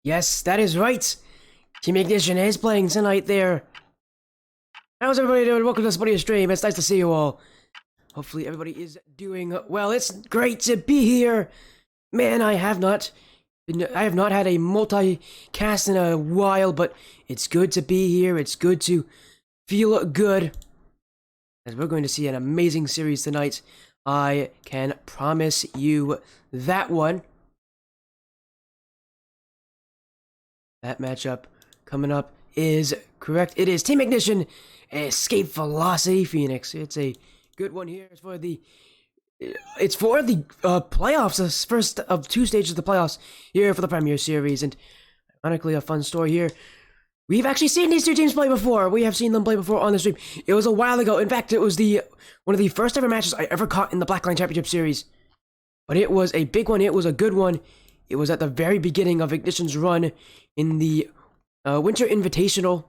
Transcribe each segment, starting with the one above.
Yes, that is right. Team Ignition is playing tonight there. How's everybody doing? Welcome to this buddy stream. It's nice to see you all. Hopefully everybody is doing well. It's great to be here. Man, I have not had a multicast in a while, but it's good to be here. It's good to feel good. As we're going to see an amazing series tonight. I can promise you that one. That matchup coming up is correct. It is Team Ignition, Escape Velocity Phoenix. It's a good one here. It's for the playoffs, the first of two stages of the playoffs here for the Premier Series. And ironically, a fun story here. We've actually seen these two teams play before. We have seen them play before on the stream. It was a while ago. In fact, it was one of the first ever matches I ever caught in the Blackline Championship Series. But it was a big one. It was a good one. It was at the very beginning of Ignition's run in the Winter Invitational.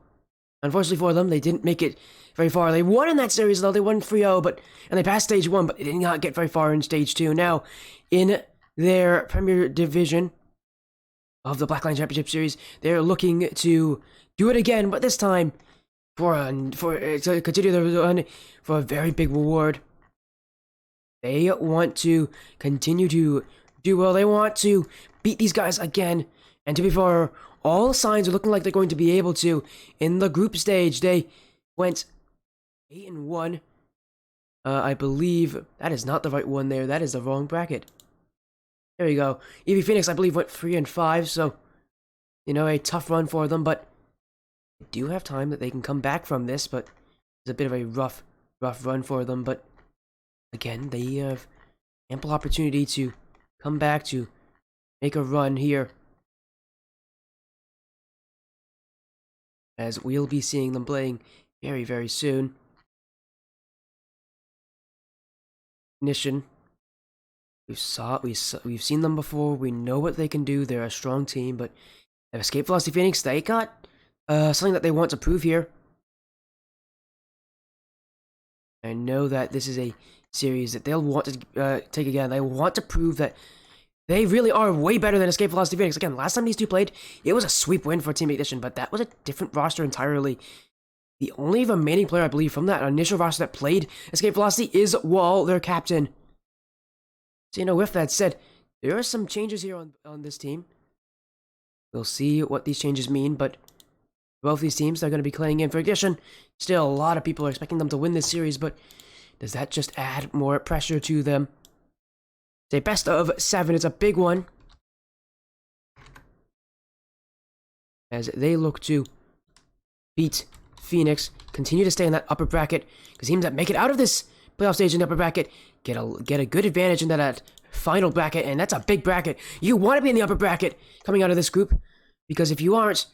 Unfortunately for them, they didn't make it very far. They won in that series, though. They won 3-0, and they passed Stage 1, but they did not get very far in Stage 2. Now, in their Premier Division of the Blackline Championship Series, they're looking to do it again, but this time to continue their run for a very big reward. They want to continue to do well. They want to beat these guys again. And to be fair, all signs are looking like they're going to be able to. In the group stage, they went 8-1. I believe that is not the right one there. That is the wrong bracket. There you go. EV Phoenix, I believe, went 3-5. So, a tough run for them. But they do have time that they can come back from this. But it's a bit of a rough run for them. But again, they have ample opportunity to come back to make a run here. As we'll be seeing them playing very, very soon. Ignition. We've seen them before. We know what they can do. They're a strong team, but Escape Velocity Phoenix, they got something that they want to prove here. I know that this is a series that they'll want to take again. They want to prove that they really are way better than Escape Velocity Phoenix. Again, last time these two played, it was a sweep win for Team Ignition, but that was a different roster entirely. The only remaining player, I believe, from that initial roster that played Escape Velocity is Wall, their captain. So, with that said, there are some changes here on this team. We'll see what these changes mean, but both these teams are going to be playing in for Ignition. Still, a lot of people are expecting them to win this series, but does that just add more pressure to them? It's a best of 7. It's a big one. As they look to beat Phoenix, continue to stay in that upper bracket. Because teams that make it out of this playoff stage in the upper bracket get a good advantage into that final bracket, and that's a big bracket. You want to be in the upper bracket coming out of this group, because if you aren't,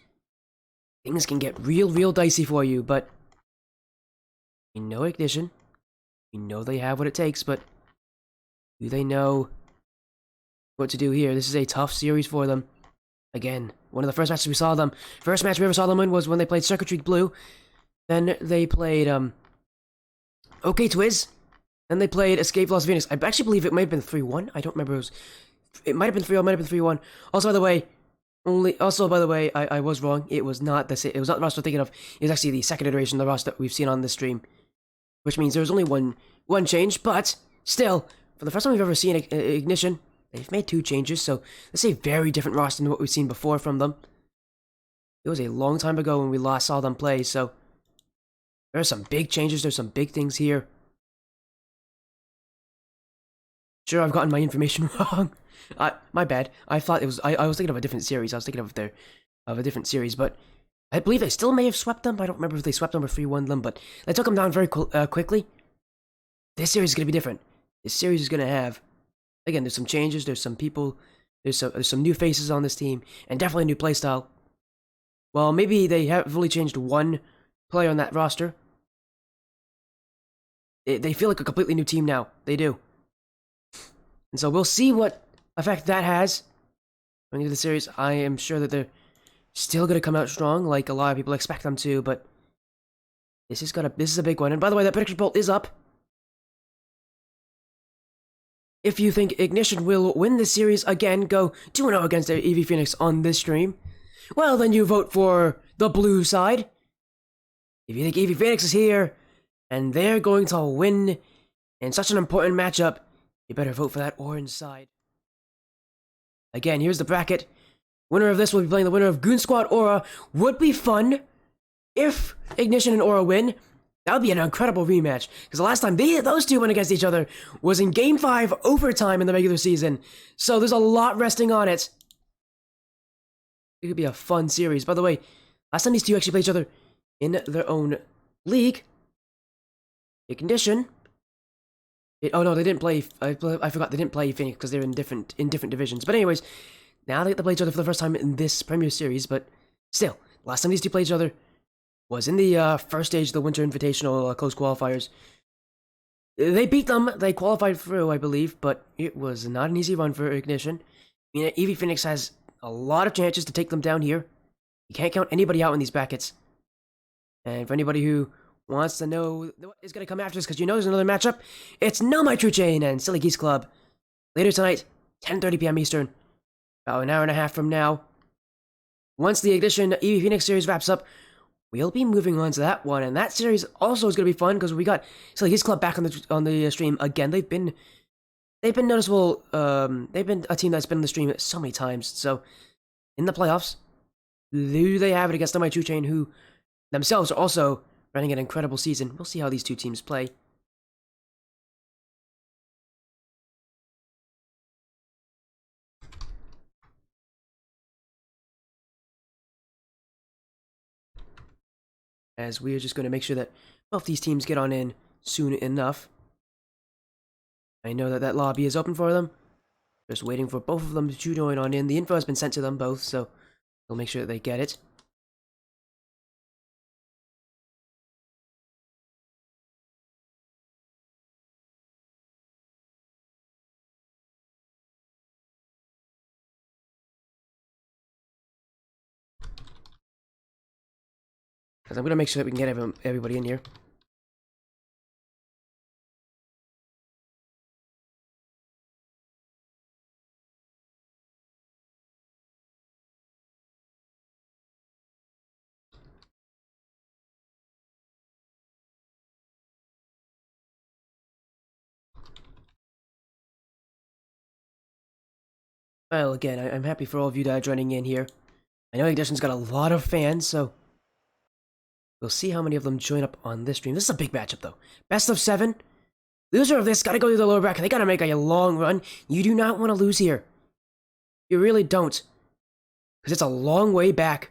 things can get real dicey for you. But we know Ignition. We know they have what it takes, but do they know what to do here? This is a tough series for them. Again, one of the first matches we saw them. First match we ever saw them in was when they played Circuitry Blue. Then they played OK Twiz. Then they played Escape Velocity Phoenix. I actually believe it might have been 3-1. I don't remember. It might have been 3-0. It might have been 3-1. Also, by the way, I was wrong. It was not the roster I'm thinking of. It was actually the second iteration of the roster that we've seen on this stream, which means there's only one change. But still, for the first time we've ever seen Ignition, they've made 2 changes. So this is a very different roster than what we've seen before from them. It was a long time ago when we last saw them play. So there are some big changes. There's some big things here. Sure, I've gotten my information wrong. My bad. I thought it was. I was thinking of a different series. I was thinking of a different series, but I believe they still may have swept them. I don't remember if they swept them or 3-1 them, but they took them down very quickly. This series is going to be different. This series is going to have, again, there's some changes. There's some people. There's some new faces on this team, and definitely a new playstyle. Well, maybe they have really changed one player on that roster. They feel like a completely new team now. They do. And so we'll see what effect that has going into the series. I am sure that they're still going to come out strong, like a lot of people expect them to, but this is a big one. And by the way, that prediction poll is up. If you think Ignition will win this series again, go 2-0 against EV Phoenix on this stream. well, then you vote for the blue side. If you think Eevee Phoenix is here, and they're going to win in such an important matchup, you better vote for that orange side. Again, here's the bracket. Winner of this will be playing the winner of Goon Squad Aura. Would be fun if Ignition and Aura win. That would be an incredible rematch. Because the last time those two went against each other was in Game 5 overtime in the regular season. So there's a lot resting on it. It could be a fun series. By the way, last time these two actually played each other in their own league, Ignition. Oh no, they didn't play. I forgot they didn't play Phoenix because they're in different divisions. But anyways, now they get to play each other for the first time in this Premier Series. But still, last time these two played each other was in the first stage of the Winter Invitational close qualifiers. They beat them. They qualified through, I believe, but it was not an easy run for Ignition. I mean, Eevee Phoenix has a lot of chances to take them down here. You can't count anybody out in these brackets. And for anybody who wants to know what is going to come after this, because you know there's another matchup, it's NoMyTrueChain and Silly Geese Club. Later tonight, 10:30 p.m. Eastern. About an hour and a half from now. Once the Ignition Eevee Phoenix series wraps up, we'll be moving on to that one, and that series also is going to be fun because we got Silly Geese Club back on the stream again. They've been noticeable. They've been a team that's been in the stream so many times. So in the playoffs, do they have it against NoMyTrueChain, who themselves are also running an incredible season? We'll see how these two teams play. As we are just going to make sure that both these teams get on in soon enough. I know that that lobby is open for them. Just waiting for both of them to join on in. The info has been sent to them both, so we'll make sure that they get it. Because I'm going to make sure that we can get everybody in here. Well, again, I'm happy for all of you that are joining in here. I know Ignition's got a lot of fans, so we'll see how many of them join up on this stream. This is a big matchup, though. Best of 7. Loser of this got to go to the lower bracket. They got to make a long run. You do not want to lose here. You really don't. Because it's a long way back.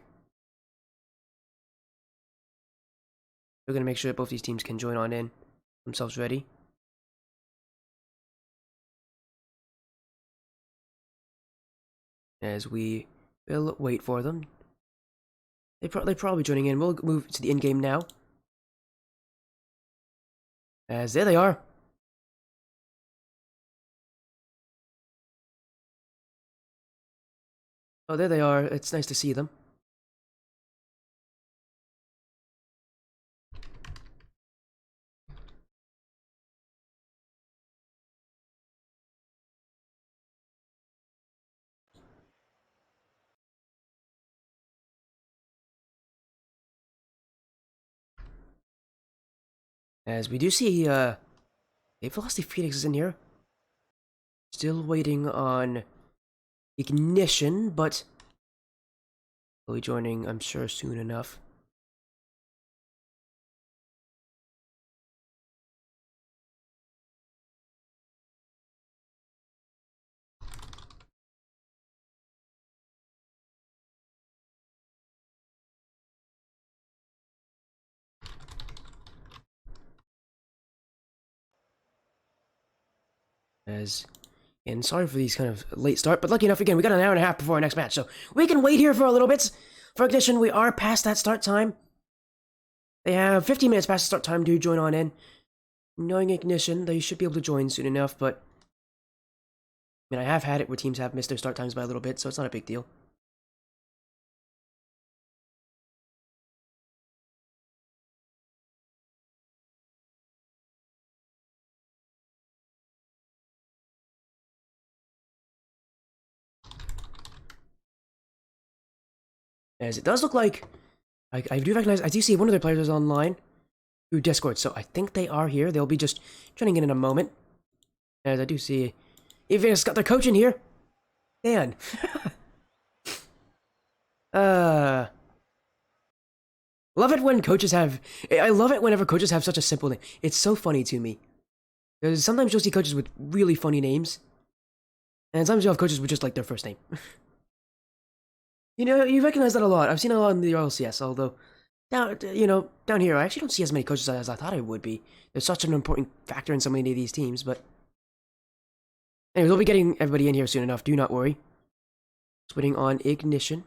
We're going to make sure that both these teams can join on in. Themselves ready. As we will wait for them. They're probably joining in. We'll move to the in-game now. As there they are. Oh, there they are. It's nice to see them. As we do see, Velocity Phoenix is in here. Still waiting on Ignition, but will be joining, I'm sure, soon enough. And sorry for these kind of late start, but lucky enough, again, we got an hour and a half before our next match, so we can wait here for a little bit. For Ignition, we are past that start time. They have 15 minutes past the start time to join on in. Knowing Ignition, they should be able to join soon enough, but I mean, I have had it where teams have missed their start times by a little bit, so it's not a big deal. As it does look like I do recognize, I do see one of their players is online through Discord, so I think they are here. They'll be just joining in a moment. As I do see, Eva's got their coach in here. Dan. Love it when coaches have, I love it whenever coaches have such a simple name. It's so funny to me. Because sometimes you'll see coaches with really funny names. And sometimes you'll have coaches with just like their first name. You know, you recognize that a lot. I've seen it a lot in the RLCS, although down here, I actually don't see as many coaches as I thought I would be. There's such an important factor in so many of these teams, but anyway, we'll be getting everybody in here soon enough. Do not worry. Just waiting on Ignition.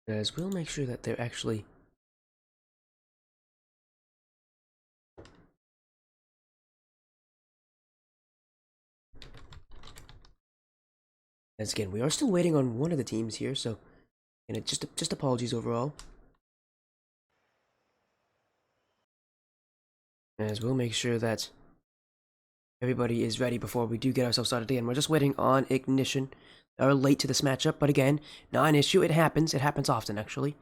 As we'll make sure that they're actually as again, we are still waiting on one of the teams here, so and just apologies overall. As we'll make sure that everybody is ready before we do get ourselves started again. We're just waiting on Ignition. They are late to this matchup, but again, not an issue. It happens. It happens often, actually.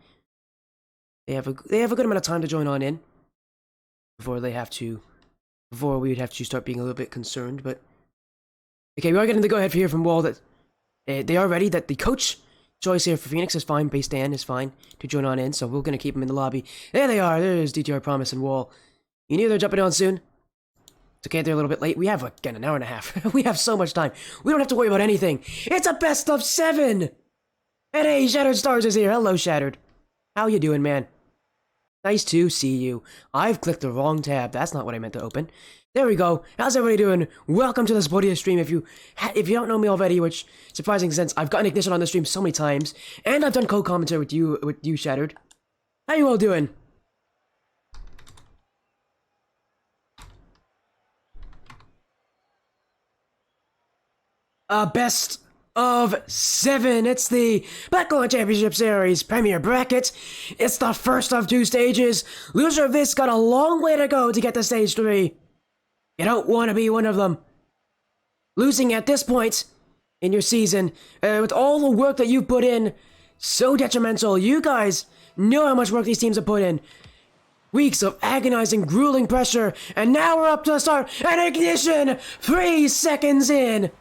They have a good amount of time to join on in before we would have to start being a little bit concerned. But okay, we are getting the go-ahead here from Wall that they are ready. That the coach choice here for Phoenix is fine. Base Dan is fine to join on in, so we're gonna keep them in the lobby. There they are. There's DTR Promise and Wall. You knew they're jumping on soon. It's okay, they're a little bit late. We have, again, an hour and a half. We have so much time. We don't have to worry about anything. It's a best of 7! And hey, Shattered Stars is here. Hello, Shattered. How you doing, man? Nice to see you. I've clicked the wrong tab. That's not what I meant to open. There we go. How's everybody doing? Welcome to the Spodia stream. If you don't know me already, which, surprising since I've gotten Ignition on the stream so many times, and I've done co-commentary with you, Shattered. How you all doing? Best of 7. It's the Backline Championship Series Premier Bracket. It's the first of 2 stages. Loser of this got a long way to go to get to stage 3. You don't want to be one of them. Losing at this point in your season, with all the work that you put in, so detrimental. You guys know how much work these teams have put in. Weeks of agonizing, grueling pressure, and now we're up to the start. And Ignition, 3 seconds in.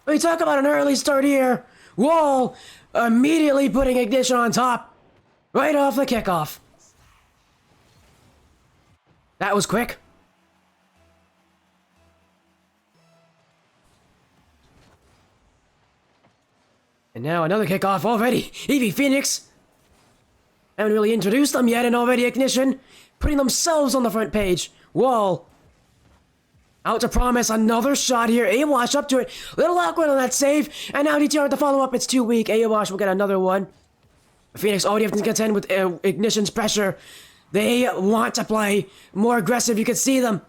We talk about an early start here. Wall immediately putting Ignition on top. Right off the kickoff. That was quick. And now another kickoff already. EV Phoenix. Haven't really introduced them yet, and already Ignition putting themselves on the front page. Wall out to Promise, another shot here. Awash up to it. Little awkward on that save. And now DTR to follow up. It's too weak. Awash will get another one. Phoenix already have to contend with Ignition's pressure. They want to play more aggressive. You can see them.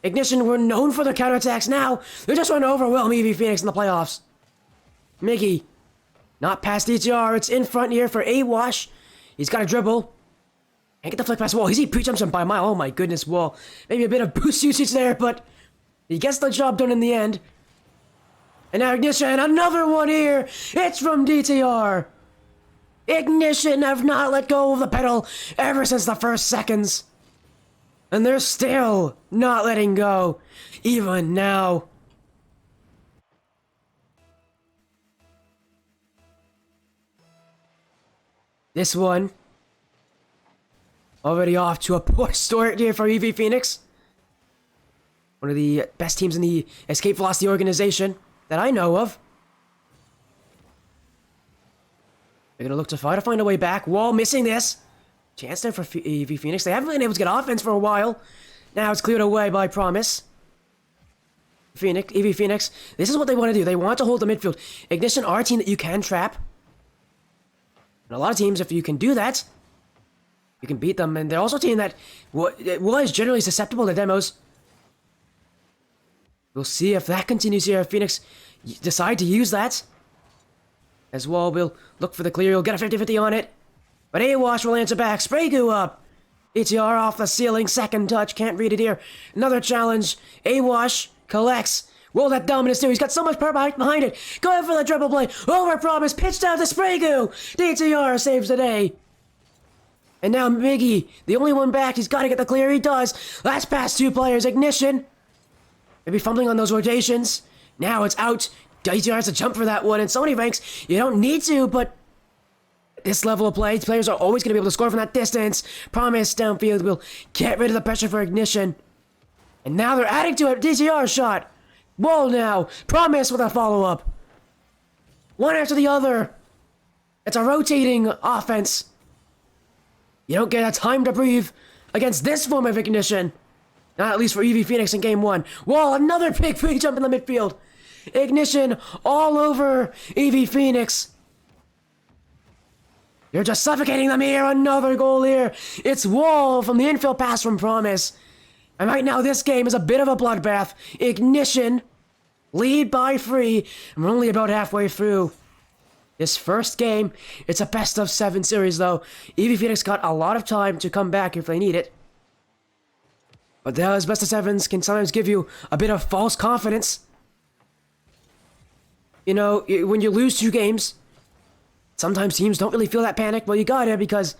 Ignition were known for their counterattacks. Now they're just trying to overwhelm EV Phoenix in the playoffs. Mickey, not past DTR. It's in front here for Awash. He's got a dribble. Can't get the flick past Wall. He pre-jumps him by a mile. Oh my goodness, Wall. Maybe a bit of boost usage there, but he gets the job done in the end. And now Ignition, another one here. It's from DTR. Ignition have not let go of the pedal ever since the first seconds. And they're still not letting go, even now. This one already off to a poor start here for EV Phoenix. One of the best teams in the Escape Velocity organization that I know of. They're going to look to try to find a way back. Wall missing this. Chance there for EV Phoenix. They haven't been able to get offense for a while. Now it's cleared away by Promise. EV Phoenix, this is what they want to do. They want to hold the midfield. Ignition are a team that you can trap. And a lot of teams, if you can do that, you can beat them. And they're also a team that was generally susceptible to demos. We'll see if that continues here. If Phoenix decide to use that. As well, we'll look for the clear. You'll get a 50-50 on it. But A-Wash will answer back. Spray goo up. ETR off the ceiling. Second touch. Can't read it here. Another challenge. A-Wash collects. Will that dominance do? He's got so much power behind it. Going for the triple play. Over promise. Pitch down to Spray goo. DTR saves the day. And now Miggy, the only one back. He's got to get the clear. He does. That's past two players. Ignition. Maybe fumbling on those rotations. Now it's out. DTR has to jump for that one. In so many ranks, you don't need to, but this level of play, players are always going to be able to score from that distance. Promise downfield will get rid of the pressure for Ignition. And now they're adding to it. DTR shot. Wall now. Promise with a follow-up. One after the other. It's a rotating offense. You don't get a time to breathe against this form of Ignition. Not at least for EV Phoenix in game one. Wall, another big free jump in the midfield. Ignition all over EV Phoenix. You're just suffocating them here. Another goal here. It's Wall from the infield pass from Promise. And right now this game is a bit of a bloodbath. Ignition lead by 3. And we're only about halfway through this first game. It's a best of 7 series though. EV Phoenix got a lot of time to come back if they need it. But those best of 7s can sometimes give you a bit of false confidence. You know, when you lose 2 games, sometimes teams don't really feel that panic. Well, you got it because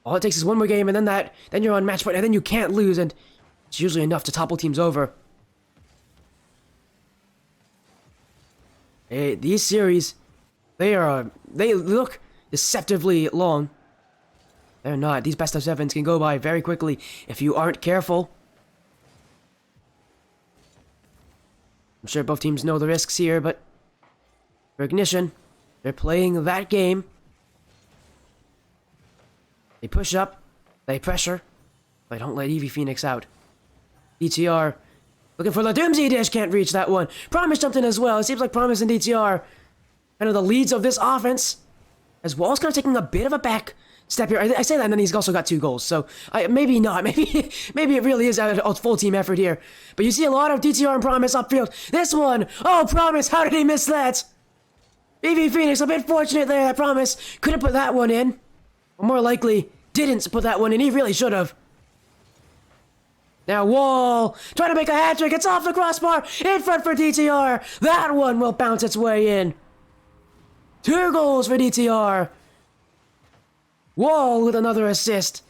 all it takes is one more game, and then you're on match point, and then you can't lose, and it's usually enough to topple teams over. These series, they look deceptively long. They're not. These best of 7s can go by very quickly if you aren't careful. I'm sure both teams know the risks here, but for Ignition, they're playing that game. They push up, they pressure, they don't let EV Phoenix out. DTR looking for the Doomsday Dish, can't reach that one. Promise jumped in as well. It seems like Promise and DTR kind of the leads of this offense. As Wall's kind of taking a bit of a back step here. I say that, and then he's also got 2 goals. So maybe not. Maybe it really is a full team effort here. But you see a lot of DTR and Promise upfield. This one, oh Promise, how did he miss that? EV Phoenix a bit fortunate there. I Promise couldn't put that one in. Or more likely, didn't put that one in. He really should have. Now Wall trying to make a hat trick. It's off the crossbar in front for DTR. That one will bounce its way in. 2 goals for DTR. Wall with another assist.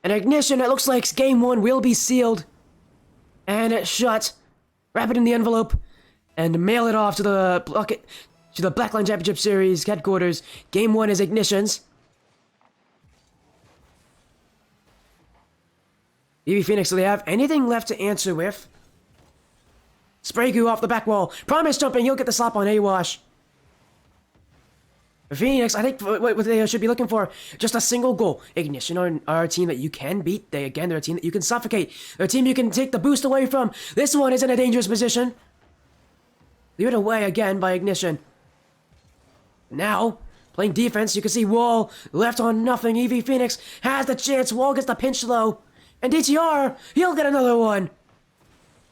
And Ignition, it looks like game 1 will be sealed. And it's shut. Wrap it in the envelope. And mail it off to the Blackline Championship Series headquarters. Game 1 is Ignition's. EV Phoenix, do they have anything left to answer with? Spray goo off the back wall. Promise jumping, you'll get the slap on A-Wash. For Phoenix, I think what they should be looking for, just a single goal. Ignition are a team that you can beat. They're a team that you can suffocate. They're a team you can take the boost away from. This one is in a dangerous position. Leave it away again by Ignition. Now, playing defense, you can see Wall left on nothing. EV Phoenix has the chance. Wall gets the pinch though. And DTR, he'll get another one.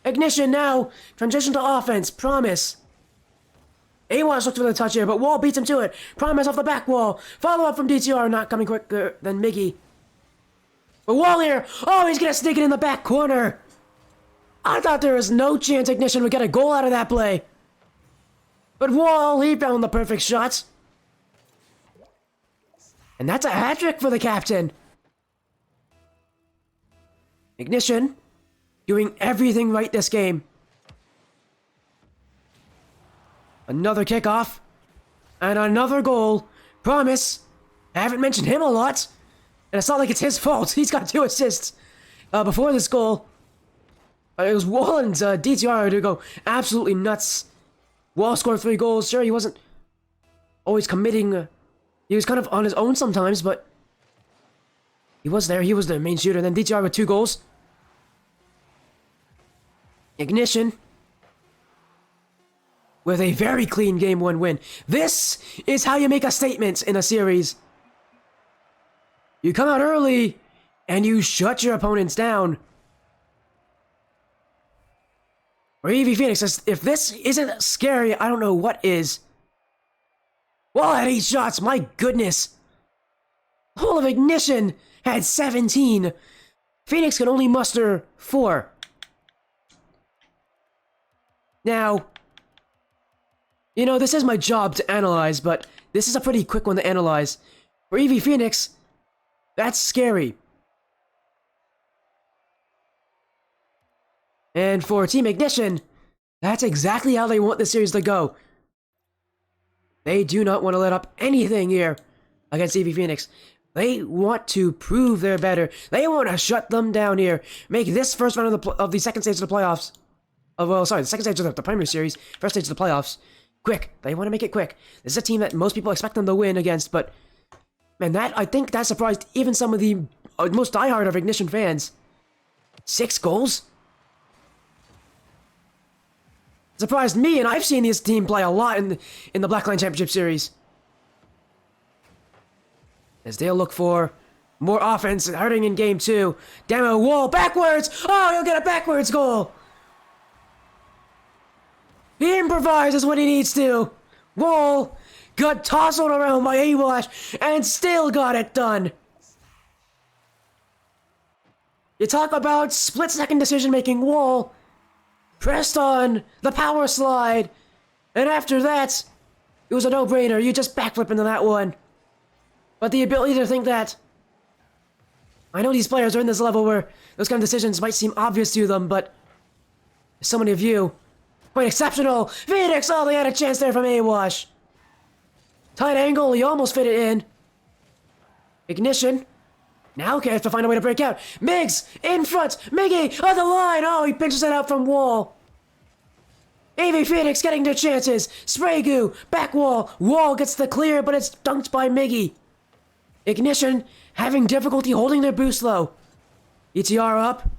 Ignition now, transition to offense. Promise. A-Wash looked for the touch here, but Wall beats him to it. Promise off the back wall. Follow up from DTR, not coming quicker than Miggy. But Wall here, oh, he's gonna sneak it in the back corner. I thought there was no chance Ignition would get a goal out of that play. But Wall, he found the perfect shot. And that's a hat-trick for the captain. Ignition, doing everything right this game. Another kickoff. And another goal. Promise. I haven't mentioned him a lot. And it's not like it's his fault. He's got 2 assists before this goal. It was Wall and DTR to go absolutely nuts. Wall scored 3 goals. Sure, he wasn't always committing. He was kind of on his own sometimes, but he was there. He was the main shooter. And then DTR with 2 goals. Ignition with a very clean Game 1 win. This is how you make a statement in a series. You come out early, and you shut your opponents down. Or Evie Phoenix says, if this isn't scary, I don't know what is. Wall had 8 shots, my goodness. Whole of Ignition had 17. Phoenix can only muster 4. Now, you know, this is my job to analyze, but this is a pretty quick one to analyze. For Evie Phoenix, that's scary. And for Team Ignition, that's exactly how they want the series to go. They do not want to let up anything here against Evie Phoenix. They want to prove they're better. They want to shut them down here. Make this first round of the second stage of the playoffs. The second stage of the primary series, first stage of the playoffs. Quick. They want to make it quick. This is a team that most people expect them to win against, but man, I think that surprised even some of the most diehard of Ignition fans. 6 goals? Surprised me, and I've seen this team play a lot in the Blackline Championship Series. As they'll look for more offense, hurting in game 2. Demo Wall backwards! Oh, he'll get a backwards goal! He improvises when he needs to. Wall got tousled around by Awash and still got it done. You talk about split-second decision-making. Wall pressed on the power slide, and after that, it was a no-brainer. You just backflip into that one. But the ability to think that, I know these players are in this level where those kind of decisions might seem obvious to them, but so many of you, quite exceptional. Phoenix, oh, they had a chance there from Awash. Tight angle, he almost fit it in. Ignition. Now okay, have to find a way to break out. Miggs, in front. Miggy, on the line. Oh, he pinches it out from Wall. Evie Phoenix getting their chances. Spray goo, back wall. Wall gets the clear, but it's dunked by Miggy. Ignition having difficulty holding their boost low. ETR up.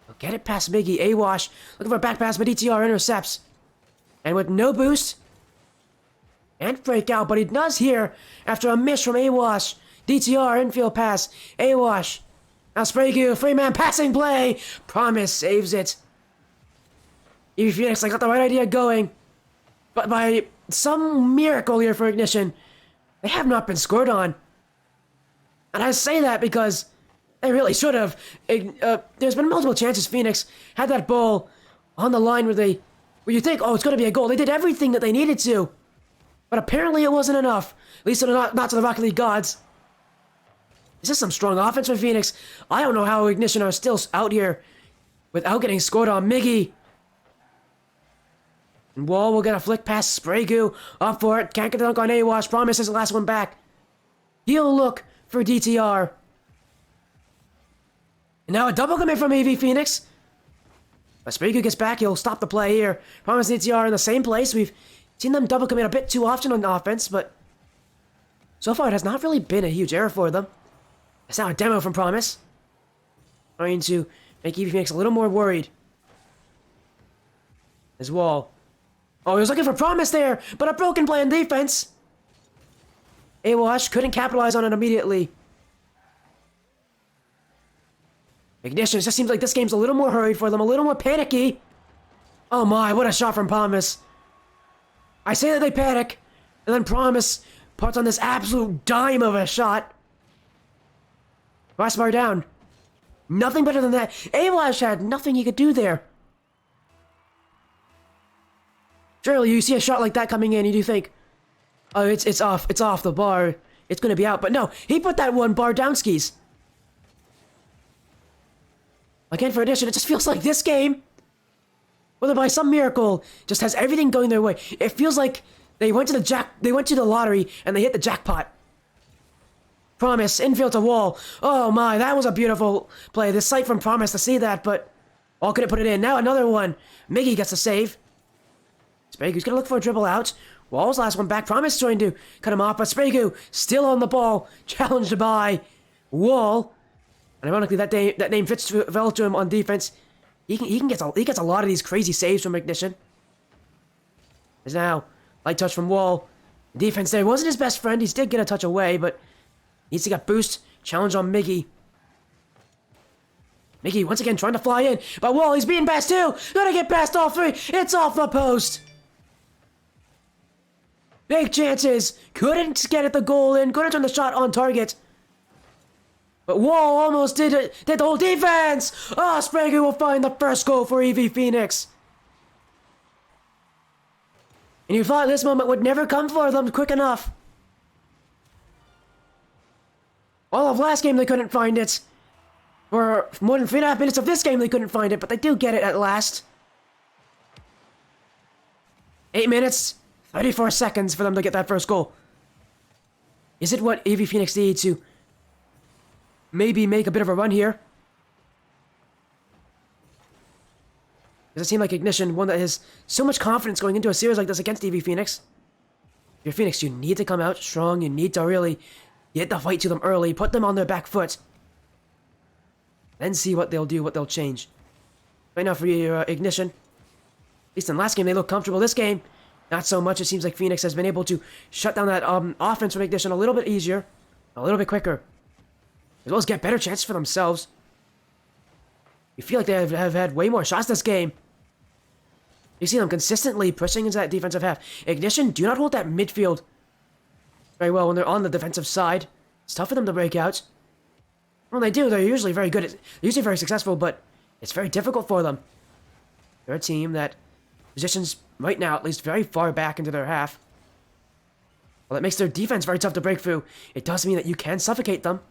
They'll get it past Miggy. Awash looking for a back pass, but ETR intercepts. And with no boost, and break out, but he does here after a miss from Awash. DTR, infield pass. Awash. Now Sprague, free man passing play. Promise saves it. Evie Phoenix, I got the right idea going. But by some miracle here for Ignition, they have not been scored on. And I say that because they really should have. There's been multiple chances Phoenix had that ball on the line where you think, oh, it's going to be a goal. They did everything that they needed to. But apparently it wasn't enough. At least not to the Rocket League gods. Is this some strong offense for Phoenix? I don't know how Ignition are still out here without getting scored on. Miggy. And Wall will get a flick past Sprague. Up for it. Can't get the dunk on Awash. Promises the last one back. He'll look for DTR. And now a double commit from Evie Phoenix. But Sprague gets back. He'll stop the play here. Promise DTR in the same place. We've seen them double commit a bit too often on offense, but so far it has not really been a huge error for them. It's now a demo from Promise. Trying to make Evie Phoenix a little more worried. His Wall. Oh, he was looking for Promise there, but a broken play on defense. Awash couldn't capitalize on it immediately. Ignition, it just seems like this game's a little more hurried for them, a little more panicky. Oh my, what a shot from Promise. I say that they panic, and then Promise puts on this absolute dime of a shot. Crossbar down. Nothing better than that. Awash had nothing he could do there. Surely you see a shot like that coming in, you do think, oh, it's off the bar. It's going to be out. But no, he put that one bar down skis. Again, for Ignition, it just feels like this game, whether by some miracle, just has everything going their way. It feels like they went to the lottery and they hit the jackpot. Promise, infield to Wall. Oh my, that was a beautiful play. The sight from Promise to see that, but Wall couldn't put it in. Now another one. Miggy gets a save. Sprague's gonna look for a dribble out. Wall's last one back. Promise trying to cut him off, but Sprague still on the ball. Challenged by Wall. And ironically, that name fits well to him on defense. He gets a lot of these crazy saves from Ignition. There's now light touch from Wall. The defense there wasn't his best friend. He did get a touch away, but needs to get boost. challenge on Miggy. Miggy once again trying to fly in, but Wall, he's beaten past two. Gonna get past all three. It's off the post. Big chances. Couldn't get it the goal in. Couldn't turn the shot on target. But Wall almost did it. Did the whole defense. Oh, Sprague will find the first goal for EV Phoenix. And you thought this moment would never come for them quick enough. All of last game they couldn't find it. For more than 3.5 minutes of this game they couldn't find it, but they do get it at last. 8 minutes, 34 seconds for them to get that first goal. Is it what EV Phoenix needs to maybe make a bit of a run here? Does it seem like Ignition, one that has so much confidence going into a series like this against EV Phoenix? If you're Phoenix, you need to come out strong. You need to really get the fight to them early. Put them on their back foot. Then see what they'll do, what they'll change. Right now for your Ignition, at least in last game, they look comfortable. This game, not so much. It seems like Phoenix has been able to shut down that offense from Ignition a little bit easier, a little bit quicker, as well as get better chances for themselves. You feel like they have had way more shots this game. You see them consistently pushing into that defensive half. Ignition do not hold that midfield very well when they're on the defensive side. It's tough for them to break out. When they do, they're usually very good. They're usually very successful, but it's very difficult for them. They're a team that positions right now, at least very far back into their half. Well, that makes their defense very tough to break through. It does mean that you can suffocate them.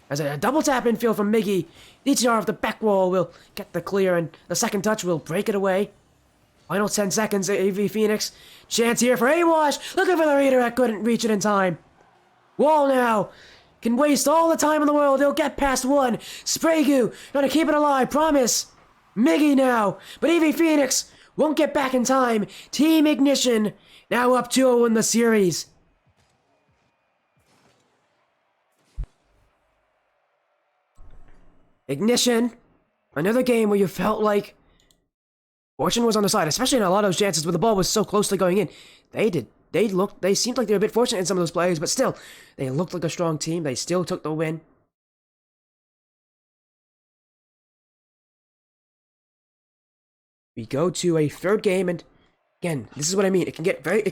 As a double tap infield from Miggy, DTR of the back wall will get the clear, and the second touch will break it away. Final 10 seconds, AV Phoenix. Chance here for A-Wash. Looking for the redirect, couldn't reach it in time. Wall now can waste all the time in the world. He'll get past one. Sprague gonna keep it alive, promise. Miggy now, but EV Phoenix won't get back in time. Team Ignition now up 2-0 in the series. Ignition, another game where you felt like fortune was on the side, especially in a lot of those chances where the ball was so closely going in. They seemed like they were a bit fortunate in some of those plays, but still, they looked like a strong team. They still took the win. We go to a third game, and again, this is what I mean. It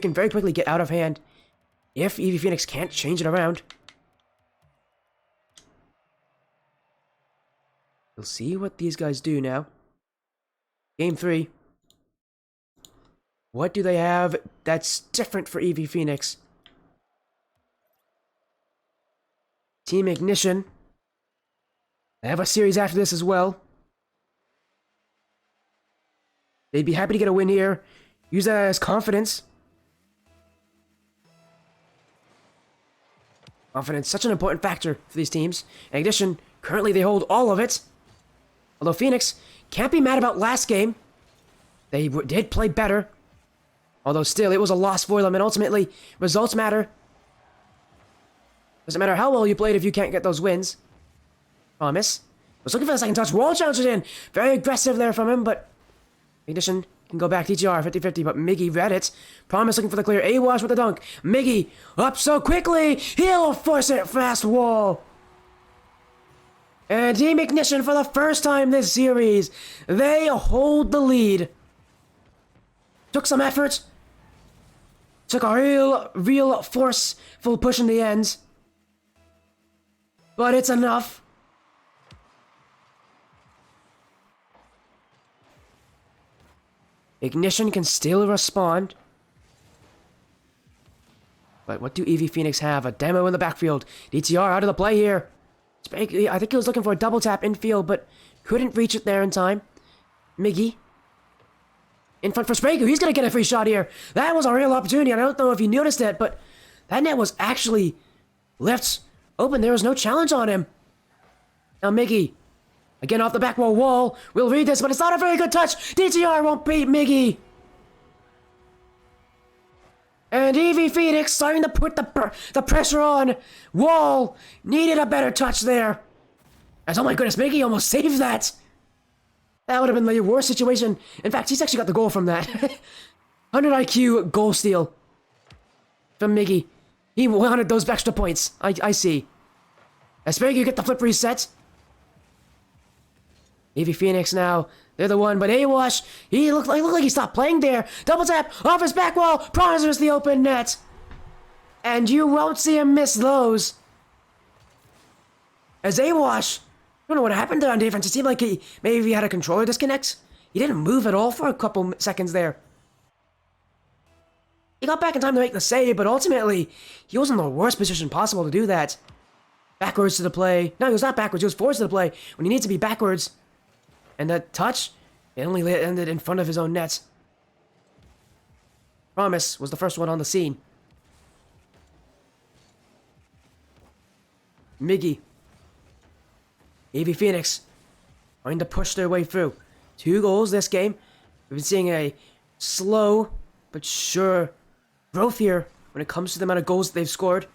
can very quickly get out of hand if EV Phoenix can't change it around. We'll see what these guys do now. Game 3. What do they have that's different for EV Phoenix? Team Ignition. They have a series after this as well. They'd be happy to get a win here. Use that as confidence. Confidence, such an important factor for these teams. In addition, currently they hold all of it. Although Phoenix can't be mad about last game. They did play better. Although still, it was a loss for them, and ultimately, results matter. Doesn't matter how well you played if you can't get those wins. Promise. Was looking for the second touch. Wall challenges in. Very aggressive there from him, but Ignition can go back. DTR 50-50, but Miggy read it. Promise looking for the clear. A-Wash with the dunk. Miggy up so quickly. He'll force it fast. Wall. And Team Ignition, for the first time this series, they hold the lead. Took some effort. Took a real forceful push in the end. But it's enough. Ignition can still respond. But what do EV Phoenix have? A demo in the backfield. DTR out of the play here. I think he was looking for a double tap infield, but couldn't reach it there in time. Miggy. In front for Sprague. He's going to get a free shot here. That was a real opportunity. I don't know if you noticed it, but that net was actually left open. There was no challenge on him. Now Miggy. Again off the back wall. We'll read this, but it's not a very good touch. DTR won't beat Miggy. And EV Phoenix starting to put the pressure on. Wall needed a better touch there. As, oh my goodness, Miggy almost saved that. That would have been the worst situation. In fact, he's actually got the goal from that. 100 IQ goal steal from Miggy. He wanted those extra points. I see. As Sprague get the flip reset. EV Phoenix now, they're the one, but Awash, he looked like he stopped playing there. Double tap, off his back wall, promises the open net. And you won't see him miss those. As Awash, I don't know what happened there on defense. It seemed like maybe he had a controller disconnect. He didn't move at all for a couple seconds there. He got back in time to make the save, but ultimately, he was in the worst position possible to do that. Backwards to the play. No, he was not backwards. He was forwards to the play when he needs to be backwards. And that touch, it only ended in front of his own net. Promise was the first one on the scene. Miggy. AV Phoenix trying to push their way through. 2 goals this game. We've been seeing a slow but sure growth here when it comes to the amount of goals that they've scored.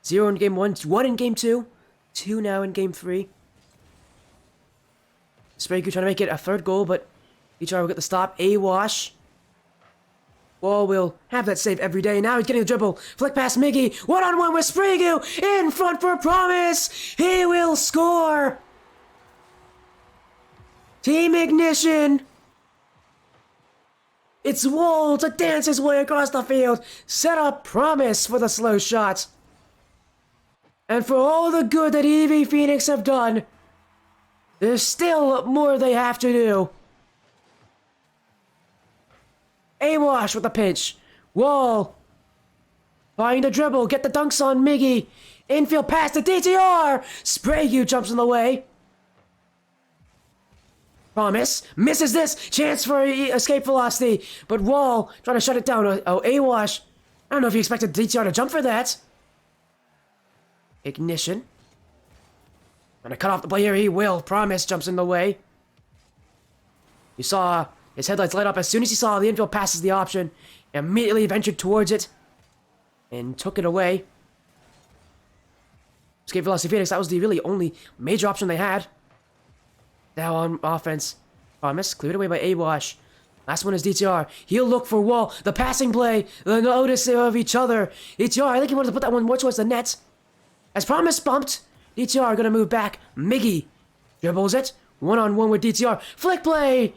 0 in game 1, 1 in game 2, 2 now in game 3. Sprague trying to make it a 3rd goal, but DTR will get the stop. Awash. Wall will have that save every day. Now he's getting the dribble. Flick past Miggy. 1-on-1 with Sprague. In front for Promise. He will score. Team Ignition. It's Wall to dance his way across the field. Set up Promise for the slow shot. And for all the good that EV Phoenix have done, there's still more they have to do. Awash with the pinch. Wall. Trying to dribble. Get the dunks on Miggy. Infield pass to DTR. Sprague jumps in the way. Promise. Misses this. Chance for escape velocity. But Wall trying to shut it down. Oh, Awash. I don't know if you expected DTR to jump for that. Ignition. Gonna cut off the play here. He will. Promise jumps in the way. You saw his headlights light up as soon as he saw the infield passes the option. Immediately ventured towards it. And took it away. Escape velocity Phoenix. That was the really only major option they had. Now on offense. Promise. Cleared away by Awash. Last one is DTR. He'll look for Wall. The passing play. The notice of each other. DTR. I think he wanted to put that one more towards the net. As Promise bumped. DTR gonna move back. Miggy dribbles it. 1-on-1 with DTR. Flick play.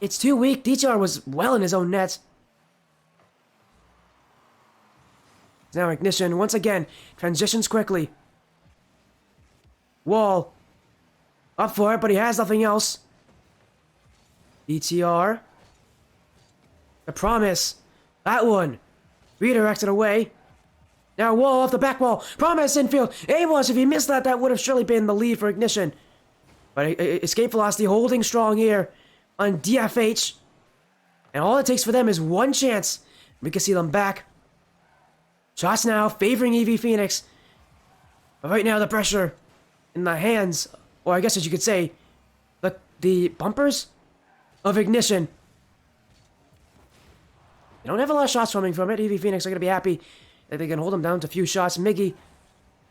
It's too weak. DTR was well in his own net. Now Ignition once again transitions quickly. Wall up for it, but he has nothing else. DTR. The Promise. That one redirected away. Now Wall off the back wall. Promise infield. Awash, if he missed that, that would have surely been the lead for Ignition. But escape velocity holding strong here on DFH. And all it takes for them is one chance. We can see them back. Shots now favoring EV Phoenix. But right now the pressure in the hands, or I guess as you could say, the bumpers of Ignition. They don't have a lot of shots coming from it. EV Phoenix are going to be happy that they can hold him down to a few shots. Miggy,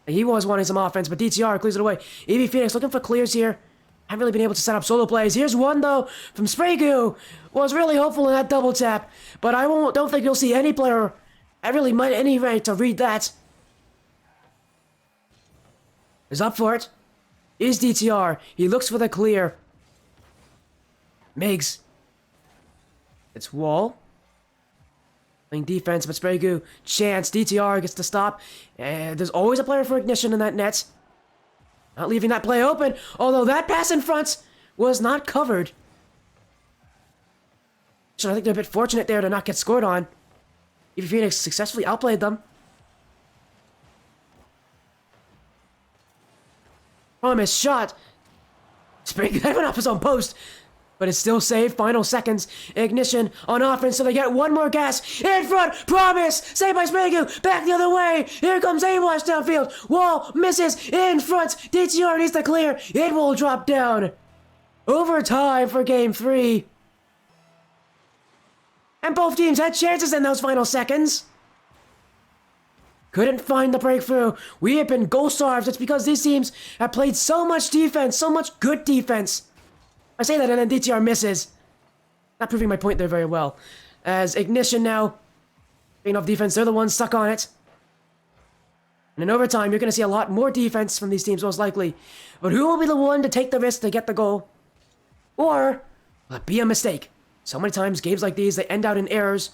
he was wanting some offense, but DTR clears it away. EV Phoenix looking for clears here. Haven't really been able to set up solo plays. Here's one, though, from Sprague. Was really hopeful in that double tap, but don't think you'll see any player at really any right to read that. Is up for it. Is DTR. He looks for the clear. Migs. It's Wall. Playing defense, but Sprague, chance. DTR gets to stop. And there's always a player for Ignition in that net. Not leaving that play open, although that pass in front was not covered. So I think they're a bit fortunate there to not get scored on. EV Phoenix successfully outplayed them. Promise shot. Sprague went off his own post. But it's still saved. Final seconds. Ignition on offense, so they get one more gas. In front. Promise. Saved by Sprague. Back the other way. Here comes Awash downfield. Wall misses. In front. DTR needs to clear. It will drop down. Overtime for game 3. And both teams had chances in those final seconds. Couldn't find the breakthrough. We have been goal-starved. It's because these teams have played so much defense. So much good defense. I say that and then DTR misses. Not proving my point there very well. As Ignition now, being off defense, they're the ones stuck on it. And in overtime, you're going to see a lot more defense from these teams, most likely. But who will be the one to take the risk to get the goal? Or will it be a mistake? So many times, games like these, they end out in errors.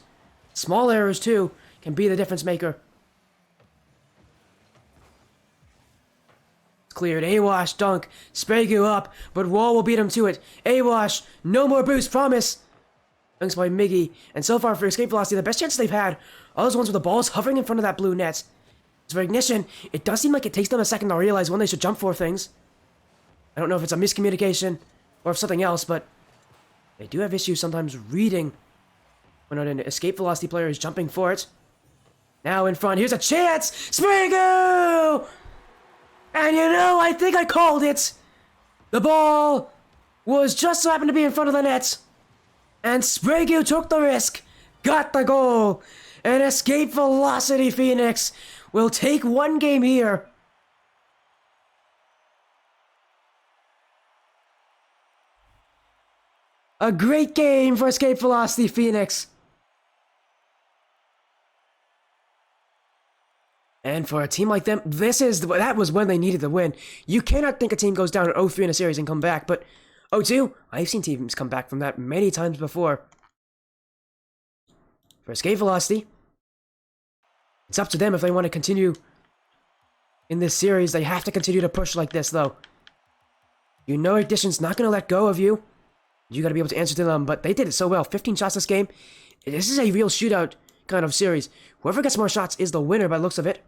Small errors, too, can be the difference maker. It's cleared. Awash, dunk. Sprague up, but Wall will beat him to it. Awash, no more boost, promise. Dunks by Miggy. And so far for escape velocity, the best chances they've had are those ones with the balls hovering in front of that blue net. As for Ignition, it does seem like it takes them a second to realize when they should jump for things. I don't know if it's a miscommunication or if something else, but they do have issues sometimes reading when an escape velocity player is jumping for it. Now in front, here's a chance! Sprague! And you know, I think I called it! The ball was just so happened to be in front of the net. And Sprague took the risk, got the goal. And escape velocity Phoenix will take one game here. A great game for escape velocity Phoenix. And for a team like them, that was when they needed the win. You cannot think a team goes down at 0-3 in a series and come back, but 0-2, I've seen teams come back from that many times before. For escape velocity, it's up to them if they want to continue in this series. They have to continue to push like this, though. You know Ignition's not going to let go of you. You got to be able to answer to them, but they did it so well. 15 shots this game. This is a real shootout kind of series. Whoever gets more shots is the winner by the looks of it.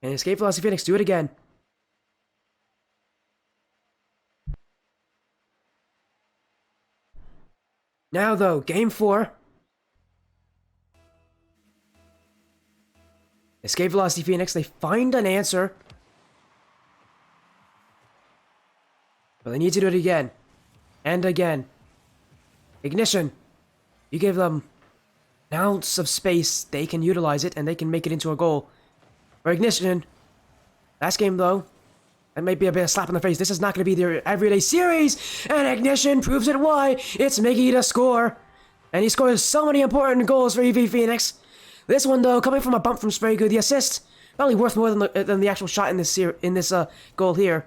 And escape velocity Phoenix do it again. Now, though, game 4. Escape velocity Phoenix, they find an answer. But they need to do it again. And again. Ignition. You give them an ounce of space, they can utilize it, and they can make it into a goal. For Ignition, last game, though, that might be a bit of slap in the face. This is not going to be their everyday series. And Ignition proves it why. It's Miggy to score. And he scores so many important goals for EV Phoenix. This one, though, coming from a bump from Sprague, the assist, probably worth more than the actual shot in this goal here.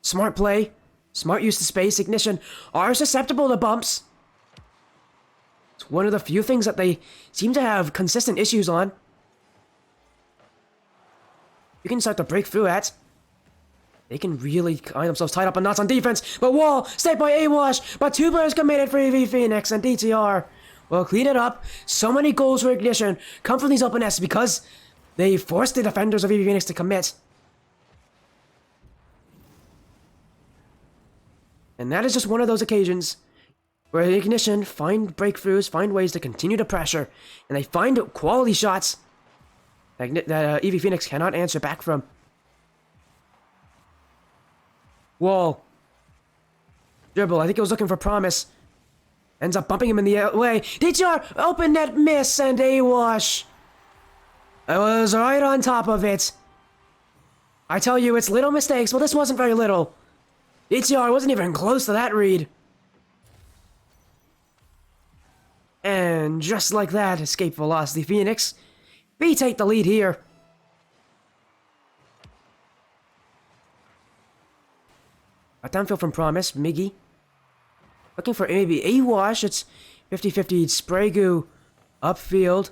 Smart play, smart use of space. Ignition are susceptible to bumps. It's one of the few things that they seem to have consistent issues on. You can start to break through at. They can really find themselves tied up in knots on defense. But Wall, saved by Awash. But 2 players committed for EV Phoenix, and DTR will clean it up. So many goals for Ignition come from these open S's because they forced the defenders of EV Phoenix to commit. And that is just one of those occasions where the Ignition find breakthroughs, find ways to continue to pressure, and they find quality shots that EV Phoenix cannot answer back from. Wall. Dribble, I think he was looking for promise. Ends up bumping him in the way. DTR, open net miss, and Awash. I was right on top of it. I tell you, it's little mistakes, but this wasn't very little. DTR wasn't even close to that read. And just like that, escape velocity Phoenix. We take the lead here. A downfield from Promise, Miggy. Looking for maybe Awash. It's 50-50 Sprague upfield.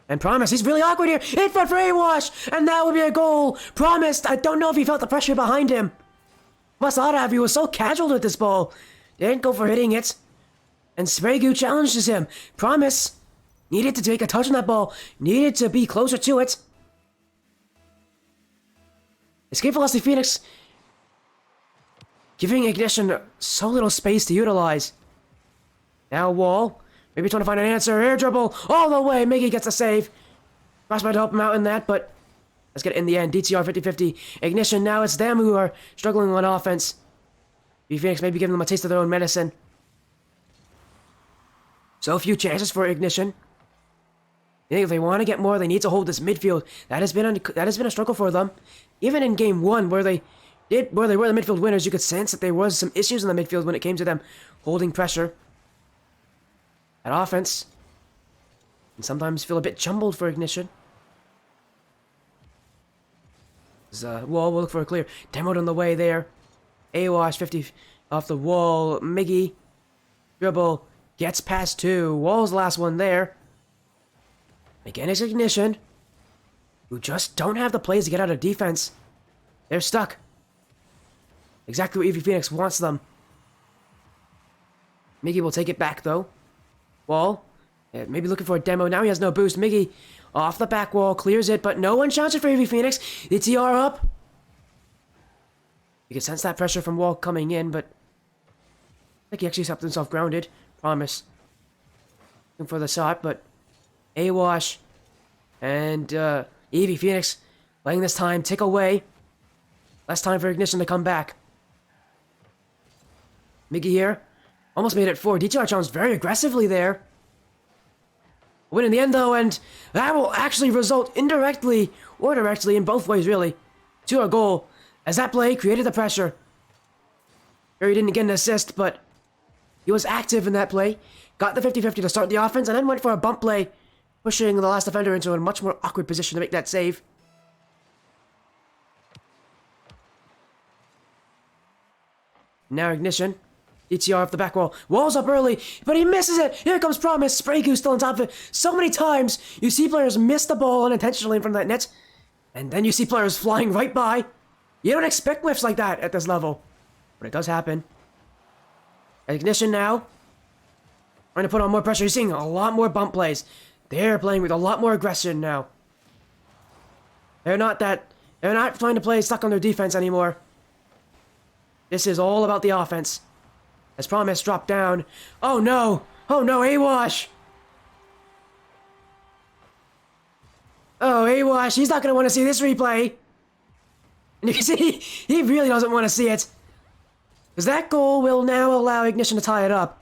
And Promise, he's really awkward here. In front for Awash, and that would be a goal. Promise, I don't know if he felt the pressure behind him. Must not have, he was so casual with this ball. Didn't go for hitting it. And Sprague challenges him. Promise needed to take a touch on that ball. Needed to be closer to it. Escape velocity Phoenix giving Ignition so little space to utilize. Now Wall, maybe trying to find an answer. Air dribble all the way. Miggy gets a save. Crossbar to help him out in that, but let's get it in the end. DTR 50-50. Ignition, now it's them who are struggling on offense. Phoenix maybe giving them a taste of their own medicine. So few chances for Ignition. I think if they want to get more, they need to hold this midfield. That has been a struggle for them. Even in game 1, where they were the midfield winners, you could sense that there was some issues in the midfield when it came to them holding pressure. At offense, And sometimes feel a bit jumbled for Ignition. Wall will look for a clear. Demoed on the way there. A-Wash 50 off the wall. Miggy. Dribble. Gets past 2. Wall's the last one there. Again, it's Ignition. Who just don't have the plays to get out of defense. They're stuck. Exactly what EV Phoenix wants them. Miggy will take it back, though. Wall. Yeah, maybe looking for a demo. Now he has no boost. Miggy off the back wall. Clears it, but no one shouts it for EV Phoenix. The TR up. You can sense that pressure from Wall coming in, but I think he actually kept himself grounded. Promise. Looking for the shot, but A-Wash and EV Phoenix letting this time tick away. Less time for Ignition to come back. Miggy here. Almost made it 4. DTR challenged very aggressively there. Win in the end, though, and that will actually result indirectly or directly in both ways, really, to a goal, as that play created the pressure. He didn't get an assist, but he was active in that play, got the 50-50 to start the offense, and then went for a bump play, pushing the last defender into a much more awkward position to make that save. Now Ignition. DTR off the back wall. Wall's up early, but he misses it. Here comes Promise. Spray Goose still on top of it. So many times you see players miss the ball unintentionally in front of that net, and then you see players flying right by. You don't expect whiffs like that at this level, but it does happen. Ignition now. Trying to put on more pressure. You're seeing a lot more bump plays. They're playing with a lot more aggression now. They're not trying to play stuck on their defense anymore. This is all about the offense. As Promise dropped down. Oh no! Oh no, A-Wash! Oh, A-Wash, he's not going to want to see this replay. And you can see, he really doesn't want to see it. Because that goal will now allow Ignition to tie it up.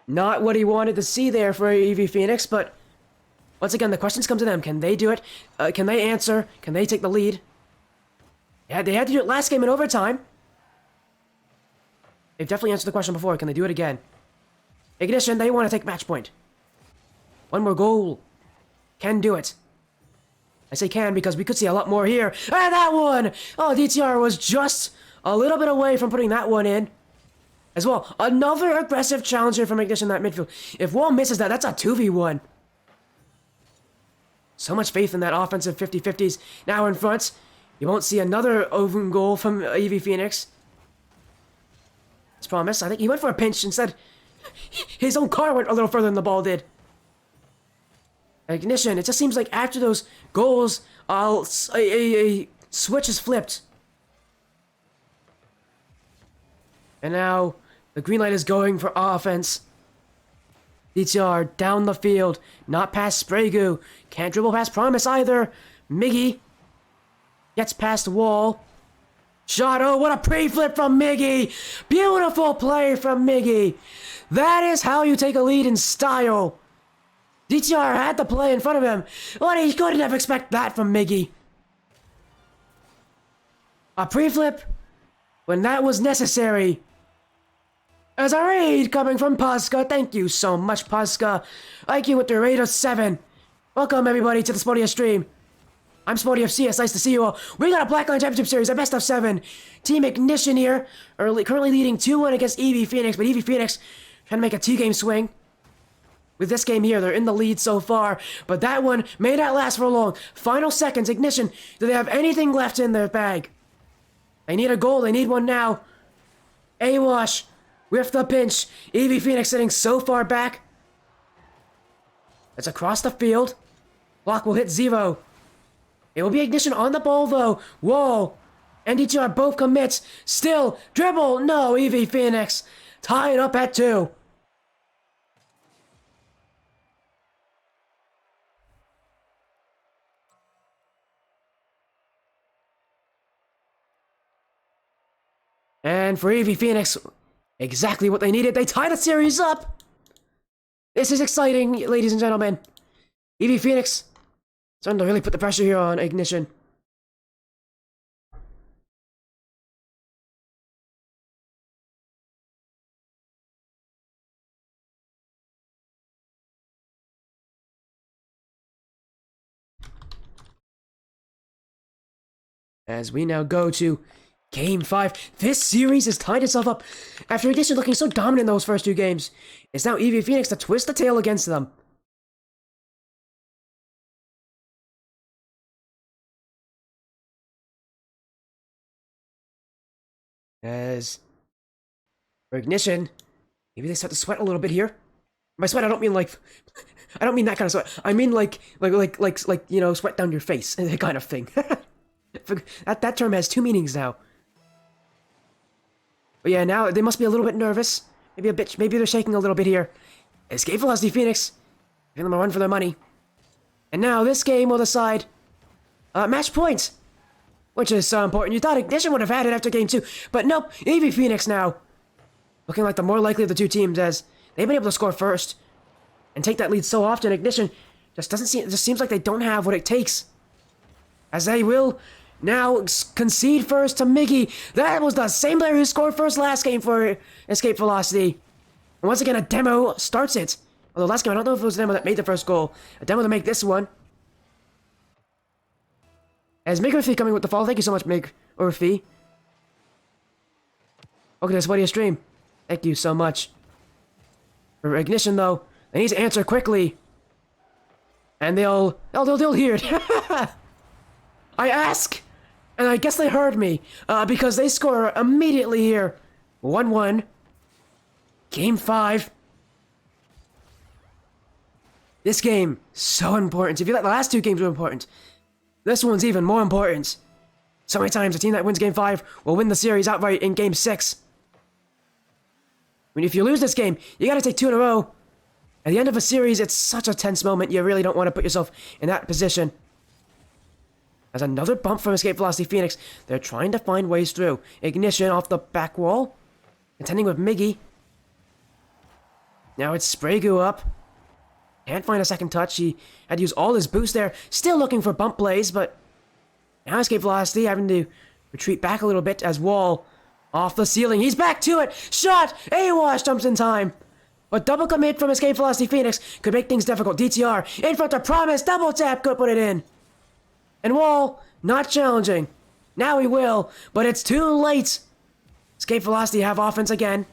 Not what he wanted to see there for EV Phoenix, but once again, the questions come to them. Can they do it? Can they answer? Can they take the lead? Yeah, they had to do it last game in overtime. They've definitely answered the question before. Can they do it again? Ignition, they want to take match point. One more goal. Can do it. I say can because we could see a lot more here. Ah, that one! Oh, DTR was just a little bit away from putting that one in. As well, another aggressive challenger from Ignition in that midfield. If Wall misses that, that's a 2v1. So much faith in that offensive 50-50s now in front. You won't see another open goal from EV Phoenix. As promised, I think he went for a pinch instead. His own car went a little further than the ball did. Ignition, it just seems like after those goals, a switch is flipped. And now the green light is going for offense. DTR down the field, not past Spraygoo. Can't dribble past Promise either. Miggy gets past Wall. Shot, oh, what a pre-flip from Miggy. Beautiful play from Miggy. That is how you take a lead in style. DTR had the play in front of him, but he couldn't have expected that from Miggy. A pre-flip when that was necessary. As a raid coming from Puska. Thank you so much, Puska. Thank you with the raid of 7. Welcome, everybody, to the Sporty stream. I'm Sporty FC. It's nice to see you all. We got a Blackline Championship Series, a best of 7. Team Ignition here, currently leading 2-1 against EV Phoenix, but EV Phoenix trying to make a 2-game swing. With this game here, they're in the lead so far, but that one may not last for long. Final seconds, Ignition. Do they have anything left in their bag? They need a goal. They need one now. A-Wash. With the pinch. EV Phoenix sitting so far back. It's across the field. Block will hit 0. It will be Ignition on the ball, though. Whoa. And DTR both commits. Still. Dribble. No. EV Phoenix. Tied up at 2. And for EV Phoenix, exactly what they needed. They tie the series up. This is exciting, ladies and gentlemen. EV Phoenix starting to really put the pressure here on Ignition. As we now go to Game 5. This series has tied itself up after Ignition looking so dominant in those first 2 games. It's now EV Phoenix to twist the tail against them. As for Ignition, maybe they start to sweat a little bit here. By sweat, I don't mean like, I don't mean that kind of sweat. I mean like you know, sweat down your face, kind of thing. that term has 2 meanings now. But yeah, now they must be a little bit nervous. Maybe they're shaking a little bit here. Escape Velocity Phoenix, giving them a run for their money. And now this game will decide match points, which is so important. You thought Ignition would have had it after game 2, but nope. EV Phoenix now looking like the more likely of the 2 teams, as they've been able to score first and take that lead so often. Ignition just seems like they don't have what it takes, as they will now concede first to Miggy. That was the same player who scored first last game for Escape Velocity. And once again, a demo starts it. Although last game, I don't know if it was a demo that made the first goal. A demo to make this one. As Mig Urfi coming with the follow. Thank you so much, Mig Urfi. Okay, that's what do you stream? Thank you so much. For Ignition, though, they need to answer quickly. And they'll hear it. I ask, and I guess they heard me, because they score immediately here. 1-1. Game 5. This game, so important. If you thought the last 2 games were important, this one's even more important. So many times, the team that wins Game 5 will win the series outright in Game 6. I mean, if you lose this game, you gotta take 2 in a row. At the end of a series, it's such a tense moment, you really don't want to put yourself in that position. As another bump from Escape Velocity Phoenix, they're trying to find ways through. Ignition off the back wall, contending with Miggy. Now it's Spray Goo up. Can't find a second touch. He had to use all his boost there. Still looking for bump plays, but now Escape Velocity having to retreat back a little bit as Wall off the ceiling. He's back to it. Shot. A-Wash jumps in time. But double commit from Escape Velocity Phoenix could make things difficult. DTR in front of Promise. Double tap could put it in. And Wall not challenging. Now he will, but it's too late. Escape Velocity have offense again.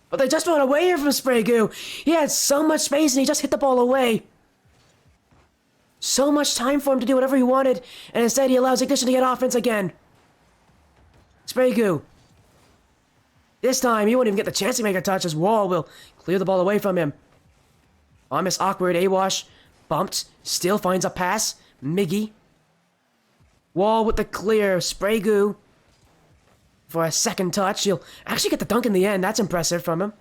But they just went away here from Spray Goo. He had so much space and he just hit the ball away. So much time for him to do whatever he wanted, and instead he allows Ignition to get offense again. Spray Goo. This time he won't even get the chance to make a touch, as Wall will clear the ball away from him. Thomas awkward, A-Wash bumped, still finds a pass. Miggy. Wall with the clear. Spray Goo for a second touch. He'll actually get the dunk in the end. That's impressive from him.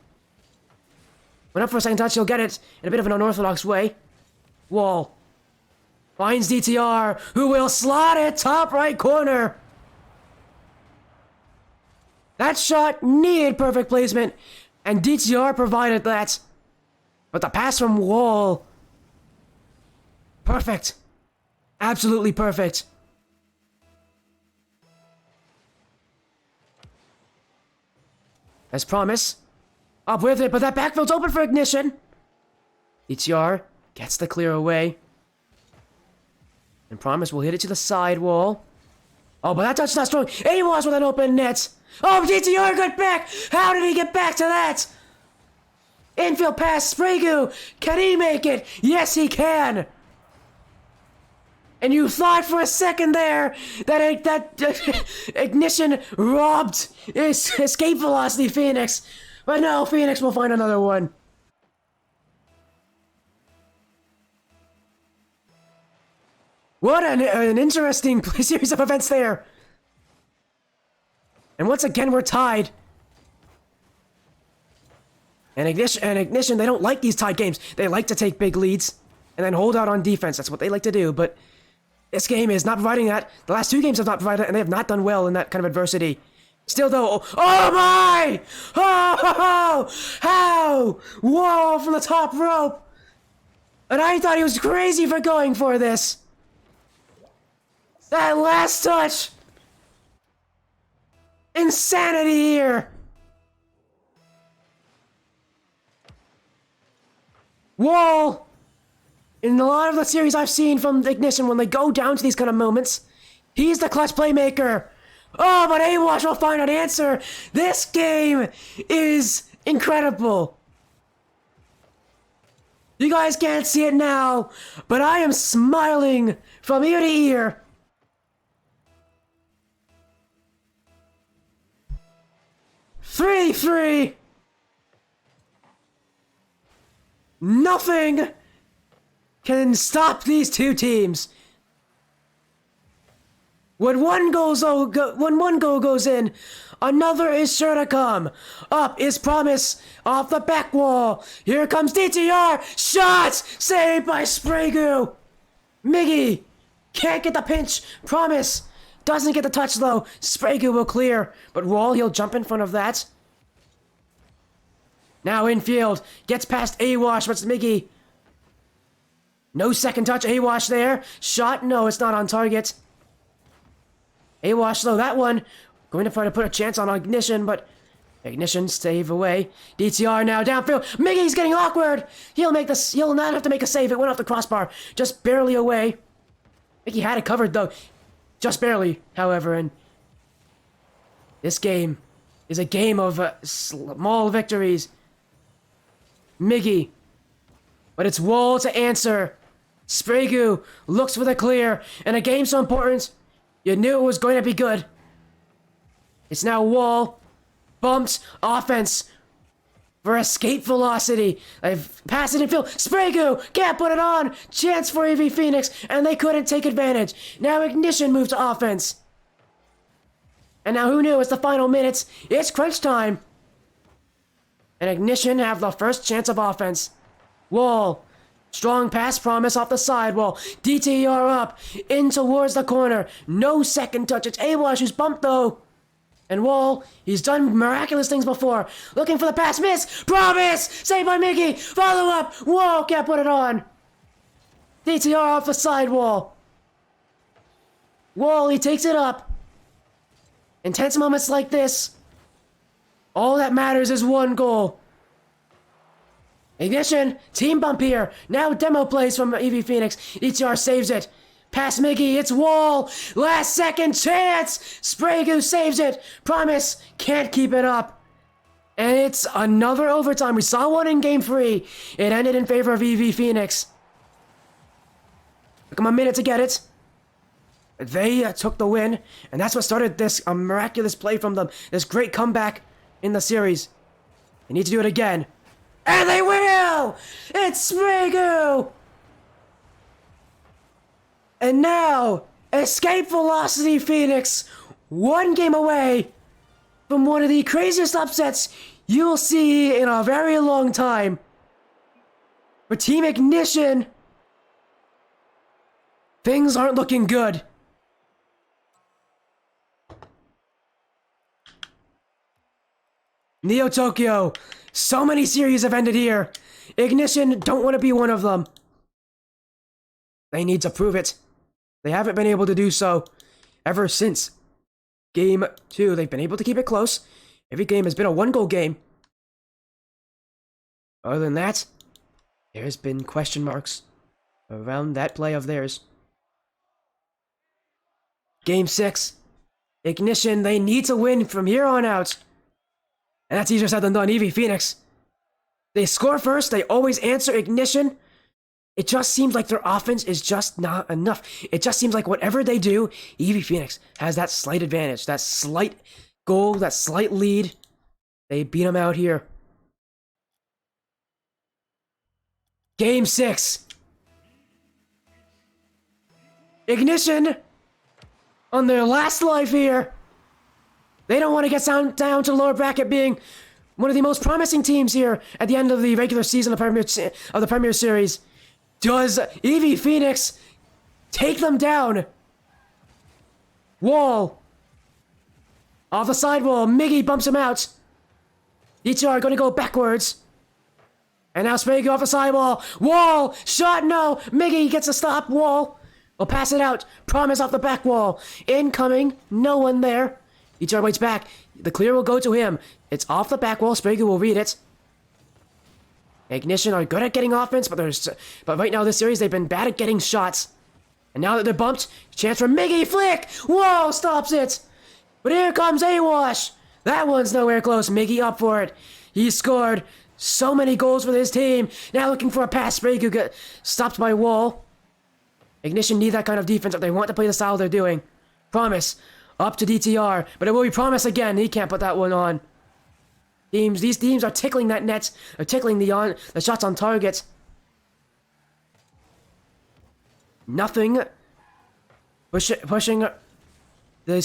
Went up for a second touch. He'll get it in a bit of an unorthodox way. Wall finds DTR, who will slot it top right corner. That shot needed perfect placement, and DTR provided that. But the pass from Wall, perfect. Absolutely perfect. As Promise, up with it, but that backfield's open for Ignition. DTR gets the clear away. And Promise will hit it to the side wall. Oh, but that touch's not strong. A-Wash with an open net. Oh, DTR got back. How did he get back to that? Infield pass, Spray Goo. Can he make it? Yes, he can. And you thought for a second there that Ignition robbed Escape Velocity Phoenix. But no, Phoenix will find another one. What an interesting series of events there. And once again, we're tied. And Ignition, they don't like these tied games. They like to take big leads and then hold out on defense. That's what they like to do, but this game is not providing that. The last 2 games have not provided that, and they have not done well in that kind of adversity. Still, though, oh my! Oh, how? Whoa, from the top rope! And I thought he was crazy for going for this. That last touch! Insanity here! Wall! In a lot of the series I've seen from Ignition, when they go down to these kind of moments, He's the clutch playmaker. Oh, but AWash will find an answer. This game is incredible. You guys can't see it now, but I am smiling from ear to ear. Three. Nothing can stop these two teams. When one goal goes in, another is sure to come. Up is Promise off the back wall. Here comes DTR. Shots saved by Sprague. Miggy can't get the pinch. Promise doesn't get the touch though. Sprague will clear, but Wall, he'll jump in front of that. Now infield, gets past AWash, but it's Miggy. No second touch, AWash there. Shot, no, it's not on target. AWash, though, that one going to try to put a chance on Ignition, but Ignition save away. DTR now downfield. Miggy's getting awkward. He'll not have to make a save. It went off the crossbar, just barely away. Miggy had it covered though, just barely. However, and this game is a game of small victories. Miggy, but it's Wall to answer. Sprague looks for the clear, and a game so important. You knew it was going to be good. It's now Wall. Bumps. Offense. For escape velocity. I've passed it in field. Sprague can't put it on. Chance for EV Phoenix. And they couldn't take advantage. Now Ignition moves to offense. And now who knew? It's the final minutes. It's crunch time. And Ignition have the first chance of offense. Wall. Strong pass Promise off the sidewall. DTR up. In towards the corner. No second touch. It's AWash who's bumped though. And Wall, he's done miraculous things before. Looking for the pass. Miss. Promise. Saved by Miggy. Follow up. Wall can't put it on. DTR off the sidewall. Wall, he takes it up. Intense moments like this. All that matters is one goal. Ignition, team bump here. Now demo plays from EV Phoenix. ETR saves it. Pass Miggy, it's Wall. Last second chance. Sprague saves it. Promise can't keep it up. And it's another overtime. We saw one in game 3. It ended in favor of EV Phoenix. Took them a minute to get it. They took the win. And that's what started this miraculous play from them. This great comeback in the series. They need to do it again. And they will! It's Sprague! And now, Escape Velocity Phoenix, one game away from one of the craziest upsets you'll see in a very long time. For Team Ignition, things aren't looking good. Neo Tokyo, so many series have ended here. Ignition don't want to be one of them. They need to prove it. They haven't been able to do so ever since Game 2. They've been able to keep it close. Every game has been a one-goal game. Other than that, there's been question marks around that play of theirs. Game 6. Ignition, they need to win from here on out. And that's easier said than done. EV Phoenix. They score first. They always answer. Ignition. It just seems like their offense is just not enough. It just seems like whatever they do, EV Phoenix has that slight advantage. That slight goal, that slight lead. They beat them out here. Game 6. Ignition on their last life here. They don't want to get down to the lower bracket, being one of the most promising teams here at the end of the regular season of the Premier Series. Does EV Phoenix take them down? Wall. Off the sidewall, Miggy bumps him out. ETR going to go backwards. And now Sprague off the sidewall. Wall, shot, no. Miggy gets a stop. Wall will pass it out. Promise off the back wall. Incoming, no one there. ETR waits back. The clear will go to him. It's off the back wall. Sprague will read it. Ignition are good at getting offense, but right now this series they've been bad at getting shots. And now that they're bumped, chance for Miggy flick! Whoa, stops it! But here comes Awash! That one's nowhere close. Miggy up for it. He scored so many goals for his team. Now looking for a pass. Sprague got stopped by Wall. Ignition need that kind of defense if they want to play the style they're doing. Promise. Up to DTR. But it will be Promise again. He can't put that one on. These teams are tickling that net. They're tickling the shots on target. Nothing. Pushing the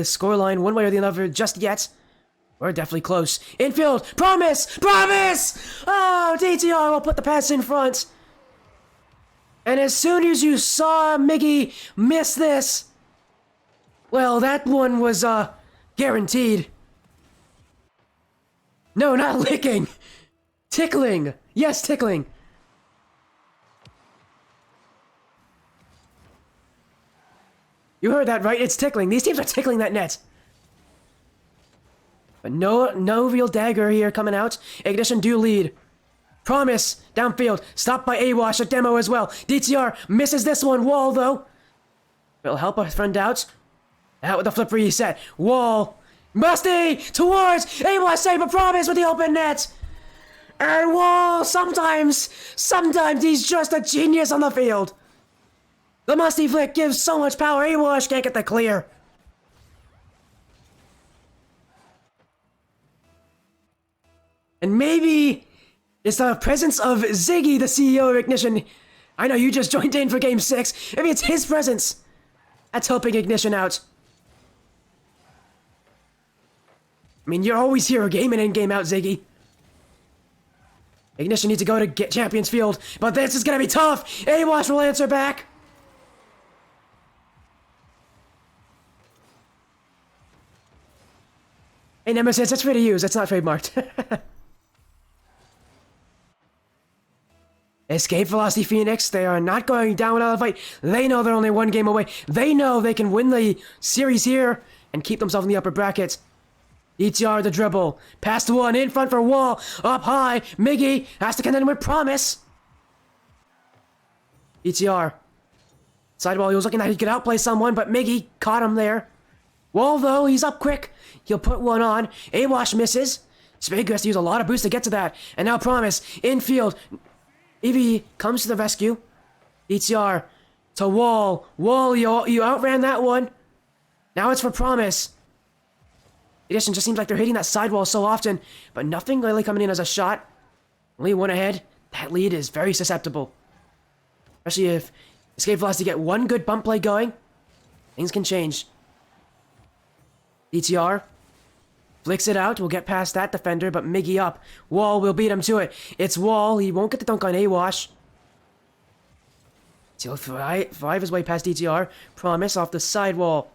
scoreline one way or the other just yet. We're definitely close. Infield! Promise! Promise! Oh, DTR will put the pass in front. And as soon as you saw Miggy miss this, well, that one was, guaranteed. No, not licking! Tickling! Yes, tickling! You heard that right, it's tickling. These teams are tickling that net. But no real dagger here coming out. Ignition do lead. Promise, downfield, stopped by Awash, a demo as well. DTR misses this one. Wall, though. It'll help our friend out. Out with the flip reset. Wall. Musty towards Awash, save a Promise with the open net. And Wall, sometimes he's just a genius on the field. The Musty flick gives so much power, Awash can't get the clear. And maybe it's the presence of Ziggy, the CEO of Ignition. I know you just joined in for Game 6. Maybe it's his presence that's helping Ignition out. I mean, you're always here game in and game out, Ziggy. Ignition needs to go to get Champions Field, but this is gonna be tough. Awash will answer back. Hey, Nemesis, it's free to use. It's not trademarked. Escape Velocity Phoenix, they are not going down without a fight. They know they're only one game away. They know they can win the series here and keep themselves in the upper bracket. DTR the dribble. Past one, in front for Wall. Up high, Miggy has to contend with Promise. DTR. Sidewall, he was looking like he could outplay someone, but Miggy caught him there. Wall, though, he's up quick. He'll put one on. Awash misses. Spade has to use a lot of boost to get to that. And now Promise, infield. Evie comes to the rescue. DTR to Wall. Wall, you outran that one. Now it's for Promise. Edition just seems like they're hitting that sidewall so often, but nothing really coming in as a shot. Only one ahead. That lead is very susceptible. Especially if Escape Velocity get one good bump play going, things can change. DTR flicks it out. We'll get past that defender, but Miggy up. Wall will beat him to it. It's Wall. He won't get the dunk on Awash. He'll drive his way past DTR. Promise off the sidewall.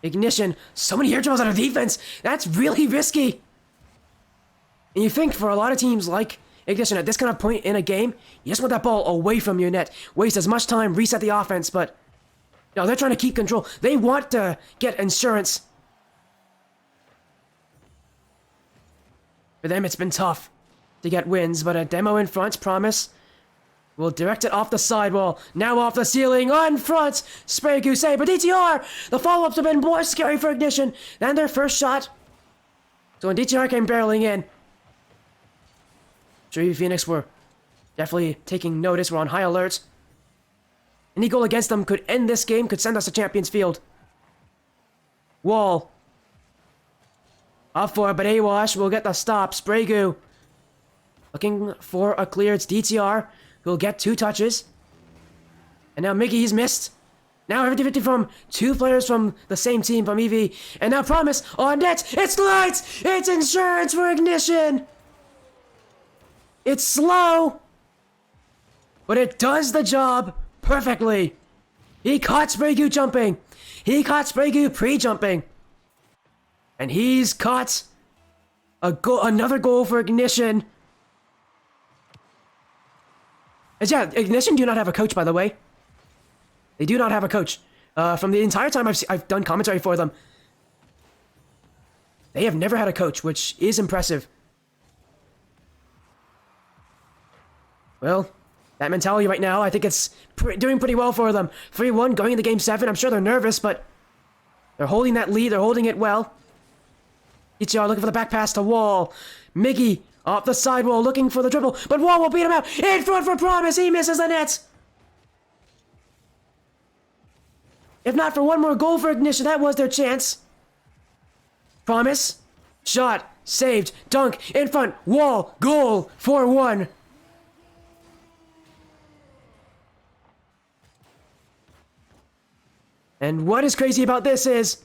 Ignition. So many air dribbles out of defense. That's really risky. And you think for a lot of teams like Ignition at this kind of point in a game, you just want that ball away from your net. Waste as much time, reset the offense, but no, they're trying to keep control. They want to get insurance. For them, it's been tough to get wins, but a demo in front, Promise. Will direct it off the sidewall. Now off the ceiling, on front. Spray Goose, but DTR! The follow-ups have been more scary for Ignition than their first shot. So when DTR came barreling in, Sure, Phoenix were definitely taking notice. We're on high alert. Any goal against them could end this game, could send us to Champions Field. Wall. Up for it, but Awash will get the stop. Sprague looking for a clear. It's DTR who'll get 2 touches. And now Miggy's missed. Now 50-50 from 2 players from the same team from EV. And now Promise on net. It's lights! It's insurance for Ignition! It's slow, but it does the job perfectly. He caught Sprague jumping. He caught Sprague pre-jumping. And he's caught another goal for Ignition. And yeah, Ignition do not have a coach, by the way. They do not have a coach. From the entire time I've done commentary for them, they have never had a coach, which is impressive. Well, That mentality right now, I think it's doing pretty well for them. 3-1 going into Game 7. I'm sure they're nervous, but they're holding that lead. They're holding it well. ETR looking for the back pass to Wall. Miggy off the sidewall looking for the dribble, but Wall will beat him out. In front for Promise. He misses the net. If not for one more goal for Ignition, that was their chance. Promise. Shot. Saved. Dunk. In front. Wall. Goal. 4-1. And what is crazy about this is,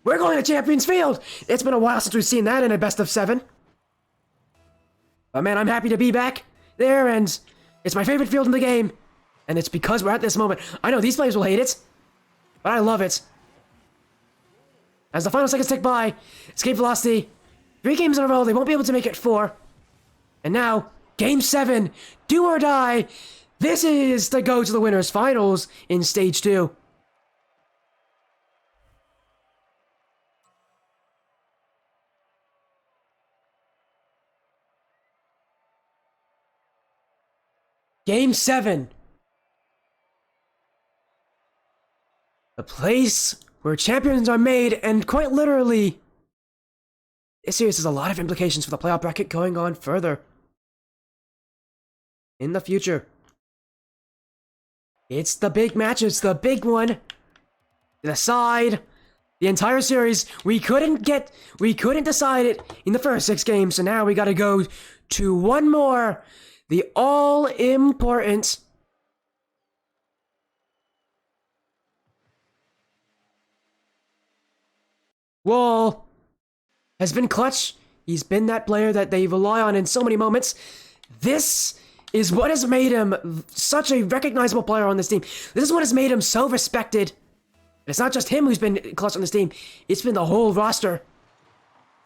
we're going to Champions Field! It's been a while since we've seen that in a best of 7. But man, I'm happy to be back there, and it's my favorite field in the game. And it's because we're at this moment. I know these players will hate it, but I love it. As the final seconds tick by, escape velocity. 3 games in a row, they won't be able to make it 4. And now, Game 7, do or die. This is the go to the winners finals in Stage 2. Game 7. The place where champions are made, and quite literally, this series has a lot of implications for the playoff bracket going on further in the future. It's the big match, it's the big one to decide the entire series. We couldn't decide it in the first 6 games, so now we gotta go to one more. The all-important Wall has been clutch. He's been that player that they rely on in so many moments. This is what has made him such a recognizable player on this team. This is what has made him so respected. And it's not just him who's been clutch on this team. It's been the whole roster.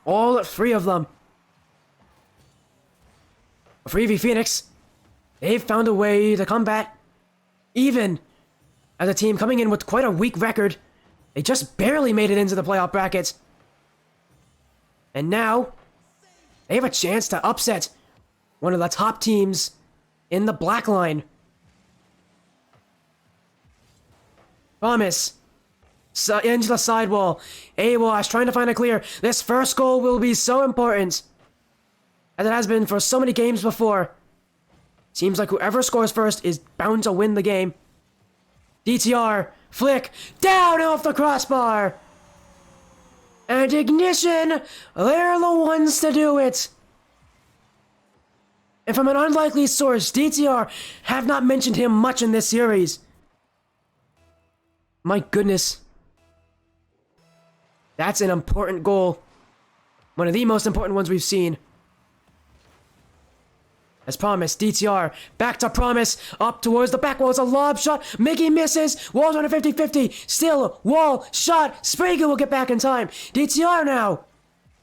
All 3 of them. For EV Phoenix, they've found a way to combat. Even as a team coming in with quite a weak record, they just barely made it into the playoff bracket. And now, they have a chance to upset one of the top teams in the black line. Promise. Into the sidewall. Awash trying to find a clear. This first goal will be so important, as it has been for so many games before. Seems like whoever scores first is bound to win the game. DTR, flick, down off the crossbar! And Ignition, they're the ones to do it! And from an unlikely source, DTR have not mentioned him much in this series. My goodness. That's an important goal. One of the most important ones we've seen. As promised, DTR, back to Promise, up towards the back wall, it's a lob shot, Mickey misses, Wall's on a 50-50, still, Wall, shot, Sprague will get back in time, DTR now,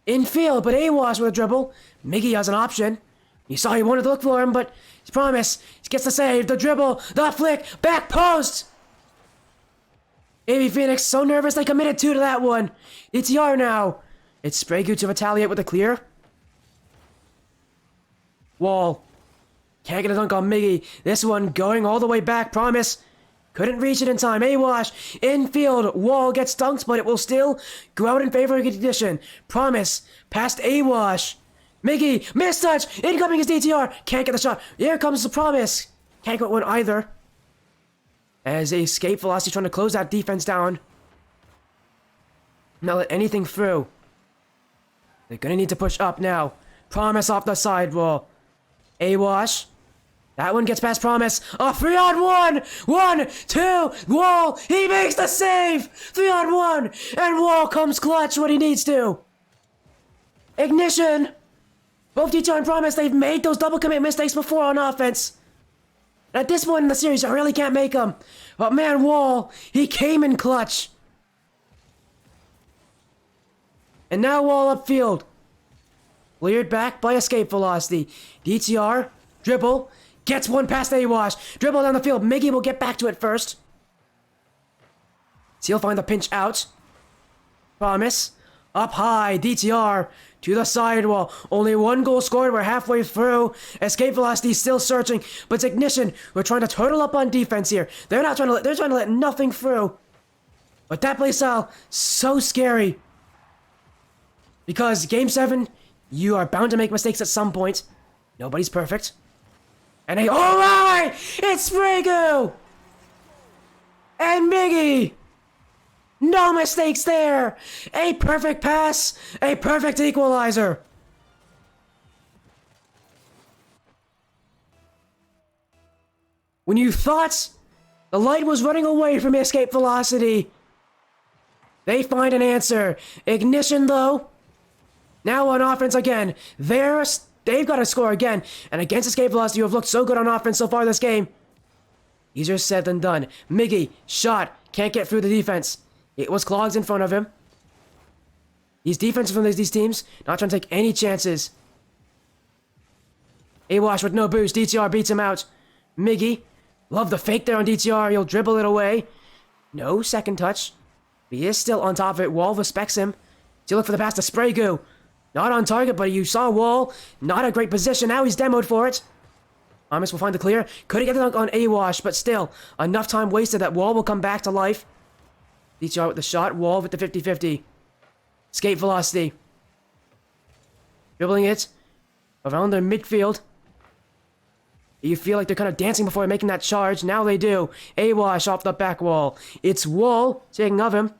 in field, but Awash with a dribble, Mickey has an option, you saw he wanted to look for him, but Promise, he gets the save, the dribble, the flick, back post, AV Phoenix, so nervous they committed 2 to that one, DTR now, it's Sprague to retaliate with a clear, Wall, can't get a dunk on Miggy. This one going all the way back. Promise. Couldn't reach it in time. Awash. Infield. Wall gets dunked, but it will still go out in favor of Ignition. Promise. Past Awash. Miggy. Mistouch. Incoming is DTR. Can't get the shot. Here comes the Promise. Can't get one either. As escape velocity trying to close that defense down. Not let anything through. They're gonna need to push up now. Promise off the sidewall. Awash. That one gets past Promise. A 3-on-1! 1, 2, Wall! He makes the save! 3-on-1! And Wall comes clutch when he needs to! Ignition! Both DTR and Promise, they've made those double commit mistakes before on offense. At this point in the series, I really can't make them. But man, Wall, he came in clutch. And now Wall upfield. Cleared back by escape velocity. DTR, dribble, gets one past Awash. Dribble down the field. Miggy will get back to it first. So he'll find the pinch out. Promise. Up high. DTR to the sidewall. Only one goal scored. We're halfway through. Escape velocity still searching, but it's Ignition. We're trying to turtle up on defense here. They're trying to let nothing through. But that play style, so scary. Because Game 7, you are bound to make mistakes at some point. Nobody's perfect. And alright! It's Spraygo! And Miggy! No mistakes there! A perfect pass! A perfect equalizer! When you thought the light was running away from escape velocity, they find an answer. Ignition, though, now on offense again. They've got to score again. And against escape velocity, you have looked so good on offense so far this game. Easier said than done. Miggy, shot, can't get through the defense. It was clogs in front of him. These defenses from these teams, not trying to take any chances. Awash with no boost. DTR beats him out. Miggy, love the fake there on DTR. He'll dribble it away. No second touch. He is still on top of it. Wall respects him. Still look for the pass to Spraygoo. Not on target, but you saw Wall. Not a great position. Now he's demoed for it. Amos will find the clear. Couldn't get the dunk on Awash, but still, enough time wasted that Wall will come back to life. DTR with the shot. Wall with the 50-50. Escape velocity. Dribbling it around their midfield. You feel like they're kind of dancing before making that charge. Now they do. Awash off the back wall. It's Wall taking of him.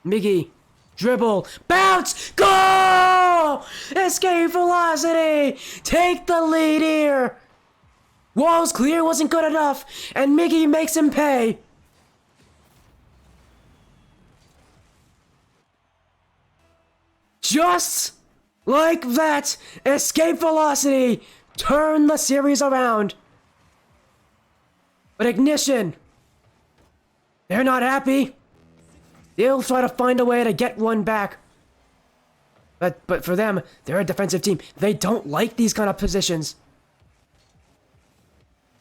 Miggy. Dribble. Bounce. Goal! Escape velocity. Take the lead here. Wall's clear wasn't good enough. And Miggy makes him pay. Just like that, escape velocity turned the series around. But Ignition, they're not happy. They'll try to find a way to get one back. But for them, they're a defensive team. They don't like these kind of positions.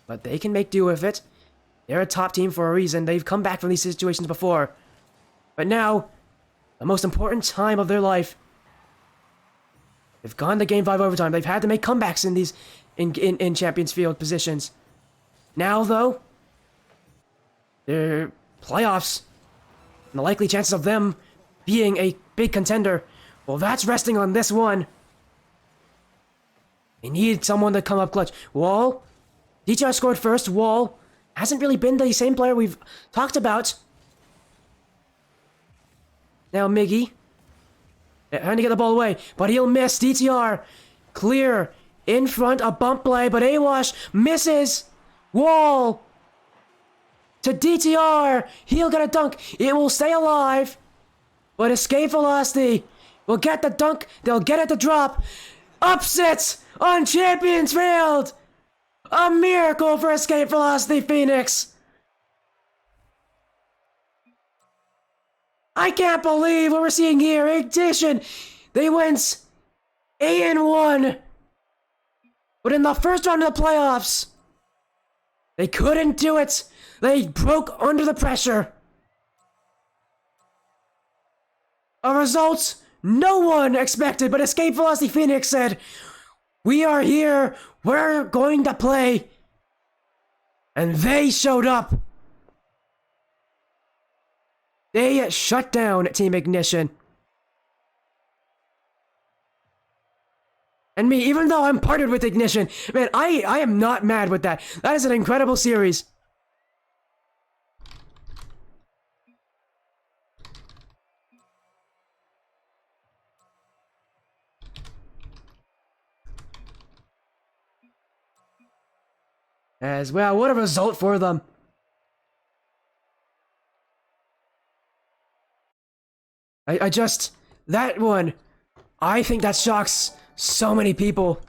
But they can make do with it. They're a top team for a reason. They've come back from these situations before. But now, the most important time of their life, they've gone to Game 5 overtime. They've had to make comebacks in these in Champions Field positions. Now, though, their playoffs and the likely chances of them being a big contender, well, that's resting on this one. They need someone to come up clutch. Wall, DTR scored first. Wall hasn't really been the same player we've talked about. Now Miggy, trying to get the ball away, but he'll miss. DTR, clear, in front, a bump play, but Awash misses. Wall, to DTR, he'll get a dunk. It will stay alive, but escape velocity will get the dunk. They'll get it to drop. Upsets on Champions Field. A miracle for escape velocity Phoenix. I can't believe what we're seeing here. Ignition, they went 8-1. But in the first round of the playoffs, they couldn't do it. They broke under the pressure. A result no one expected, but Escape Velocity Phoenix said, "We are here. We're going to play." And they showed up. They shut down Team Ignition. And me, even though I'm partnered with Ignition, man, I am not mad with that. That is an incredible series. As well, what a result for them. I just, that one, I think that shocks so many people.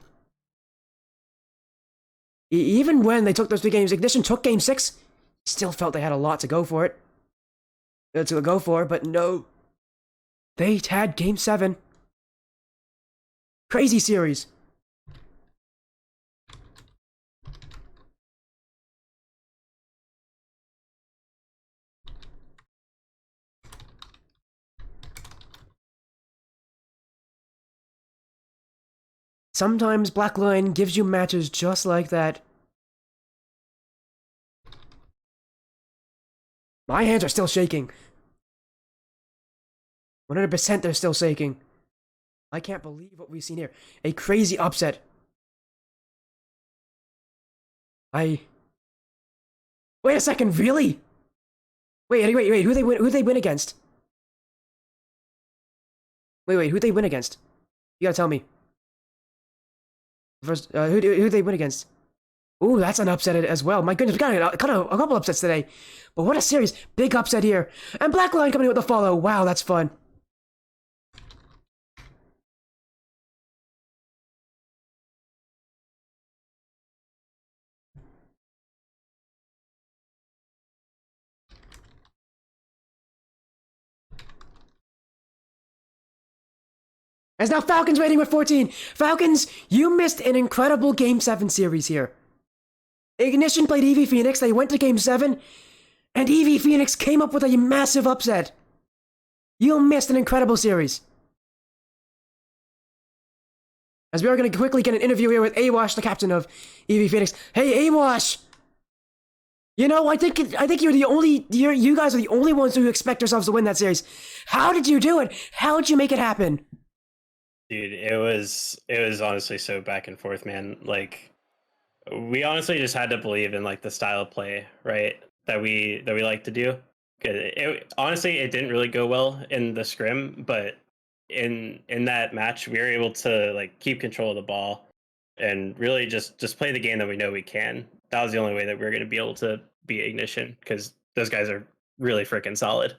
Even when they took those 3 games, Ignition took Game 6, still felt they had a lot to go for it. But no. They had Game 7. Crazy series. Sometimes Blackline gives you matches just like that. My hands are still shaking. 100% they're still shaking. I can't believe what we've seen here. A crazy upset. Wait a second, really? Wait, who'd they win against? Who'd they win against? You gotta tell me. First, who'd they win against? Ooh, that's an upset as well. My goodness, we got a couple upsets today. But what a series. Big upset here. And Blackline coming in with the follow. Wow, that's fun. As now Falcons waiting with 14. Falcons, you missed an incredible Game 7 series here. Ignition played EV Phoenix, they went to Game 7, and EV Phoenix came up with a massive upset. You missed an incredible series. As we are going to quickly get an interview here with Awash, the captain of EV Phoenix. Hey, Awash! You know, I think you guys are the only ones who expect yourselves to win that series. How did you do it? How did you make it happen? Dude, it was honestly so back and forth, man. Like, we honestly just had to believe in like the style of play, right? That we like to do. Honestly, it didn't really go well in the scrim, but in that match, we were able to like keep control of the ball and really just play the game that we know we can. That was the only way that we were going to be able to beat Ignition, because those guys are really freaking solid.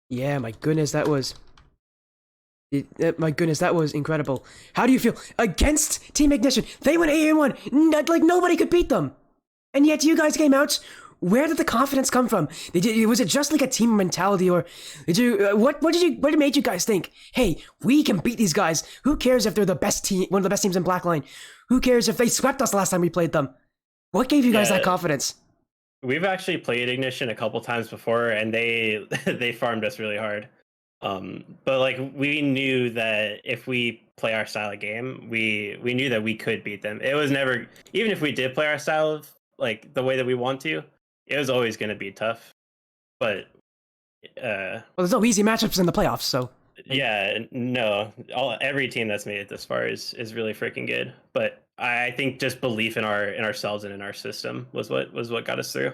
Yeah, my goodness, that was incredible. How do you feel against Team Ignition? They went 8-1. Like nobody could beat them, and yet you guys came out. Where did the confidence come from? Was it just like a team mentality, or did you? What made you guys think, hey, we can beat these guys? Who cares if they're the best team, one of the best teams in Blackline? Who cares if they swept us last time we played them? What gave you guys that confidence? We've actually played Ignition a couple times before, and they they farmed us really hard. But like we knew that if we play our style of game, we knew that we could beat them. It was never, even if we did play our style of like the way that we want to, it was always going to be tough. But well, there's no easy matchups in the playoffs, so yeah, no, every team that's made it this far is really freaking good. But I think just belief in ourselves and in our system was what got us through.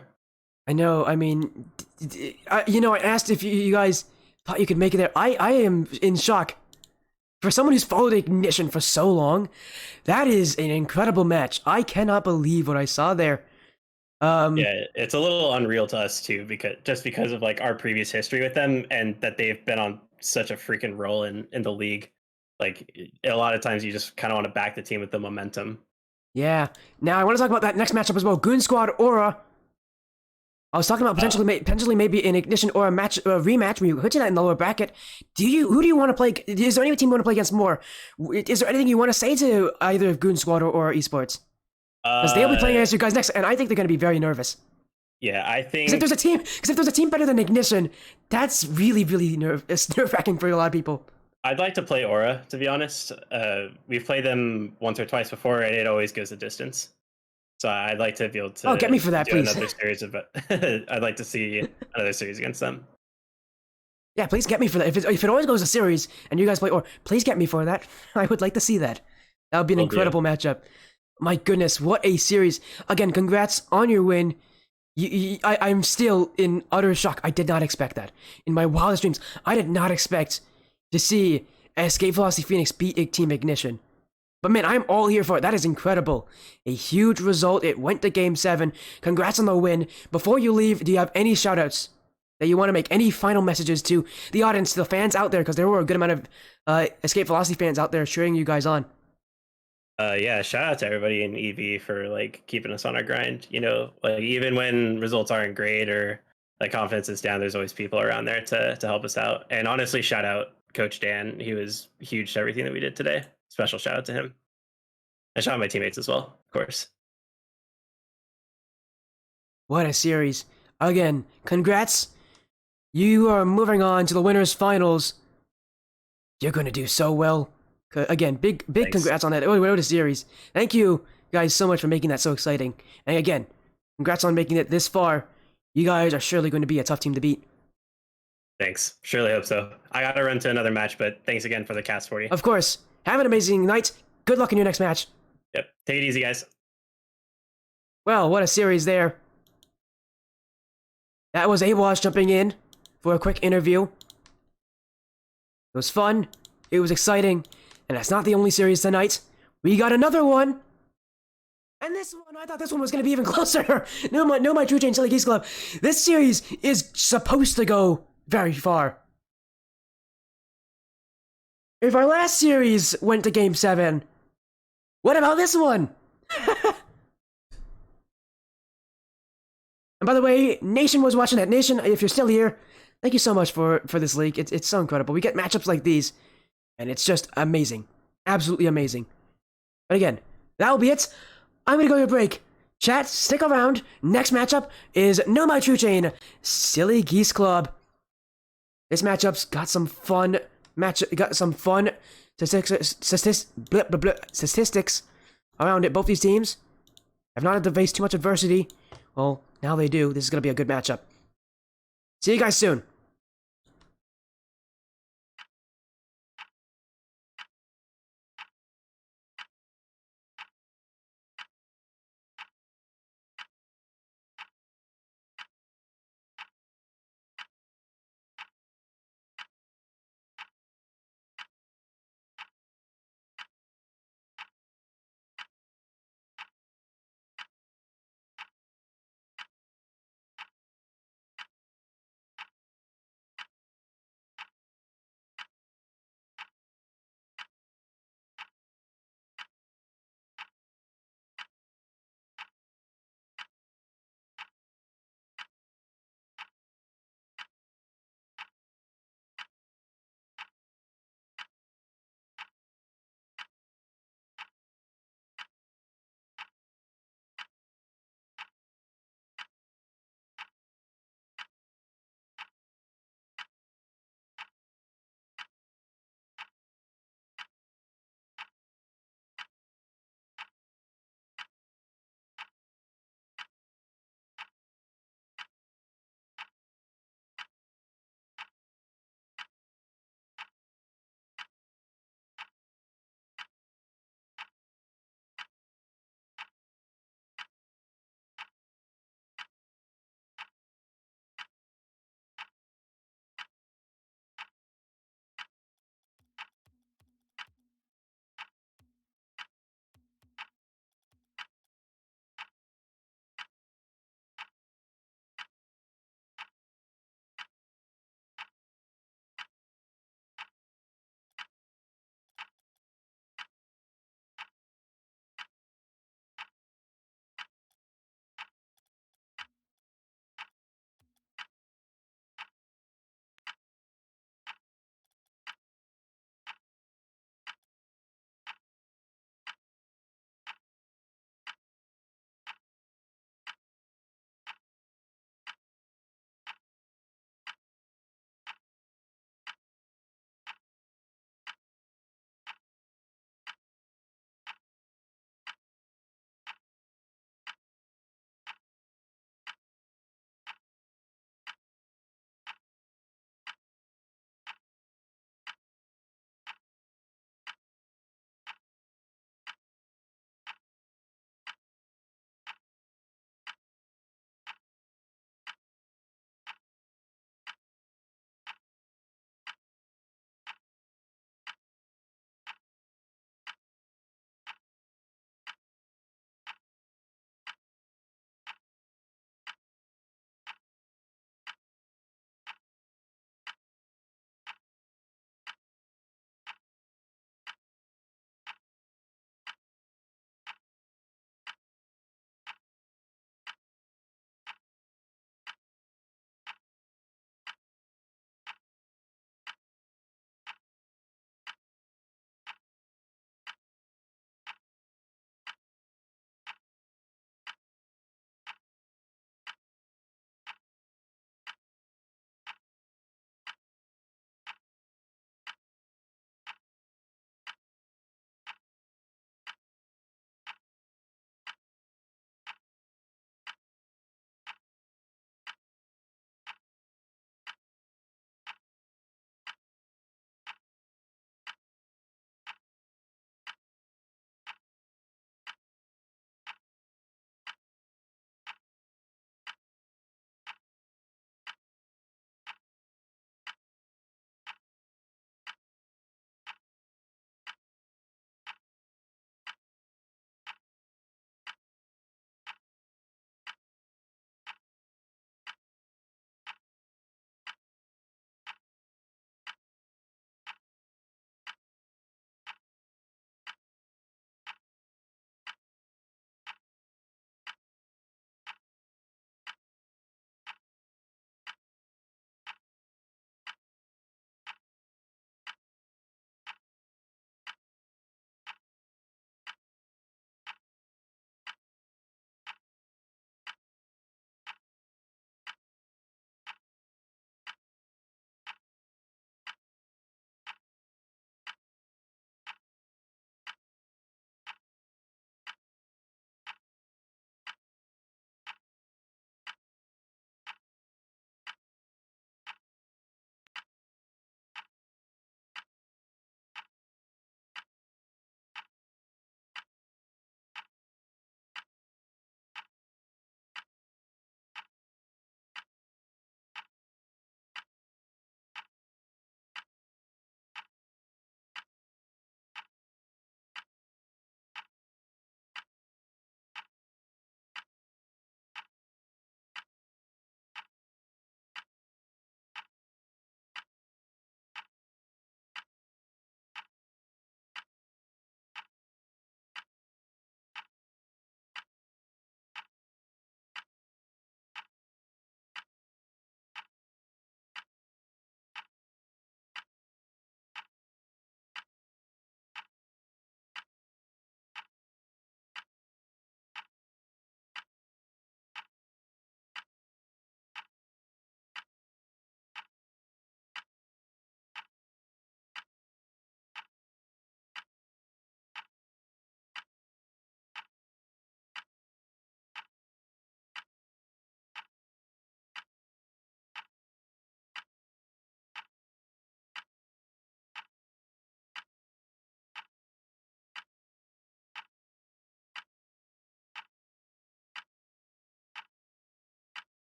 I know. I mean, I asked if you guys thought you could make it there. I am in shock. For someone who's followed Ignition for so long, that is an incredible match. I cannot believe what I saw there. Yeah, it's a little unreal to us too, because of like our previous history with them, and that they've been on such a freaking roll in the league. Like a lot of times you just kind of want to back the team with the momentum. Yeah. Now I want to talk about that next matchup as well. Goon Squad Aura. I was talking about potentially maybe an Ignition or a rematch. We put you that in the lower bracket. Who do you want to play? Is there any team you want to play against more? Is there anything you want to say to either Goon Squad or Esports? Because they'll be playing against you guys next, and I think they're going to be very nervous. Yeah, I think. Because if there's a team better than Ignition, that's really nerve-wracking for a lot of people. I'd like to play Aura, to be honest. We've played them once or twice before, and it always goes the distance. So I'd like to be able to. Oh, get me for that, please. Another series of. I'd like to see another series against them. Yeah, please get me for that. If it always goes a series and you guys play, or please get me for that. I would like to see that. That would be an incredible matchup. My goodness, what a series! Again, congrats on your win. I'm still in utter shock. I did not expect that. In my wildest dreams, I did not expect to see Escape Velocity Phoenix beat Team Ignition. But man, I'm all here for it. That is incredible. A huge result. It went to Game 7. Congrats on the win. Before you leave, do you have any shoutouts that you want to make? Any final messages to the audience, to the fans out there? Because there were a good amount of Escape Velocity fans out there cheering you guys on. Yeah, shout out to everybody in EV for like keeping us on our grind. You know, like even when results aren't great or like confidence is down, there's always people around there to help us out. And honestly, shout out Coach Dan. He was huge to everything that we did today. Special shout out to him. And shout out my teammates as well, of course. What a series. Again, congrats. You are moving on to the winners finals. You're going to do so well. Again, big Thanks. congrats on that. Oh, what a series! Thank you guys so much for making that so exciting. And again, congrats on making it this far. You guys are surely going to be a tough team to beat. Thanks. Surely hope so. I gotta run to another match, but thanks again for the cast 40. Of course. Have an amazing night. Good luck in your next match. Yep. Take it easy, guys. Well, what a series there. That was AWAS jumping in for a quick interview. It was fun. It was exciting. And that's not the only series tonight. We got another one. And this one, I thought this one was going to be even closer. No, my True Chain Silly Geese Club. This series is supposed to go very far. If our last series went to Game 7, what about this one? And by the way, Nation was watching that. Nation, if you're still here, thank you so much for this league. It's so incredible. We get matchups like these, and it's just amazing. Absolutely amazing. But again, that'll be it. I'm gonna go to a break. Chat, stick around. Next matchup is NoMyTrueChain, Silly Geese Club. This matchup's got some fun statistics around it. Both these teams have not had to face too much adversity. Well, now they do. This is gonna be a good matchup. See you guys soon.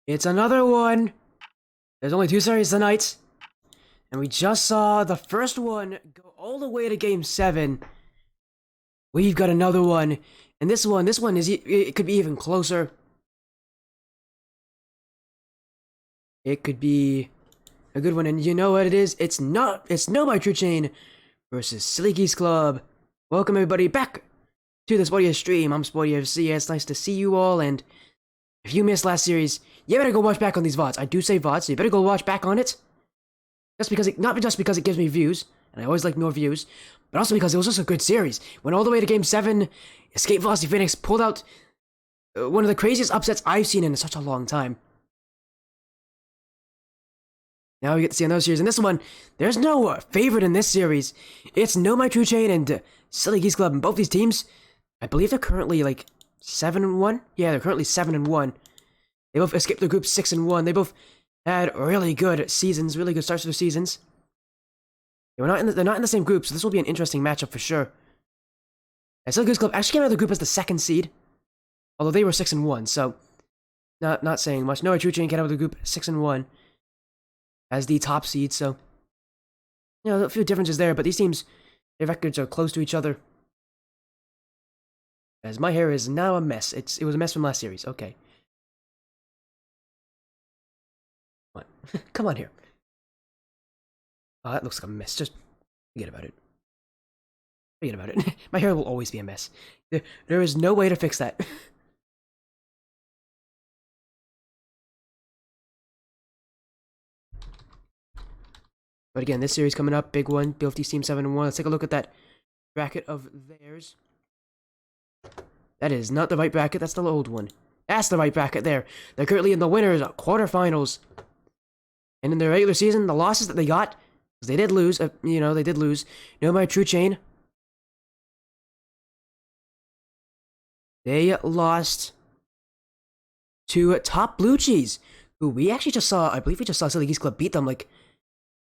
It's another one. There's only 2 series tonight. And we just saw the first one go all the way to Game 7. We've got another one. And this one is, it could be even closer. It could be a good one. And you know what it is? It's NoMyTrueChain versus Silly Geese Club. Welcome everybody back to the Sporty stream. I'm Sporty FC. It's nice to see you all. And if you missed last series, you better go watch back on these VODs. I do say VODs, so you better go watch back on it. Not just because it gives me views, and I always like more views, but also because it was just a good series. Went all the way to Game 7, Escape Velocity Phoenix pulled out one of the craziest upsets I've seen in such a long time. Now we get to see another series. In this one, there's no favorite in this series. It's NoMyTrueChain and Silly Geese Club, and both these teams, I believe they're currently like 7-1. Yeah, they're currently 7-1. They both escaped their group 6-1. They both had really good seasons, really good starts to their seasons. They're not in the same group, so this will be an interesting matchup for sure. And Silly Geese Club actually came out of the group as the 2nd seed, although they were 6-1, so not saying much. NoMyTrueChain came out of the group 6-1 as the top seed, so you know, a few differences there, but these teams, their records are close to each other. As my hair is now a mess. It was a mess from last series. Okay. Come on. Come on here. Oh, that looks like a mess. Just forget about it. Forget about it. My hair will always be a mess. There is no way to fix that. But again, this series coming up, big one. Both these teams 7-1. Let's take a look at that bracket of theirs. That is not the right bracket. That's the old one. That's the right bracket there. They're currently in the winners quarterfinals. And in their regular season, the losses that they got, because they did lose, they did lose. NoMyTrueChain, they lost to Top Blue Cheese, who we actually just saw. I believe we just saw Silly Geese Club beat them like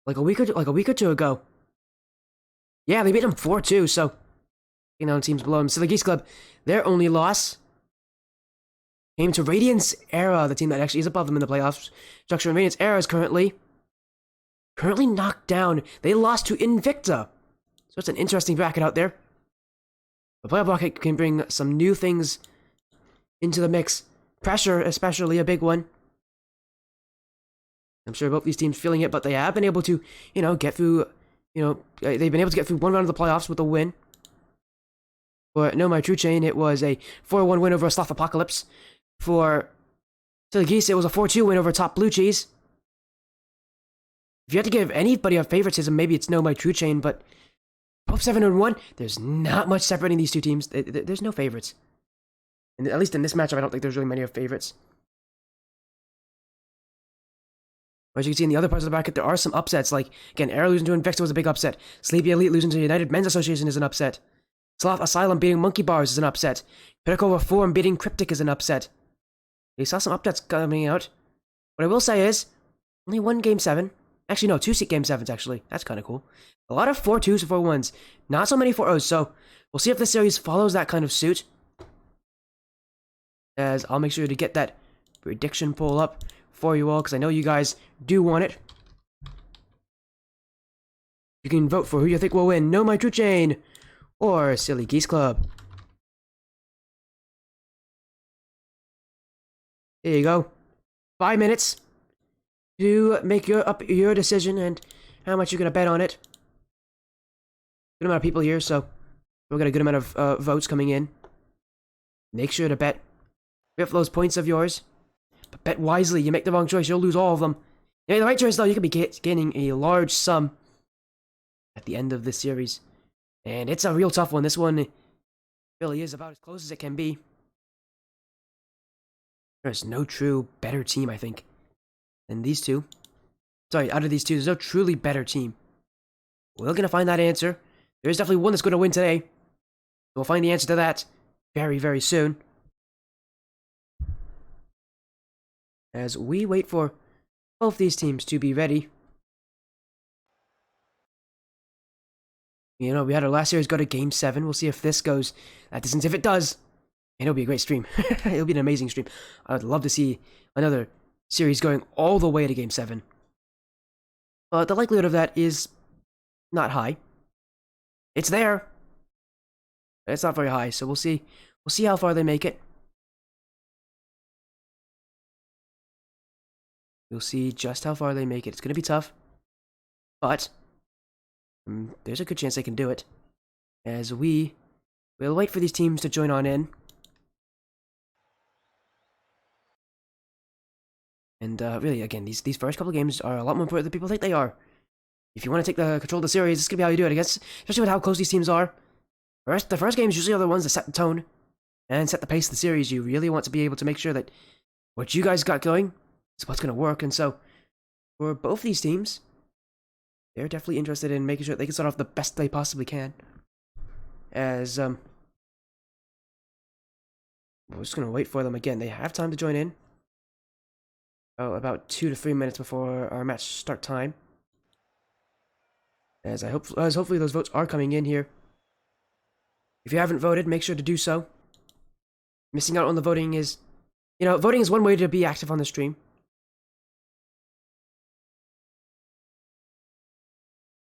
a week or two ago. Yeah, they beat them 4-2. So teams below them. Silly Geese Club, their only loss came to Radiance Era, the team that actually is above them in the playoffs structure. And Radiance Era is currently knocked down. They lost to Invicta. So it's an interesting bracket out there. The playoff bracket can bring some new things into the mix. Pressure, especially, a big one. I'm sure both these teams feeling it, but they have been able to, get through, they've been able to get through one round of the playoffs with a win. For NoMyTrueChain, it was a 4-1 win over Sloth Apocalypse. For Silly Geese, it was a 4-2 win over Top Blue Cheese. If you had to give anybody a favoritism, maybe it's NoMyTrueChain, but both 7-1, there's not much separating these two teams. There's no favorites. And at least in this matchup, I don't think there's really many of favorites. As you can see in the other parts of the bracket, there are some upsets. Like, again, Era losing to Invicta was a big upset. Sleepy Elite losing to United Men's Association is an upset. Sloth Asylum beating Monkey Bars is an upset. Critical Reform beating Cryptic is an upset. We saw some upsets coming out. What I will say is, only one Game 7. Actually, no, 2 Game 7s, actually. That's kind of cool. A lot of 4-2s and 4-1s. Not so many 4-0s, so we'll see if this series follows that kind of suit. As I'll make sure to get that prediction poll up for you all, because I know you guys do want it. You can vote for who you think will win, NoMyTrueChain or Silly Geese Club. There you go. 5 minutes to make your decision and how much you're gonna bet on it. Good amount of people here, so we've got a good amount of votes coming in. Make sure to bet with those points of yours. But bet wisely. You make the wrong choice, you'll lose all of them. You make the right choice, though, you could be gaining a large sum at the end of this series. And it's a real tough one. This one really is about as close as it can be. There's no true better team, I think, than these two. Sorry, out of these two, there's no truly better team. We're gonna find that answer. There's definitely one that's gonna win today. We'll find the answer to that very, very soon. As we wait for both these teams to be ready. We had our last series go to Game 7. We'll see if this goes that distance. If it does, it'll be a great stream. It'll be an amazing stream. I would love to see another series going all the way to Game 7. But the likelihood of that is not high. It's there. It's not very high, so we'll see. We'll see how far they make it. We'll see just how far they make it. It's going to be tough. But there's a good chance they can do it. As we'll wait for these teams to join on in. And really, again, these first couple of games are a lot more important than people think they are. If you want to take the control of the series, this is going to be how you do it, I guess. Especially with how close these teams are. The first games usually are the ones that set the tone and set the pace of the series. You really want to be able to make sure that what you guys got going is what's going to work. And so, for both these teams, they're definitely interested in making sure they can start off the best they possibly can. As, we're just going to wait for them again. They have time to join in. Oh, about 2 to 3 minutes before our match start time. As hopefully those votes are coming in here. If you haven't voted, make sure to do so. Missing out on the voting is, voting is one way to be active on the stream.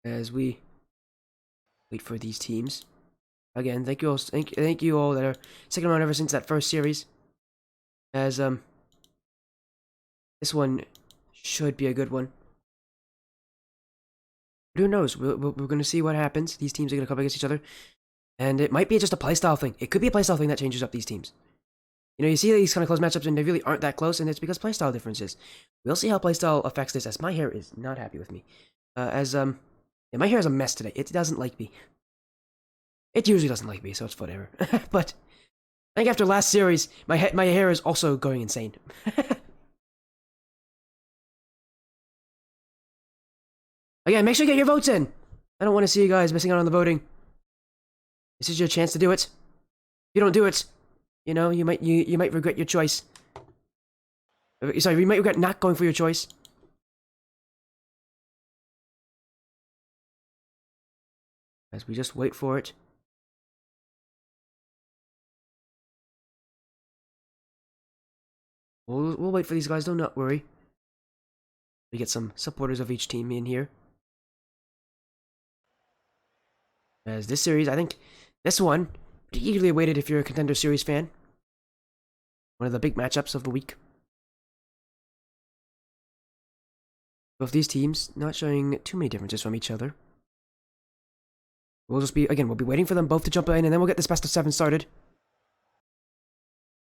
As we wait for these teams. Again, thank you all that are sticking around ever since that first series. As this one should be a good one. But who knows? We're going to see what happens. These teams are going to come against each other. And it might be just a playstyle thing. It could be a playstyle thing that changes up these teams. You see these kind of close matchups and they really aren't that close, and it's because playstyle differences. We'll see how playstyle affects this, as my hair is not happy with me. Yeah, my hair is a mess today. It doesn't like me. It usually doesn't like me, so it's whatever. But I think after last series, my hair is also going insane. Again, make sure you get your votes in. I don't want to see you guys missing out on the voting. This is your chance to do it. If you don't do it, you might regret your choice. Sorry, you might regret not going for your choice. As we just wait for it. We'll wait for these guys, do not worry. We get some supporters of each team in here. As this series, I think this one, eagerly awaited if you're a Contender Series fan. One of the big matchups of the week. Both these teams not showing too many differences from each other. We'll be waiting for them both to jump in, and then we'll get this best of 7 started.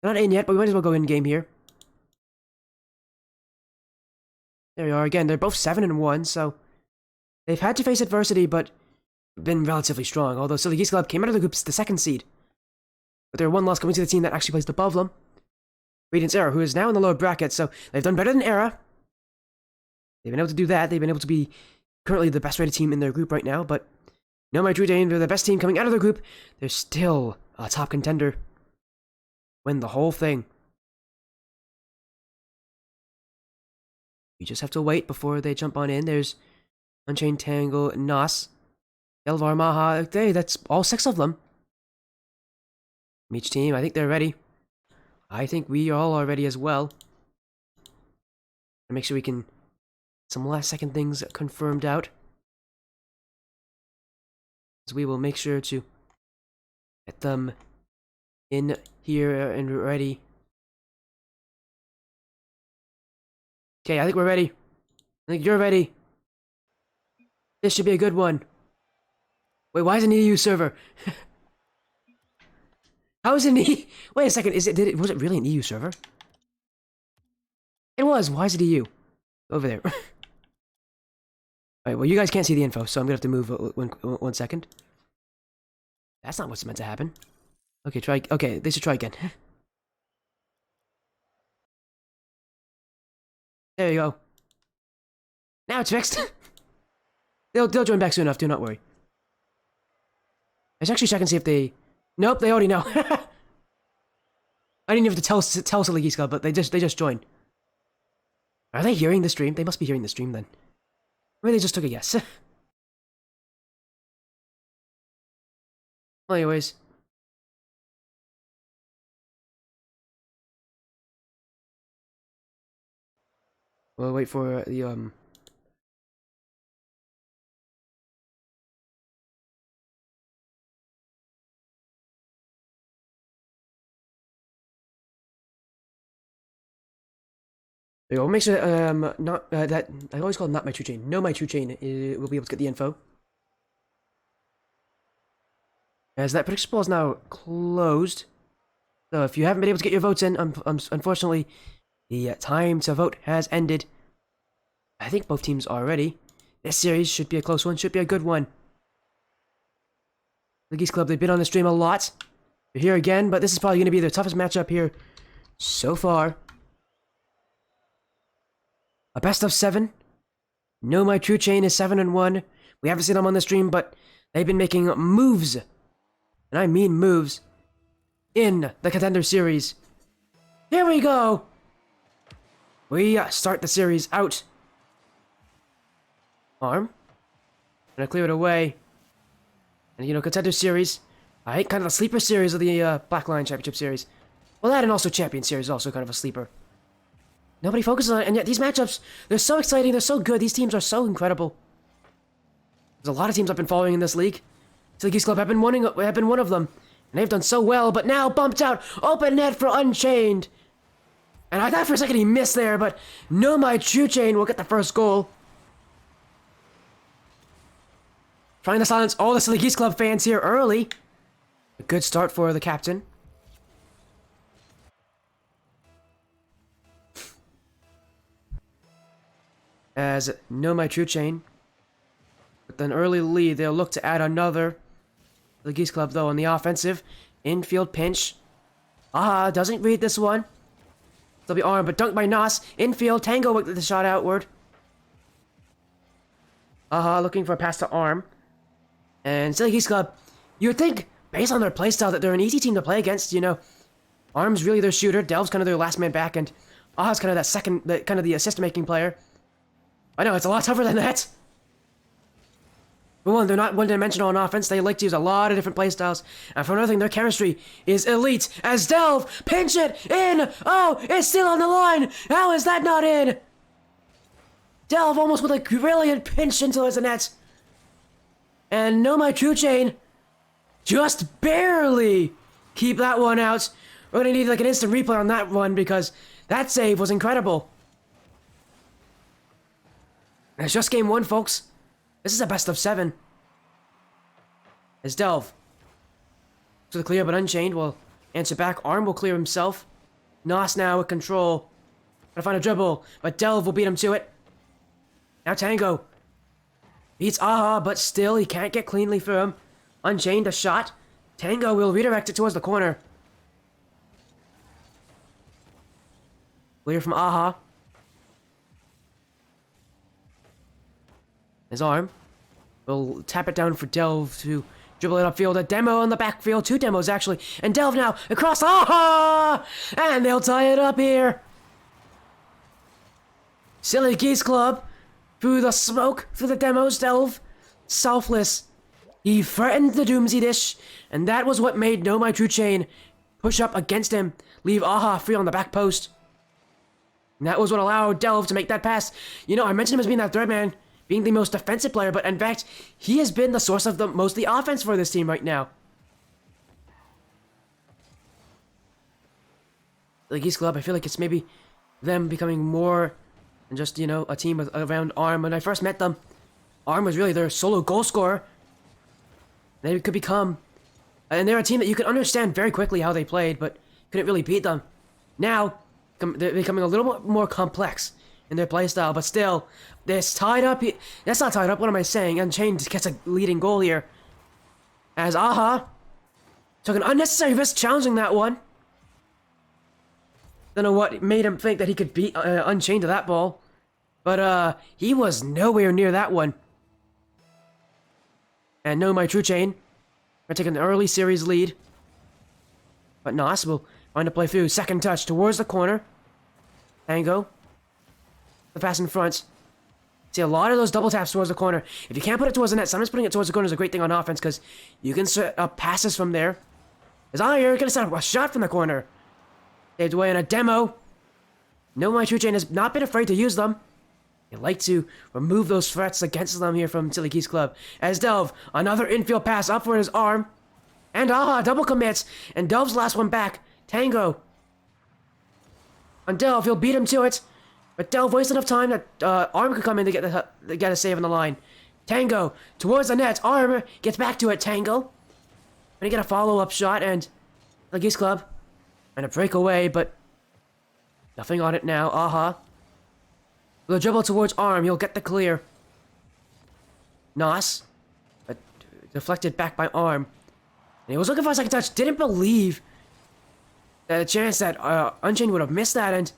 They're not in yet, but we might as well go in game here. There we are again. They're both 7-1, so they've had to face adversity, but been relatively strong. Although the Geese Club came out of the groups the 2nd seed, but they're 1 loss coming to the team that actually placed above them. Radiant's Era, who is now in the lower bracket, so they've done better than Era. They've been able to do that. They've been able to be currently the best rated team in their group right now, but NoMyTrueChain, they're the best team coming out of their group. They're still a top contender. Win the whole thing. We just have to wait before they jump on in. There's Unchained Tangle, Nas, Delvar, Maha. Hey, that's all 6 of them. From each team, I think they're ready. I think we all are ready as well. And make sure we can some last second things confirmed out. So we will make sure to get them in here and ready. Okay, I think we're ready. I think you're ready. This should be a good one. Wait, why is it an EU server? How is it an EU? Wait a second, was it really an EU server? It was. Why is it EU? Over there. Alright, well, you guys can't see the info, so I'm gonna have to move 1 second. That's not what's meant to happen. Okay, okay, they should try again. There you go. Now it's fixed. They'll join back soon enough, do not worry. Let's actually check and see if they... Nope, they already know. I didn't even have to tell Silly Geese Club, but they just joined. Are they hearing the stream? They must be hearing the stream then. Maybe they just took a guess. Well, anyways. We'll wait for the we'll make sure not that I always call it not my true chain. No, my true chain will be able to get the info. As that prediction poll is now closed, so if you haven't been able to get your votes in, unfortunately, the time to vote has ended. I think both teams are ready. This series should be a close one, should be a good one. The Geese Club, they've been on the stream a lot. They're here again, but this is probably going to be their toughest matchup here so far. A best of 7. NoMyTrueChain is 7-1. We haven't seen them on the stream, but they've been making moves. And I mean moves. In the Contender series. Here we go! We start the series out. Arm. Gonna clear it away. And you know, Contender series. I hate kind of the sleeper series of the Black Lion Championship series. Well, that and also Champion series is also kind of a sleeper. Nobody focuses on it, and yet these matchups, they're so exciting, they're so good, these teams are so incredible. There's a lot of teams I've been following in this league. So the Geese Club have been one of them. And they've done so well, but now bumped out. Open net for Unchained. And I thought for a second he missed there, but NoMyTrueChain will get the first goal. Trying to silence all the silly Geese Club fans here early. A good start for the captain. As NoMyTrueChain, with an early lead, they'll look to add another. The Geese Club, though, on the offensive. Infield pinch. Doesn't read this one. They'll be armed, but dunked by Nos. Infield, Tango with the shot outward. Looking for a pass to Arm. And Silly Geese Club, you would think, based on their playstyle, that they're an easy team to play against, you know. Arm's really their shooter, Delve's kind of their last man back, and Aha's kind of that second, kind of the assist-making player. I know, it's a lot tougher than that. For one, they're not one-dimensional on offense. They like to use a lot of different playstyles. And for another thing, their chemistry is elite. As Delve, pinch it, in! Oh, it's still on the line! How is that not in? Delve almost with a brilliant pinch into the net. And NoMyTrueChain just barely keep that one out. We're gonna need like an instant replay on that one because that save was incredible. And it's just game 1, folks. This is a best of 7. As Delve. To the clear, but Unchained will answer back. Arm will clear himself. Nos now with control. Gonna find a dribble, but Delve will beat him to it. Now Tango. Beats Aha, but still he can't get cleanly through him. Unchained a shot. Tango will redirect it towards the corner. Clear from Aha. His Arm will tap it down for Delve to dribble it upfield. A demo in the backfield. 2 demos, actually. And Delve now across. Aha! And they'll tie it up here. Silly Geese Club. Through the smoke, through the demos, Delve. Selfless. He threatened the Doomsy Dish. And that was what made NoMyTrueChain push up against him. Leave Aha free on the back post. And that was what allowed Delve to make that pass. You know, I mentioned him as being that third man. Being the most defensive player, but in fact, he has been the source of the most of the offense for this team right now. The Geese Club, I feel like it's maybe them becoming more than just, you know, a team around Arm. When I first met them, Arm was really their solo goal scorer. They could become, and they're a team that you could understand very quickly how they played, but couldn't really beat them. Now, they're becoming a little bit more complex in their playstyle, but still, this tied up. That's not tied up. What am I saying? Unchained gets a leading goal here. As Aha took an unnecessary risk challenging that one. Don't know what made him think that he could beat Unchained to that ball, but he was nowhere near that one. And NoMyTrueChain are taking an early series lead, but Nos will find a play through. Second touch towards the corner. Tango. The pass in front. See a lot of those double taps towards the corner. If you can't put it towards the net, sometimes putting it towards the corner is a great thing on offense because you can set up passes from there. As you're gonna set up a shot from the corner. Saved away in a demo. NoMyTrueChain has not been afraid to use them. They like to remove those threats against them here from Silly Geese Club. As Delve, another infield pass up for his arm. And double commits. And Delve's last one back. Tango. On Delve, he'll beat him to it. But Delve wastes enough time that Arm could come in to get a save on the line. Tango towards the net. Arm gets back to it. Tango. Gonna get a follow-up shot, and the Geese Club and a breakaway, but nothing on it now. With a dribble towards Arm, he'll get the clear. Nos, but deflected back by Arm. And he was looking for a second touch. Didn't believe that a chance that Unchained would have missed that, and it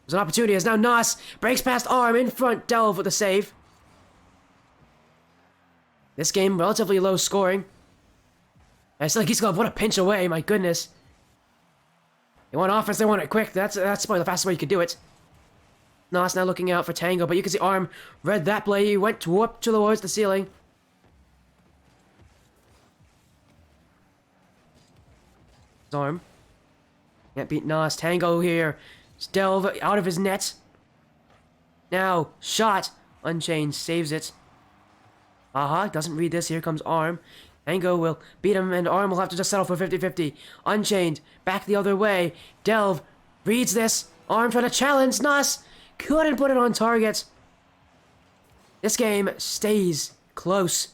was an opportunity as now Nos breaks past Arm in front. Delve with the save. This game relatively low scoring. And still, Geese Club, what a pinch away, my goodness. They want offense, they want it quick. That's probably the fastest way you could do it. Nos now looking out for Tango, but you can see Arm read that play. He went warp towards the ceiling. Arm. Can't beat Nos. Tango here. Delve out of his net. Now, shot. Unchained saves it. Doesn't read this. Here comes Arm. Tango will beat him, and Arm will have to just settle for 50-50. Unchained, back the other way. Delve reads this. Arm trying to challenge. Nos couldn't put it on target. This game stays close.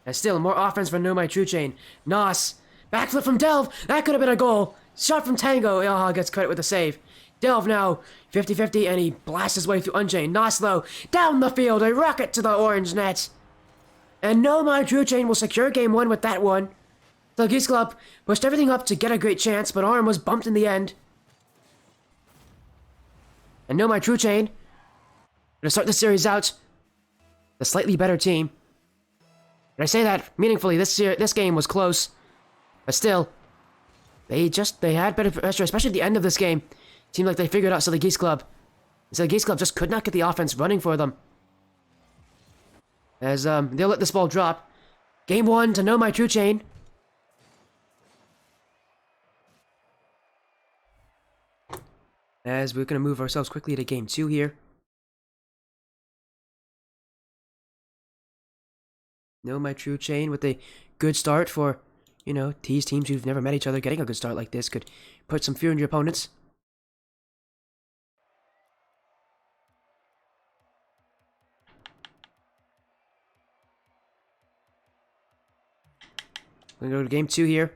And still, more offense for NoMyTrueChain. Nos, backflip from Delve. That could have been a goal. Shot from Tango. Gets credit with the save. Delve now, 50-50, and he blasts his way through Unchained. Nos, though, down the field, a rocket to the orange net. And NoMyTrueChain will secure game 1 with that one. The Geese Club pushed everything up to get a great chance, but Arm was bumped in the end. And NoMyTrueChain gonna start the series out the slightly better team. And I say that meaningfully. This game was close, but still, they had better pressure, especially at the end of this game. Seemed like they figured out Silly Geese Club. Silly Geese Club just could not get the offense running for them. As they'll let this ball drop. Game 1 to NoMyTrueChain. As we're gonna move ourselves quickly to game 2 here. NoMyTrueChain with a good start for, these teams who've never met each other. Getting a good start like this could put some fear in your opponents. We're gonna go to game 2 here.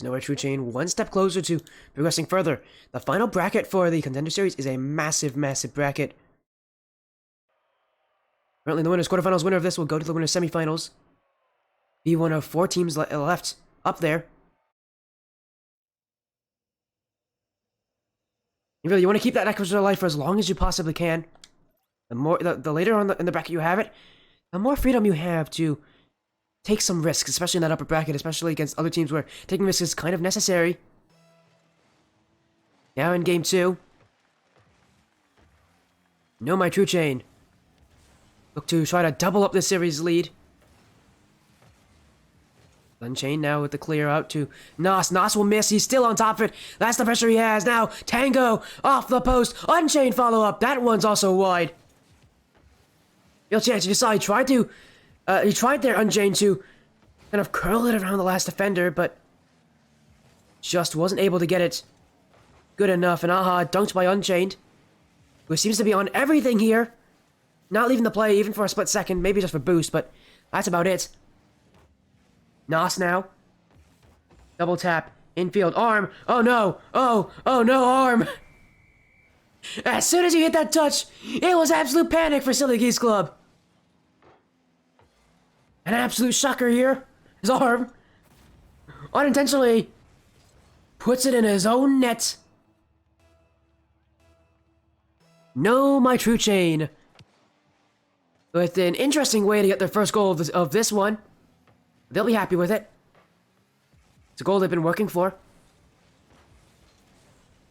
NoMyTrueChain one step closer to progressing further. The final bracket for the Contender Series is a massive, massive bracket. Currently, the quarterfinals winner of this will go to the winner's semifinals. Be one of 4 teams left up there. You want to keep that extra life for as long as you possibly can. The later on in the bracket you have it, the more freedom you have to take some risks, especially in that upper bracket, especially against other teams where taking risks is kind of necessary. Now in game 2, NoMyTrueChain look to try to double up this series lead. Unchained now with the clear out to Nos. Nos will miss. He's still on top of it. That's the pressure he has. Now Tango off the post. Unchained follow up. That one's also wide. Real chance. You saw he tried there, Unchained, to kind of curl it around the last defender, but just wasn't able to get it good enough. And dunked by Unchained, who seems to be on everything here. Not leaving the play even for a split second, maybe just for boost, but that's about it. Nos now. Double tap. Infield. Arm. Oh no. Oh no, Arm. As soon as you hit that touch, it was absolute panic for Silly Geese Club. An absolute shocker here. His Arm unintentionally puts it in his own net. NoMyTrueChain with an interesting way to get their first goal of this one. They'll be happy with it. It's a goal they've been working for.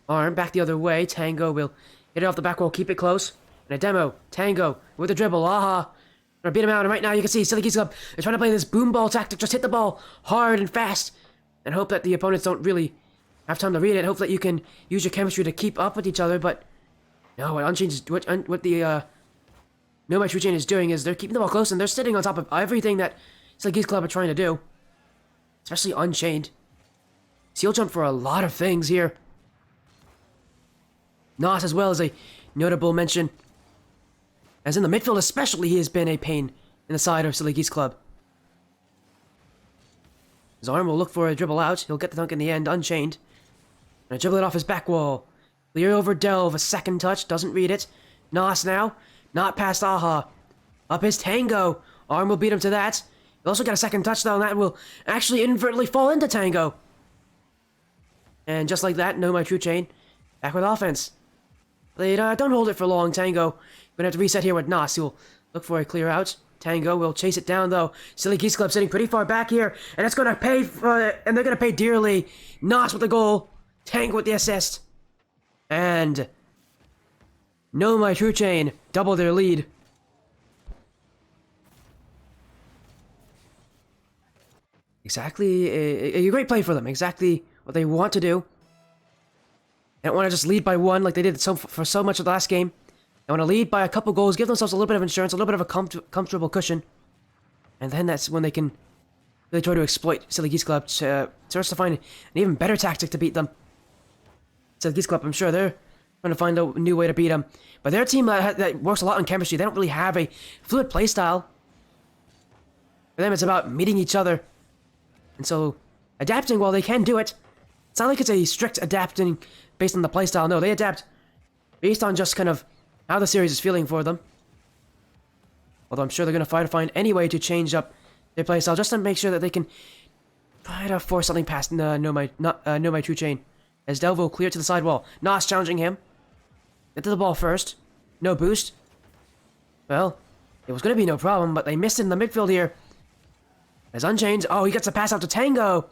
Arm back the other way. Tango will hit it off the back wall, keep it close. And a demo. Tango with a dribble. Gonna beat him out. And right now you can see Silly Geese Club is trying to play this boom ball tactic. Just hit the ball hard and fast. and hope that the opponents don't really have time to read it. Hope that you can use your chemistry to keep up with each other, but no, what the NoMyTrueChain is doing is they're keeping the ball close and they're sitting on top of everything that Geese Club are trying to do. Especially Unchained. Seal jump for a lot of things here. Nos as well as a notable mention. As in the midfield especially, he has been a pain in the side of Silly Geese Club. His arm will look for a dribble out. He'll get the dunk in the end, Unchained. And dribble it off his back wall. Clear over Delve, a second touch, doesn't read it. Nos now, not past Aha. Up his Tango. Arm will beat him to that. He'll also get a second touch though, and that will actually inadvertently fall into Tango. And just like that, NoMyTrueChain back with offense. They don't hold it for long, Tango. Gonna have to reset here with Nos. He'll look for a clear out. Tango will chase it down though. Silly Geese Club sitting pretty far back here, and it's gonna pay for it, and they're gonna pay dearly. Nos with the goal, Tango with the assist, and NoMyTrueChain double their lead. Exactly a great play for them. Exactly what they want to do. They don't want to just lead by one like they did for so much of the last game. They want to lead by a couple goals, give themselves a little bit of insurance, a little bit of a comfortable cushion. And then that's when they can really try to exploit Silly Geese Club to to find an even better tactic to beat them. Silly Geese Club, I'm sure they're trying to find a new way to beat them. But their team that works a lot on chemistry, they don't really have a fluid play style. For them, it's about meeting each other. And so, adapting, while they can do it, it's not like it's a strict adapting based on the playstyle. No, they adapt based on just kind of how the series is feeling for them. Although I'm sure they're going to try to find any way to change up their playstyle just to make sure that they can try to force something past NoMyTrueChain. As Delvo clear to the sidewall. Nos challenging him. Get to the ball first. No boost. Well, it was going to be no problem, but they missed it in the midfield here. As Unchained, oh, he gets a pass out to Tango.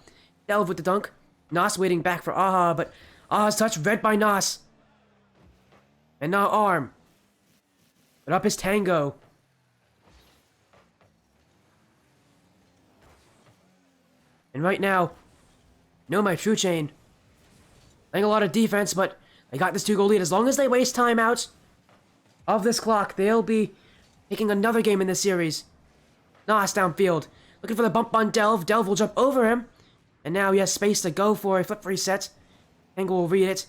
Delve with the dunk. Nos waiting back for Aha, but Aha's touch read by Nos. And now Arm. But up is Tango. And right now, NoMyTrueChain playing a lot of defense, but they got this 2-goal lead. As long as they waste time out of this clock, they'll be taking another game in this series. Nos downfield. Looking for the bump on Delve. Delve will jump over him. And now he has space to go for a flip reset. Tango will read it.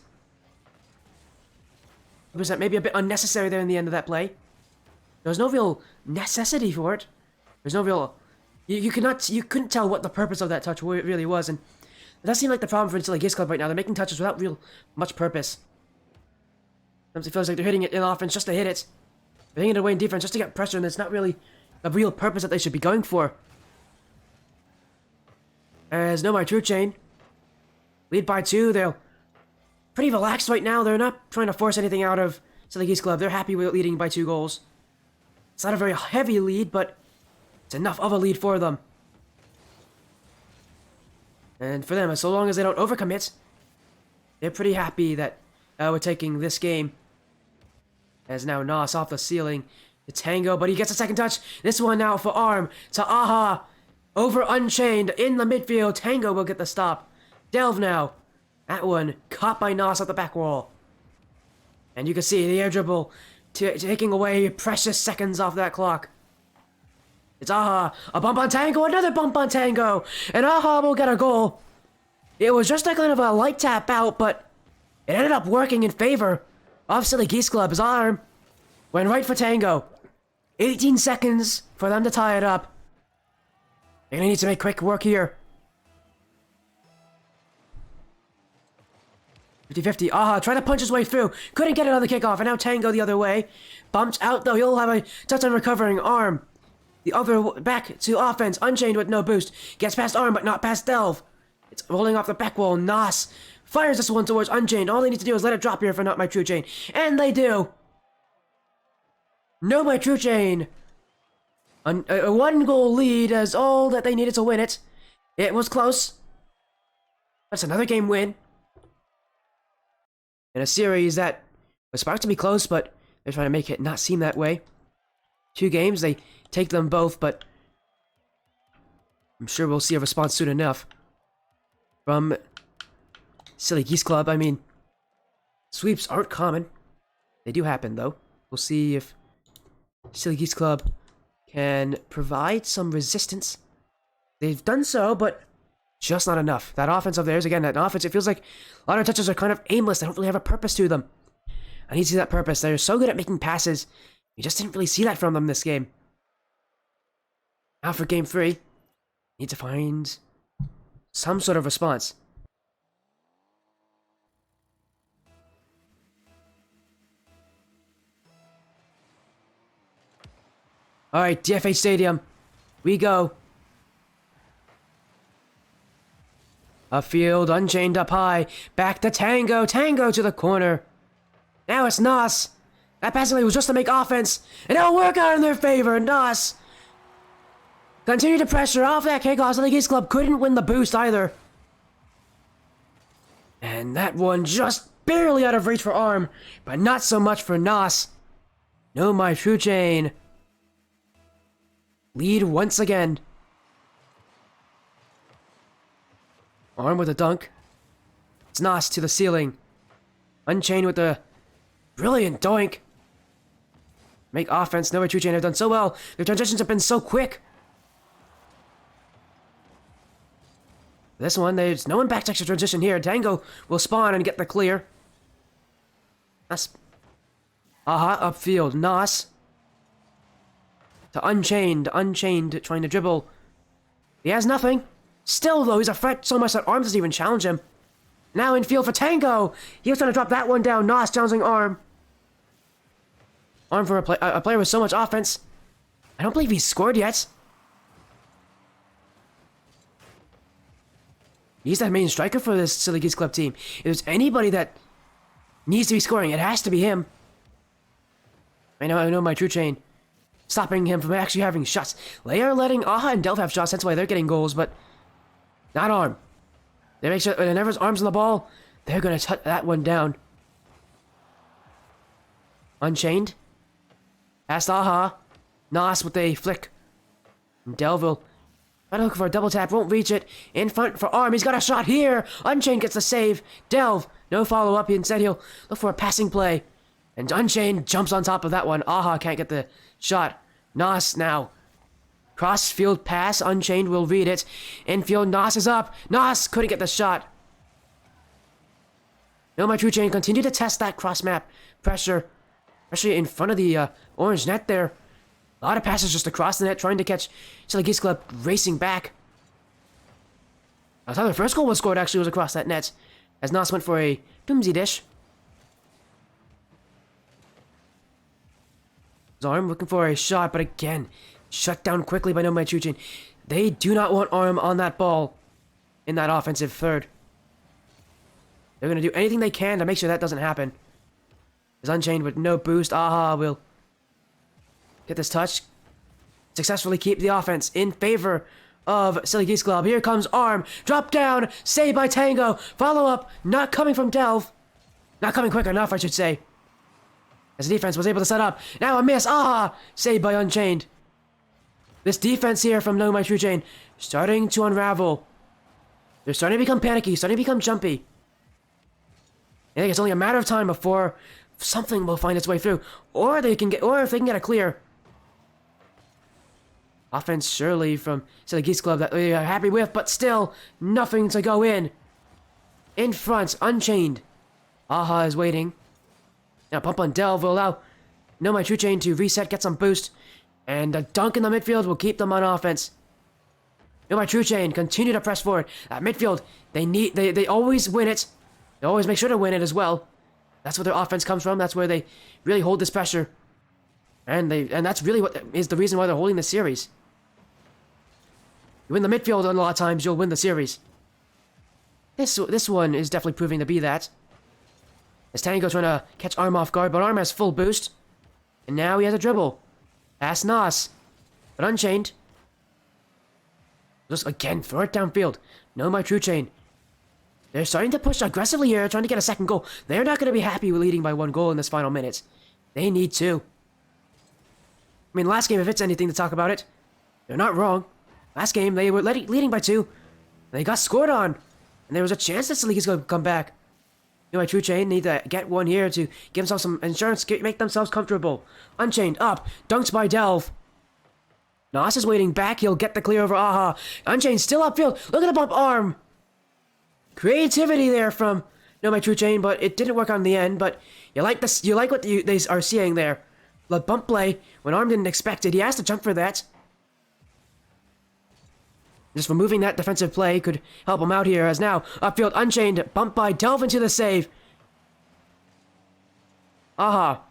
Was that maybe a bit unnecessary there in the end of that play? There was no real necessity for it. There's no real... You couldn't tell what the purpose of that touch really was, and it does seem like the problem for Silly Geese Club right now. They're making touches without real much purpose. Sometimes it feels like they're hitting it in offense just to hit it. They're hitting it away in defense just to get pressure, and it's not really the real purpose that they should be going for. As NoMyTrueChain lead by 2, they're pretty relaxed right now. They're not trying to force anything out of Silly Geese Club. They're happy with leading by 2 goals. It's not a very heavy lead, but it's enough of a lead for them. And for them, so long as they don't overcommit, they're pretty happy that we're taking this game. As now Nos off the ceiling to Tango, but he gets a second touch. This one now for Arm to Aha. Over Unchained in the midfield. Tango will get the stop. Delve now. That one caught by Nos at the back wall. And you can see the air dribble taking away precious seconds off that clock. It's Aha. A bump on Tango. Another bump on Tango. And Aha will get a goal. It was just a kind of a light tap out, but it ended up working in favor of Silly Geese Club. His arm went right for Tango. 18 seconds for them to tie it up. They're gonna need to make quick work here. 50-50. Aha, trying to punch his way through. Couldn't get it on the kickoff, and now Tango the other way. Bumped out, though. He'll have a touch on recovering Arm. The other back to offense. Unchained with no boost. Gets past Arm, but not past Delve. It's rolling off the back wall. Nos fires this one towards Unchained. All they need to do is let it drop here for NoMyTrueChain. And they do. NoMyTrueChain. A 1-goal lead is all that they needed to win it. It was close. That's another game win. In a series that was supposed to be close, but they're trying to make it not seem that way. 2 games, they take them both, but I'm sure we'll see a response soon enough. from Silly Geese Club. I mean, sweeps aren't common. They do happen, though. We'll see if Silly Geese Club can provide some resistance. They've done so, but just not enough. That offense of theirs, again, that offense, it feels like a lot of touches are kind of aimless. They don't really have a purpose to them. I need to see that purpose. They're so good at making passes. We just didn't really see that from them this game. Now for game 3, need to find some sort of response. Alright, DFH Stadium. We go. Upfield, Unchained up high. Back to Tango. Tango to the corner. Now it's Nas. That passing lane was just to make offense. And it'll work out in their favor. Nas. Continue to pressure off that kickoff. So the Geese Club couldn't win the boost either. And that one just barely out of reach for Arm. But not so much for Nas. NoMyTrueChain. Lead once again. Arm with a dunk. It's Nas to the ceiling. Unchained with a brilliant doink. Make offense. NoMyTrueChain have done so well. Their transitions have been so quick. This one, there's no one back to extra transition here. Tango will spawn and get the clear. Nas. Upfield. Nas. To Unchained. Unchained trying to dribble. He has nothing. Still, though, he's a threat so much that Arm doesn't even challenge him. Now in field for Tango. He was trying to drop that one down. Nas challenging Arm. Arm for a player with so much offense. I don't believe he's scored yet. He's the main striker for this Silly Geese Club team. If there's anybody that needs to be scoring, it has to be him. I know NoMyTrueChain stopping him from actually having shots. They are letting Aha and Delph have shots, that's why they're getting goals, but not Arm. They make sure whenever Arm's on the ball, they're gonna shut that one down. Unchained. Past Aha. Nas with a flick. And Delville. Trying to look for a double tap, won't reach it. In front for Arm, he's got a shot here. Unchained gets the save. Delve, no follow up. Instead, he'll look for a passing play. And Unchained jumps on top of that one. Aha can't get the shot. Nas now. Cross field pass. Unchained will read it. Infield, Nas is up. Nas couldn't get the shot. NoMyTrueChain continue to test that cross map pressure. Especially in front of the orange net there. A lot of passes just across the net, trying to catch Silly Geese Club racing back. That's how the first goal was scored, actually, was across that net. As Nas went for a doomsy dish. Arm looking for a shot, but again, shut down quickly by NoMyTrueChain. They do not want Arm on that ball in that offensive third. They're going to do anything they can to make sure that doesn't happen. Is Unchained with no boost. Aha will get this touch. Successfully keep the offense in favor of Silly Geese Club. Here comes Arm. Drop down. Saved by Tango. Follow up. Not coming from Delve. Not coming quick enough, I should say. As the defense was able to set up. Now a miss. Ah! Saved by Unchained. This defense here from NoMyTrueChain starting to unravel. They're starting to become panicky. Starting to become jumpy. I think it's only a matter of time before something will find its way through. Or if they can get a clear. Offense surely from Silly Geese Club that they are happy with, but still nothing to go in. In front, Unchained. Aha is waiting. Now pump on Delve will allow NoMyTrueChain to reset, get some boost. And a dunk in the midfield will keep them on offense. NoMyTrueChain continue to press forward. At midfield, they always win it. They always make sure to win it as well. That's where their offense comes from. That's where they really hold this pressure. And that's really what is the reason why they're holding the series. You win the midfield, and a lot of times you'll win the series. This one is definitely proving to be that. As Tango trying to catch Arm off guard, but Arm has full boost. And now he has a dribble. Pass Nas. But Unchained. Just again, throw it downfield. NoMyTrueChain. They're starting to push aggressively here, trying to get a second goal. They're not going to be happy with leading by 1 goal in this final minutes. They need 2. I mean, last game, if it's anything to talk about it, they're not wrong. Last game, they were leading by 2. They got scored on. And there was a chance that Silly Geese could come back. NoMyTrueChain need to get one here to give themselves some insurance, make themselves comfortable. Unchained, up, dunked by Delve. Nos is waiting back, he'll get the clear over Aha. Unchained, still upfield, look at the bump arm. Creativity there from NoMyTrueChain, but it didn't work out in the end, but you like this, you like what they are seeing there. The bump play, when Arm didn't expect it, he has to jump for that. Just removing that defensive play could help him out here, as now, upfield, Unchained, bumped by Delve into the save. Aha.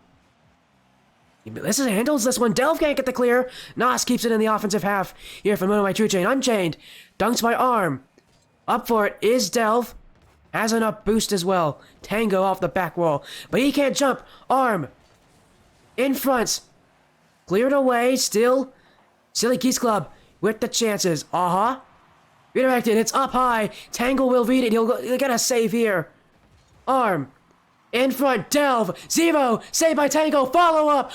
This handles this one. Delve can't get the clear. Nos keeps it in the offensive half. Here from NoMyTrueChain. Unchained. Dunks by Arm. Up for it is Delve. Has an up boost as well. Tango off the back wall. But he can't jump. Arm. In front. Cleared away. Still. Silly Geese Club with the chances. Aha. Redirected. It's up high. Tango will read it. He'll get a save here. Arm. In front, Delve, Zero, saved by Tango, follow up,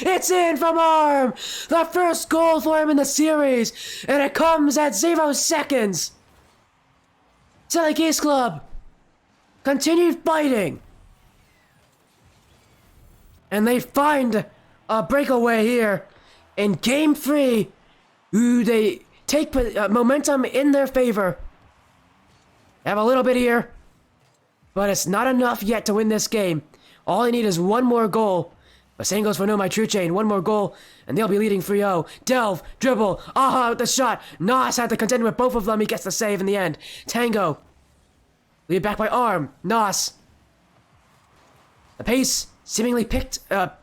it's in from Arm! The first goal for him in the series, and it comes at 0 seconds! Silly Geese Club, continued fighting. And they find a breakaway here in Game 3. Ooh, they take momentum in their favor. Have a little bit here. But it's not enough yet to win this game. All they need is one more goal. But same goes for NoMyTrueChain. One more goal, and they'll be leading 3-0. Delve, dribble, Aha with the shot. Nos had to contend with both of them. He gets the save in the end. Tango. Lead back by Arm. Nos. The pace seemingly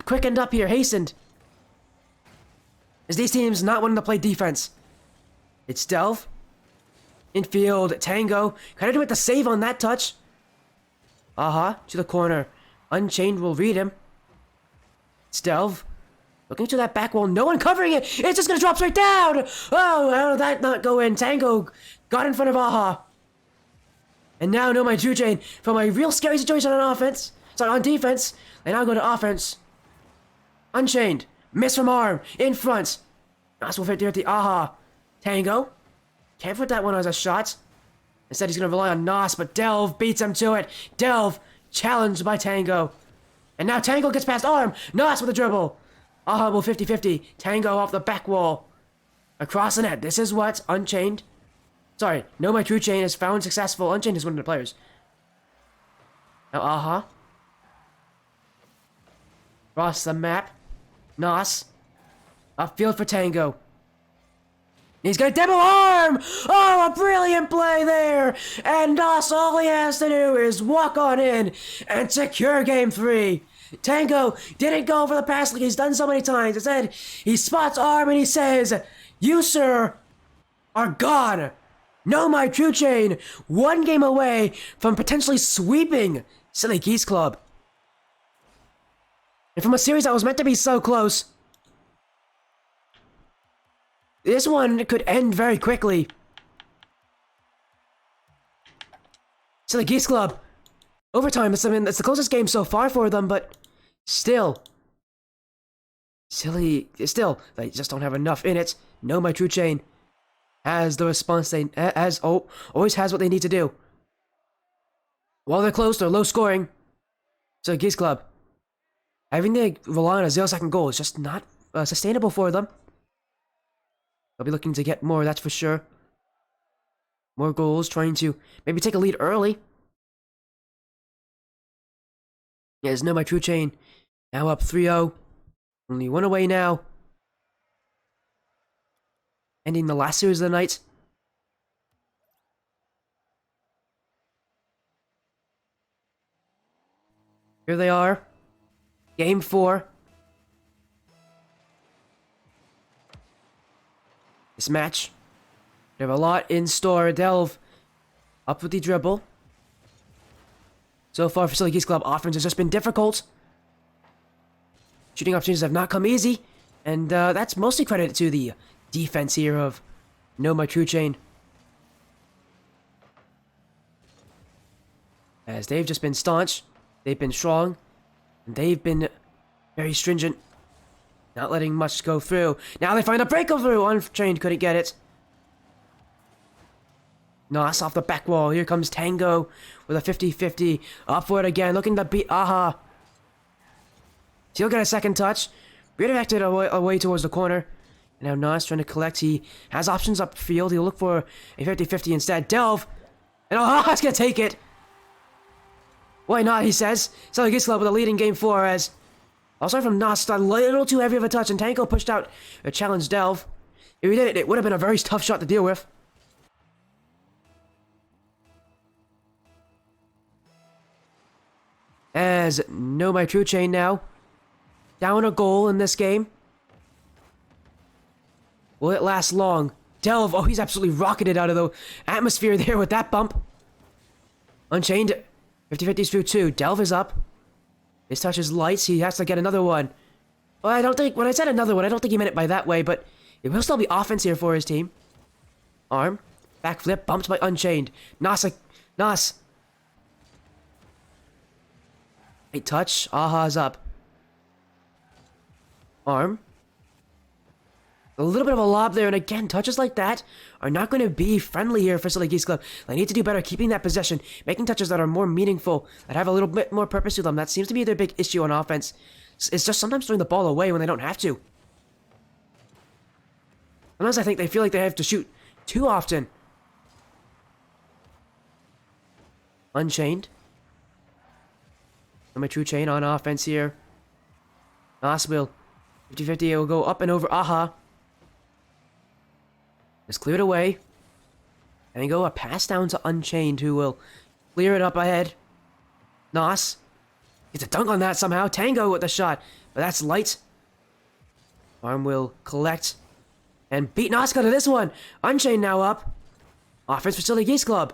quickened up here, hastened. As these teams not wanting to play defense. It's Delve. Infield, Tango. Credited with the save on that touch. Aha, to the corner. Unchained will read him. It's Delve. Looking to that back wall. No one covering it. It's just going to drop straight down. Oh, how did that not go in? Tango got in front of Aha. And now NoMyTrueChain from a real scary situation on offense. Sorry, on defense. They now go to offense. Unchained. Miss from Arm. In front. Nos will fit there at the Aha. Tango. Can't put that one as a shot. Instead, he's going to rely on Nos, but Delve beats him to it. Delve challenged by Tango. And now Tango gets past Arm. Nos with a dribble. Aha will 50-50. Tango off the back wall. Across the net. This is what Unchained. Sorry, NoMyTrueChain is found successful. Unchained is one of the players. Now Aha. Across the map. Nos. Upfield for Tango. He's got a double Arm! Oh, a brilliant play there! And Nos, all he has to do is walk on in and secure Game 3. Tango didn't go for the pass like he's done so many times. Instead, he spots Arm and he says, "You, sir, are gone." NoMyTrueChain, one game away from potentially sweeping Silly Geese Club. And from a series that was meant to be so close, this one could end very quickly. Silly Geese Club. Overtime, it's the closest game so far for them, but still. They just don't have enough in it. NoMyTrueChain has the response always has what they need to do. While they're close, they're low scoring. Silly Geese Club. Having to rely on a 0-second goal is just not sustainable for them. They'll be looking to get more, that's for sure. More goals, trying to maybe take a lead early. Yeah, there's NoMyTrueChain. Now up 3-0. Only one away now. Ending the last series of the night. Here they are. Game 4. This match. They have a lot in store. Delve up with the dribble. So far for Silly Geese Club, offense has just been difficult. Shooting opportunities have not come easy. And that's mostly credit to the defense here of NoMyTrueChain. As they've just been staunch. They've been strong. And they've been very stringent. Not letting much go through. Now they find a breakthrough. Unchained couldn't get it. Nos off the back wall. Here comes Tango with a 50-50. Up for it again, looking to beat Aha. He'll get a second touch. Redirected away towards the corner. And now Nos trying to collect. He has options upfield. He'll look for a 50-50 instead. Delve. And Aha's going to take it. Why not, he says. So he gets club with a lead in game 4 as... Also from Nos, a little too heavy of a touch, and Tango pushed out a challenge Delve. If he did it, it would have been a very tough shot to deal with. As NoMyTrueChain now. Down a goal in this game. Will it last long? Delve, oh, he's absolutely rocketed out of the atmosphere there with that bump. Unchained, 50-50s through 2. Delve is up. His touch is lights. He has to get another one. Well, I don't think, when I said another one, I don't think he meant it by that way, but it will still be offense here for his team. Arm, backflip, bumped by Unchained. Nos. Great touch. Aha's up. Arm. A little bit of a lob there, and again, touches like that are not going to be friendly here for Silly Geese Club. They need to do better keeping that possession, making touches that are more meaningful, that have a little bit more purpose to them. That seems to be their big issue on offense. It's just sometimes throwing the ball away when they don't have to. Sometimes I think they feel like they have to shoot too often. Unchained. NoMyTrueChain on offense here. Nos will. 50-50 will go up and over Aha. Just cleared away. And they go a pass down to Unchained, who will clear it up ahead. Nos gets a dunk on that somehow. Tango with the shot, but that's light. Arm will collect and beat Nos to this one. Unchained now up. Offense for Silly Geese Club.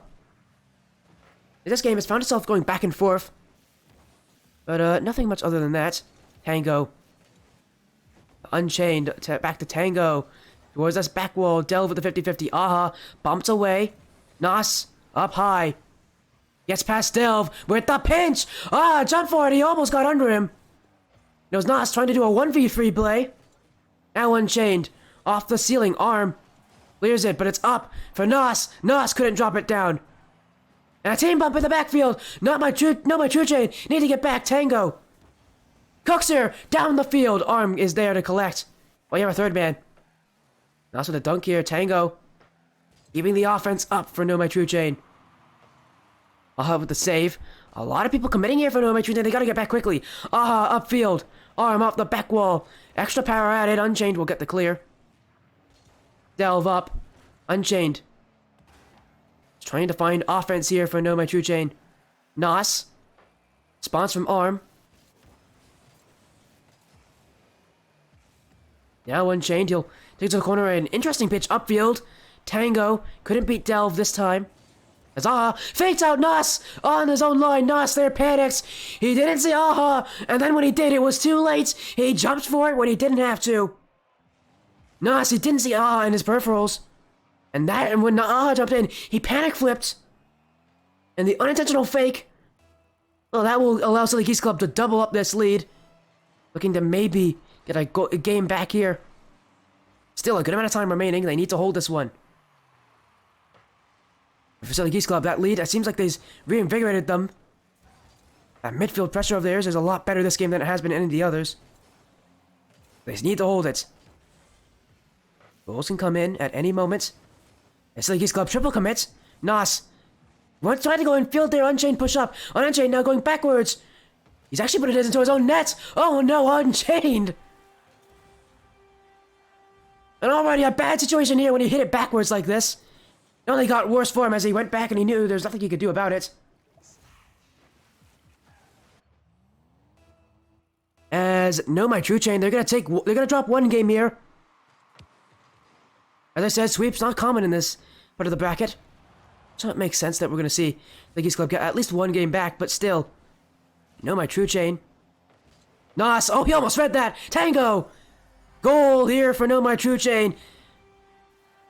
This game has found itself going back and forth, but nothing much other than that. Tango. Unchained, back to Tango. Towards this back wall, Delve with the 50-50. Aha, bumped away. Nos, up high. Gets past Delve with the pinch. Ah, jump for it. He almost got under him. It was Nos trying to do a 1v3 play. Now Unchained. Off the ceiling, arm. Clears it, but it's up for Nos. Nos couldn't drop it down. And a team bump in the backfield. NoMyTrueChain. Need to get back. Tango. Cookser down the field. Arm is there to collect. Well, you have a third man. Nos with a dunk here. Tango. Keeping the offense up for NoMyTrueChain. Aha with the save. A lot of people committing here for NoMyTrueChain. They gotta get back quickly. Aha, upfield. Arm off the back wall. Extra power added. Unchained will get the clear. Delve up. Unchained. Trying to find offense here for NoMyTrueChain. Nos. Spawns from Arm. Now Unchained. He'll take to the corner. An interesting pitch upfield. Tango. Couldn't beat Delve this time. As Aha fakes out Nos on his own line. Nos there panics. He didn't see Aha. And then when he did, it was too late. He jumped for it when he didn't have to. Nos, he didn't see Aha in his peripherals. And when Aha jumped in, he panic flipped. And the unintentional fake. Well, that will allow Silly Geese Club to double up this lead. Looking to maybe get a game back here. Still a good amount of time remaining. They need to hold this one. For Silly Geese Club, that lead, it seems like they've reinvigorated them. That midfield pressure of theirs is a lot better this game than it has been in any of the others. They just need to hold it. Goals can come in at any moment. And Silly Geese Club triple commits. Nos. Once tried to go in field there. Unchained push up. Unchained now going backwards. He's actually put it into his own net. Oh no, Unchained. And already a bad situation here when he hit it backwards like this. It only got worse for him as he went back and he knew there's nothing he could do about it. As NoMyTrueChain, they're gonna drop one game here. As I said, sweep's not common in this part of the bracket. So it makes sense that we're gonna see the Geese Club get at least one game back, but still. NoMyTrueChain. Nos, oh, he almost read that. Tango! Goal here for NoMyTrueChain.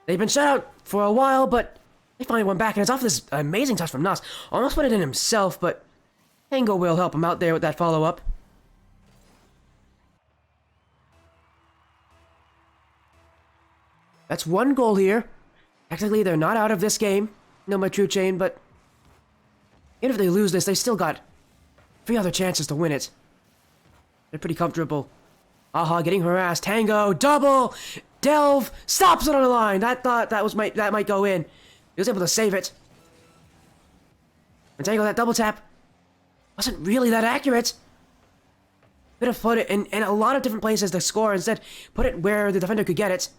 They've been shut out for a while, but they finally went back, and it's off this amazing touch from Nos. Almost put it in himself, but Tango will help him out there with that follow-up. That's one goal here. Technically, they're not out of this game. NoMyTrueChain, but even if they lose this, they still got 3 other chances to win it. They're pretty comfortable. Aha, getting harassed. Tango, double! Delve stops it on the line. That might go in. He was able to save it. And Tango, that double tap wasn't really that accurate. Could have put it in a lot of different places to score. Instead, put it where the defender could get it.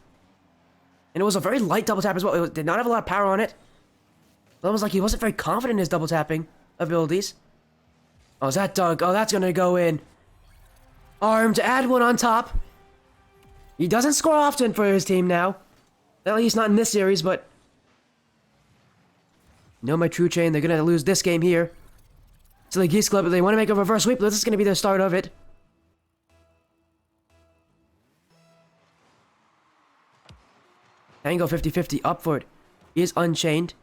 And it was a very light double tap as well. It did not have a lot of power on it. It was like he wasn't very confident in his double tapping abilities. Oh, is that dunk? Oh, that's gonna go in. Arm to add one on top. He doesn't score often for his team now. At least not in this series, but... NoMyTrueChain, they're gonna lose this game here. So the Geese Club, they want to make a reverse sweep, this is gonna be the start of it. Tango 50-50 upward. He is unchained.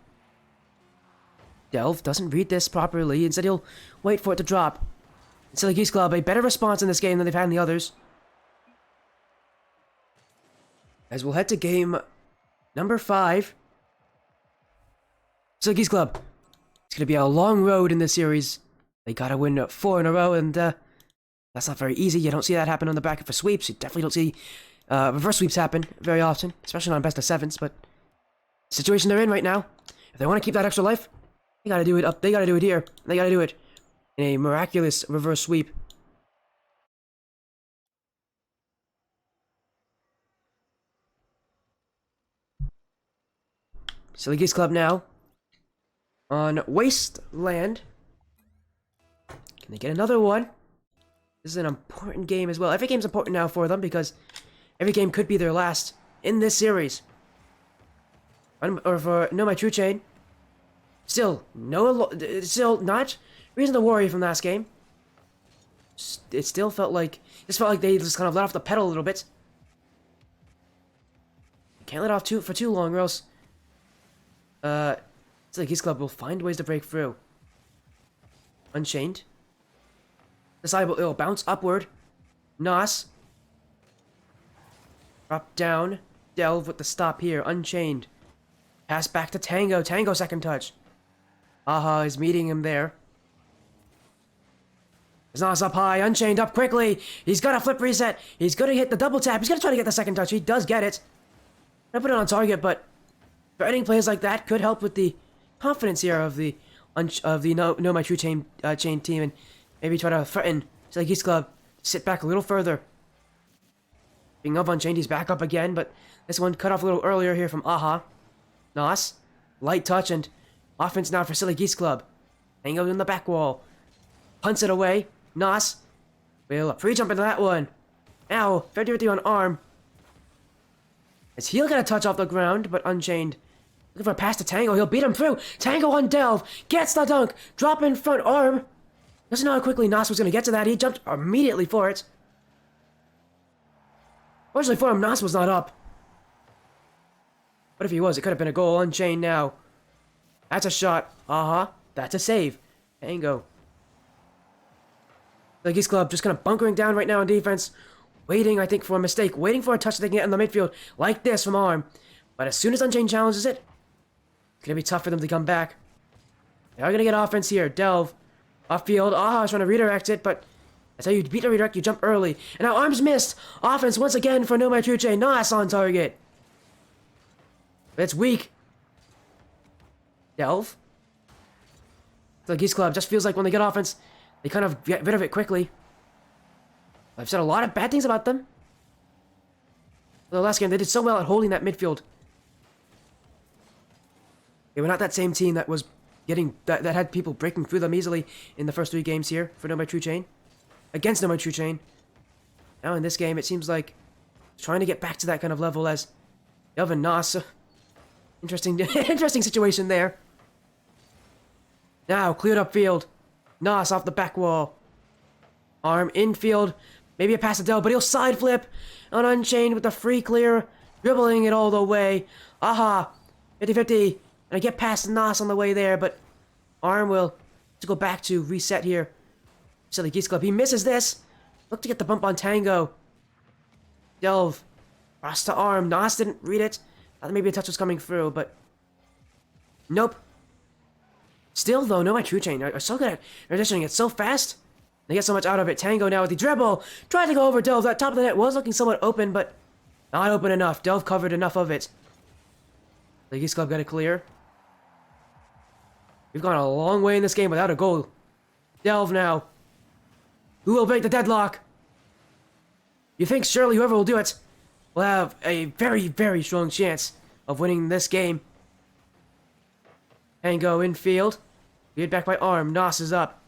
Delve doesn't read this properly. Instead, he'll wait for it to drop. So the Geese Club, a better response in this game than they've had in the others. As we'll head to game number 5. So the Geese Club, it's going to be a long road in this series. They got to win 4 in a row, and that's not very easy. You don't see that happen on the bracket for sweeps. You definitely don't see reverse sweeps happen very often, especially on best of 7s, but the situation they're in right now, if they want to keep that extra life, they got to do it up. They got to do it here. They got to do it in a miraculous reverse sweep. So the Geese Club now on Wasteland. Can they get another one? This is an important game as well. Every game's important now for them because every game could be their last in this series. Or for NoMyTrueChain, still not reason to worry from last game. It still felt like they just kind of let off the pedal a little bit. Can't let off for too long, or else it's like Geese Club will find ways to break through. Unchained. Decidable, it'll bounce upward. Nos. Drop down. Delve with the stop here. Unchained. Pass back to Tango. Tango second touch. Aha is meeting him there. His Nos up high. Unchained up quickly. He's got a flip reset. He's gonna hit the double tap. He's gonna try to get the second touch. He does get it. I put it on target, but threatening plays like that could help with the confidence here of the NoMyTrueChain chain team, and maybe try to threaten so Geese Club sit back a little further. Being up Unchained, he's back up again, but this one cut off a little earlier here from Aha. Nos, light touch, and offense now for Silly Geese Club. Tango in the back wall. Punts it away. Nos will free jump into that one. Now, 50-50 on arm. As he'll get a touch off the ground, but Unchained. Looking for a pass to Tango. He'll beat him through. Tango on Delve. Gets the dunk. Drop in front arm. Doesn't know how quickly Nos was going to get to that. He jumped immediately for it. Fortunately for him, Nos was not up. But if he was, it could have been a goal. Unchained now. That's a shot. That's a save. Tango. The Geese Club just kind of bunkering down right now on defense. Waiting, I think, for a mistake. Waiting for a touch that they can get in the midfield. Like this from arm. But as soon as Unchained challenges it, it's going to be tough for them to come back. They are going to get offense here. Delve. Off-field. Aha is trying to redirect it, but that's how you beat the redirect. You jump early. And now arms missed. Offense once again for NoMyTrueChain. Nos on target. But it's weak. Delve. The Geese Club just feels like when they get offense, they kind of get rid of it quickly. I've said a lot of bad things about them. The last game, they did so well at holding that midfield. They were not that same team that was getting that had people breaking through them easily in the first 3 games here for NoMyTrueChain. Against NoMyTrueChain. Now in this game, it seems like trying to get back to that kind of level as Delve and Nos. Interesting situation there. Now, cleared up field. Nos off the back wall. Arm infield. Maybe a pass to Delve, but he'll side flip on Unchained with the free clear. Dribbling it all the way. Aha. 50-50. And I get past Nos on the way there, but arm will to go back to reset here. Silly Geese Club. He misses this. Look to get the bump on Tango. Delve. Cross to arm. Nos didn't read it. Thought maybe a touch was coming through, but nope. Still, though, NoMyTrueChain are so good at transitioning it so fast. They get so much out of it. Tango now with the dribble. Tried to go over Delve. That top of the net was looking somewhat open, but not open enough. Delve covered enough of it. The Geese Club got it clear. We've gone a long way in this game without a goal. Delve now. Who will break the deadlock? You think surely whoever will do it will have a very, very strong chance of winning this game. Tango infield. Lead back by Arm. Nos is up.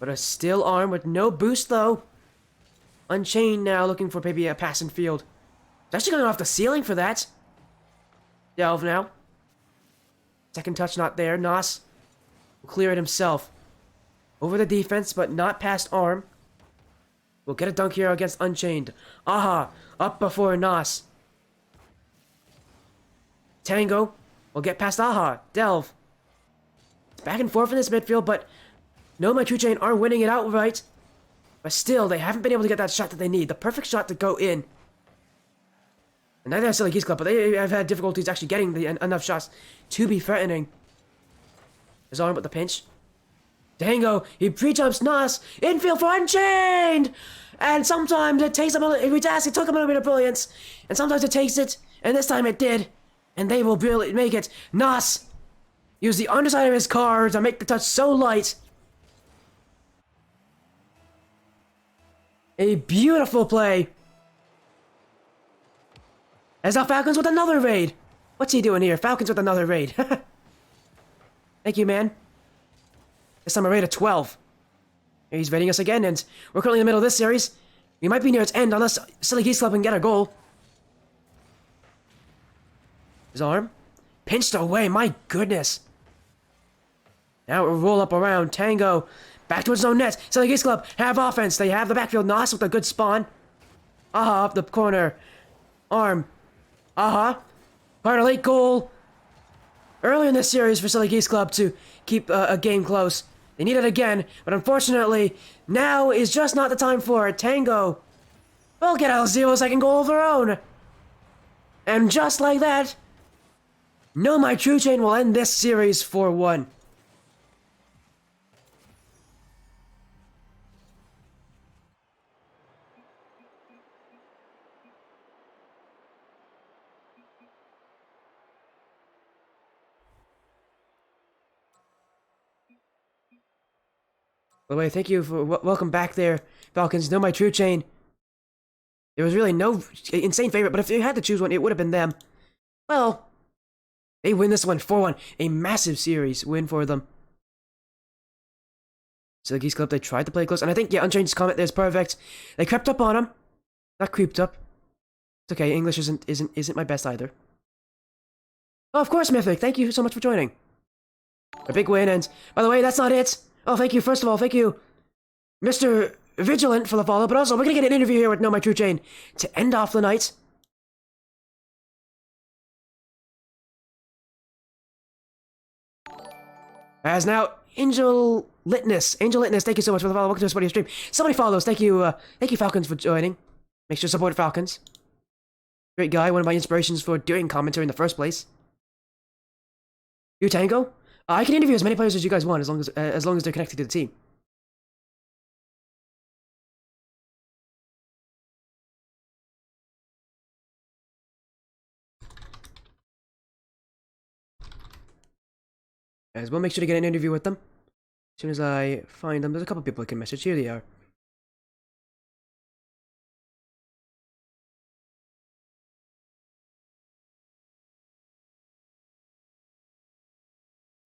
But a still Arm with no boost, though. Unchained now, looking for maybe a pass in field. It's actually going off the ceiling for that. Delve now. Second touch not there. Nos will clear it himself. Over the defense, but not past Arm. We'll get a dunk here against Unchained. Aha! Up before Nos. Tango will get past Aha. Delve. It's back and forth in this midfield, but NoMyTrueChain are winning it outright. But still, they haven't been able to get that shot that they need. The perfect shot to go in. And neither has Geese Club, but they have had difficulties actually getting enough shots to be threatening. There's Arm with the pinch. Tango, he pre-jumps Nos. Infield for Unchained! And sometimes it takes a little, it took a little bit of brilliance. And sometimes it takes it, and this time it did. And they will really make it. Nos! Use the underside of his car to make the touch so light. A beautiful play. As now Falcons with another raid. What's he doing here? Falcons with another raid. Thank you, man. This time a raid of 12. He's raiding us again, and we're currently in the middle of this series. We might be near its end unless Silly Geese Club can get a goal. His Arm. Pinched away, my goodness. Now it will roll up around. Tango. Back to his own net. Silly Geese Club have offense. They have the backfield. Nos with a good spawn. Aha, up the corner. Arm. Aha. Part a late goal. Early in this series for Silly Geese Club to keep a game close. They need it again, but unfortunately, now is just not the time for it. Tango will get a 0-second goal of their own. And just like that, NoMyTrueChain will end this series 4-1. By the way, thank you for welcome back there, Falcons. NoMyTrueChain. There was really no insane favorite, but if you had to choose one, it would have been them. Well, they win this one 4-1. A massive series win for them. So the Geese Club, they tried to play close, and I think, yeah, Unchained's comment there is perfect. They crept up on him. Not creeped up. It's okay, English isn't my best either. Oh, of course, Mythic. Thank you so much for joining. A big win, and by the way, that's not it. Oh, thank you. First of all, thank you, Mr. Vigilant, for the follow, but also, we're gonna get an interview here with NoMyTrueChain to end off the night. As now, Angel Litness, thank you so much for the follow. Welcome to the Sporty stream. Somebody follows. Thank you, Falcons, for joining. Make sure to support Falcons. Great guy, one of my inspirations for doing commentary in the first place. You Tango? I can interview as many players as you guys want, as long as they're connected to the team. As we'll make sure to get an interview with them as soon as I find them. There's a couple people I can message. Here they are.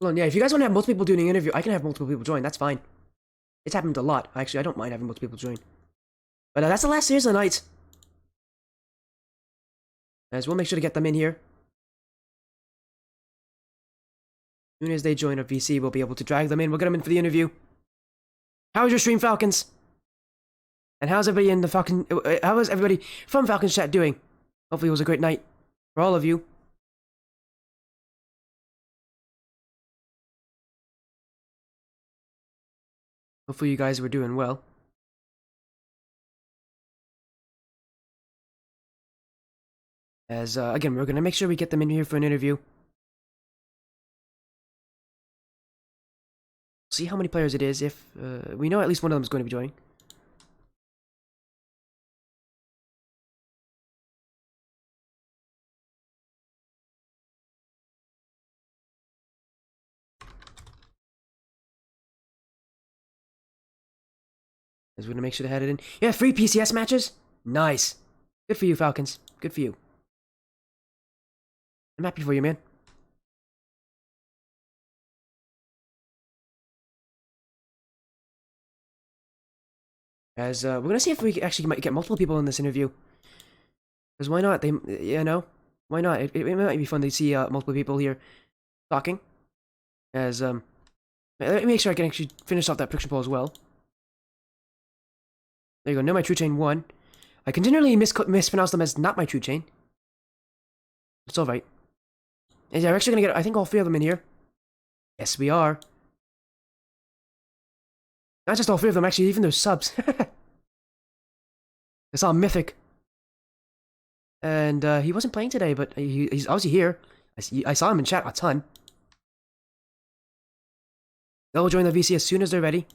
Well, yeah, if you guys want to have multiple people doing an interview, I can have multiple people join. That's fine. It's happened a lot. Actually, I don't mind having multiple people join. But that's the last series of the night. As we'll make sure to get them in here. As soon as they join a VC, we'll be able to drag them in. We'll get them in for the interview. How was your stream, Falcons? And how's everybody in the Falcon? How is everybody from Falcons chat doing? Hopefully it was a great night for all of you. Hopefully you guys were doing well. As, again, we're going to make sure we get them in here for an interview. See how many players it is. If we know at least one of them is going to be joining. Is going to make sure they had it in. Yeah, 3 PCS matches. Nice. Good for you, Falcons. Good for you. I'm happy for you, man. As we're gonna see if we actually might get multiple people in this interview. Because why not? They, you know, why not? It might be fun to see multiple people here talking. As let me make sure I can actually finish off that prediction poll as well. There you go. NoMyTrueChain won. I continually mispronounce them as not my true chain. It's all right. And yeah, we're actually gonna get, I think, all 3 of them in here. Yes, we are. Not just all 3 of them, actually, even those subs. I saw Mythic. And he wasn't playing today, but he's obviously here. I saw him in chat a ton. They'll join the VC as soon as they're ready.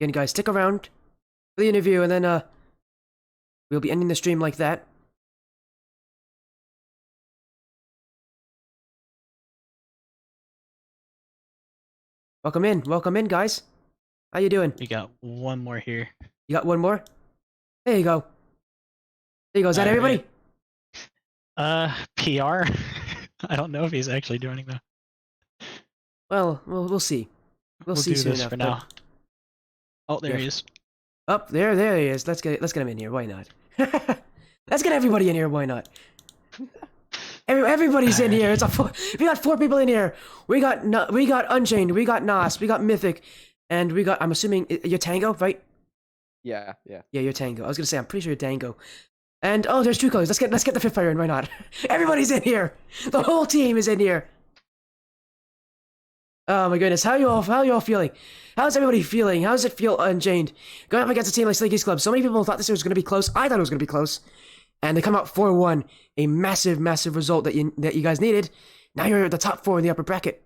Again, guys, stick around for the interview, and then we'll be ending the stream like that. Welcome in, guys. How you doing? We got one more here. You got one more? There you go. There you go. Is that everybody? PR. I don't know if he's actually joining though. Well, we'll see. We'll see do soon this enough. for now. Oh, there he is. Up there he is. Let's get him in here. Why not? Let's get everybody in here. Why not? Everybody's in here. We got 4 people in here. We got Unchained. We got Nos. We got Mythic, and we got. I'm assuming you're Tango, right? Yeah. Yeah, you're Tango. I was gonna say I'm pretty sure you're Tango. And oh, there's True Colors. Let's get the 5th player in. Why not? Everybody's in here. The whole team is in here. Oh my goodness, how are you all feeling? How's everybody feeling? How does it feel, Unchained? Going up against a team like Slinky's Club. So many people thought this was going to be close. I thought it was going to be close. And they come out 4-1. A massive, massive result that you guys needed. Now you're at the top 4 in the upper bracket.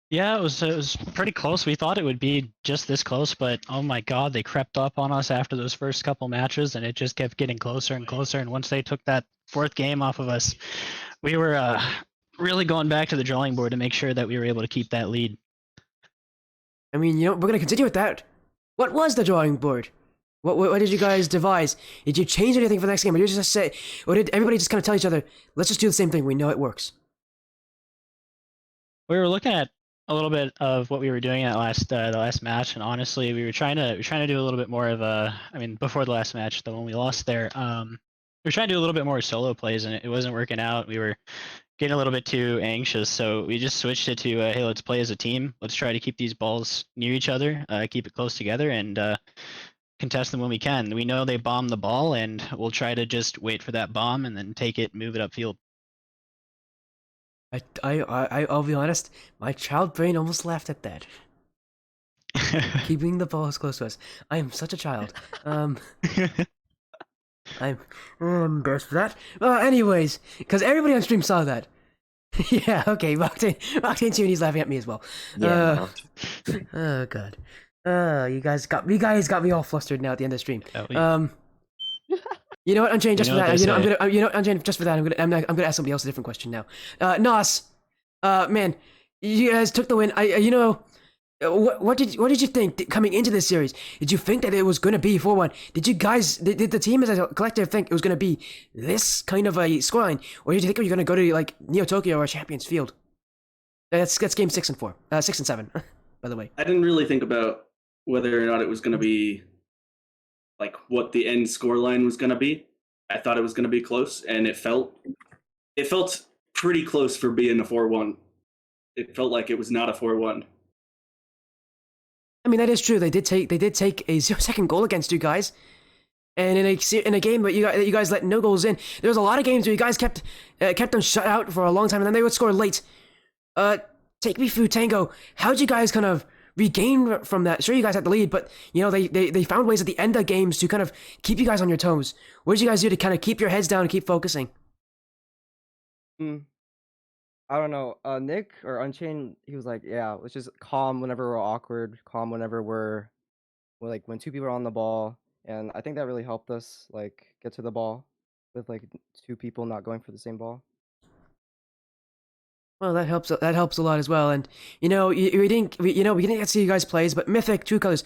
Yeah, it was pretty close. We thought it would be just this close, but oh my god, they crept up on us after those first couple matches, and it just kept getting closer and closer. And once they took that 4th game off of us, we were really going back to the drawing board to make sure that we were able to keep that lead. I mean, we're going to continue with that. What was the drawing board? What did you guys devise? Did you change anything for the next game? Or did you just say, or did everybody just kind of tell each other, let's just do the same thing, we know it works? We were looking at a little bit of what we were doing at the last match, and honestly, we were trying to do a little bit more of before the last match, the one we lost there, we were trying to do a little bit more solo plays, and it wasn't working out. We were getting a little bit too anxious, so we just switched it to, hey, let's play as a team. Let's try to keep these balls near each other, keep it close together, and contest them when we can. We know they bomb the ball, and we'll try to just wait for that bomb and then take it, move it upfield. I'll be honest, my child brain almost laughed at that. Keeping the balls close to us. I am such a child. I'm embarrassed for that. Anyways, because everybody on stream saw that. Yeah, okay, Octane Tuni's laughing at me as well. Yeah. Oh god. You guys got me all flustered now at the end of the stream. You know what, Unchained, just for that. Unchained, just for that, I'm gonna ask somebody else a different question now. Nos, man, you guys took the win. What did you think coming into this series? Did you think that it was gonna be 4-1? Did the team as a collective think it was gonna be this kind of a scoreline, or did you think you were gonna go to like Neo Tokyo or Champions Field? That's game 6 and 4, 6 and 7, by the way. I didn't really think about whether or not it was going to be like what the end scoreline was going to be. I thought it was going to be close, and it felt pretty close for being a 4-1. It felt like it was not a 4-1. I mean, that is true. They did take a 0-second goal against you guys, and in a game where you guys let no goals in. There was a lot of games where you guys kept them shut out for a long time, and then they would score late. Take me through, Tango. How'd you guys kind of regain from that? Sure, you guys had the lead, but they found ways at the end of games to kind of keep you guys on your toes. What did you guys do to kind of keep your heads down and keep focusing? I don't know. Nick or Unchained, he was like, yeah, let's just calm whenever we're awkward, calm whenever we're like when two people are on the ball, and I think that really helped us like get to the ball with like two people not going for the same ball. Well, that helps. That helps a lot as well. And you know, we didn't. We didn't get to see you guys plays, but Mythic, True Colors.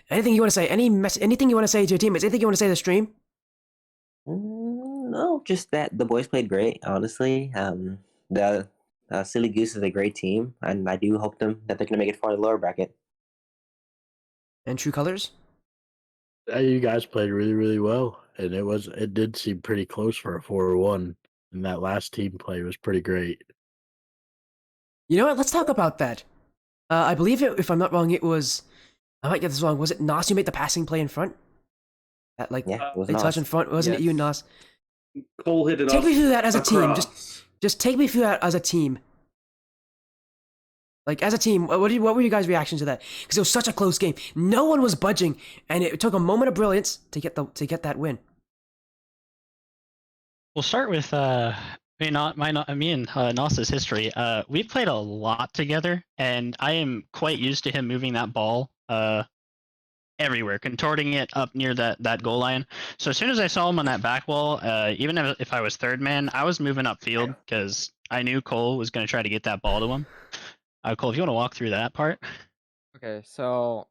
Anything you want to say? Anything you want to say to your teammates? Anything you want to say to the stream? No, just that the boys played great. Honestly, the Silly Goose is a great team, and I do hope that they're going to make it far in the lower bracket. And True Colors. You guys played really, really well, and it did seem pretty close for a 4-1, and that last team play was pretty great. You know what? Let's talk about that. I believe if I'm not wrong, it was. I might get this wrong. Was it Nos who made the passing play in front? That like Yeah, it was they touched in nice. front. Wasn't it you, Yes. Nos? Cole hit it Take off me through that as a team. across. Just take me through that as a team. Like as a team, what were you guys' reactions to that? Because it was such a close game. No one was budging, and it took a moment of brilliance to get that win. We'll start with me and Nas's history. We played a lot together, and I am quite used to him moving that ball everywhere, contorting it up near that goal line. So as soon as I saw him on that back wall, even if I was third man, I was moving upfield because I knew Cole was going to try to get that ball to him. Cole, if you want to walk through that part. Okay, so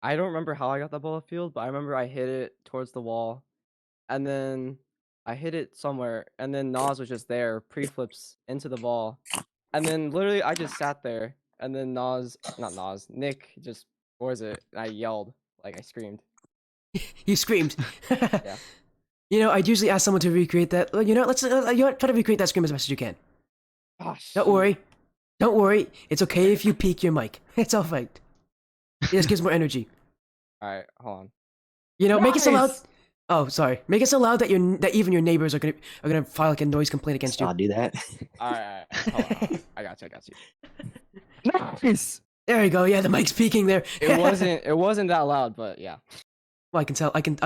I don't remember how I got the ball field, but I remember I hit it towards the wall, and then I hit it somewhere, and then Nas was just there, pre-flips into the ball, and then literally I just sat there, and then Nick just scores it, and I yelled, like I screamed. You screamed. Yeah. You know, I'd usually ask someone to recreate that. You know, let's try to recreate that scream as best as you can. Gosh. Don't worry. Don't worry. It's okay if you peak your mic. It's all right. It just gives more energy. All right, hold on. You know, make it so loud. Nice! Oh, sorry. Make it so loud that even your neighbors are gonna file like a noise complaint against you. I'll do that. All right. Hold on. I got you. Nice. There you go. Yeah, the mic's peaking there. It wasn't that loud, but yeah. Well, I can tell. I think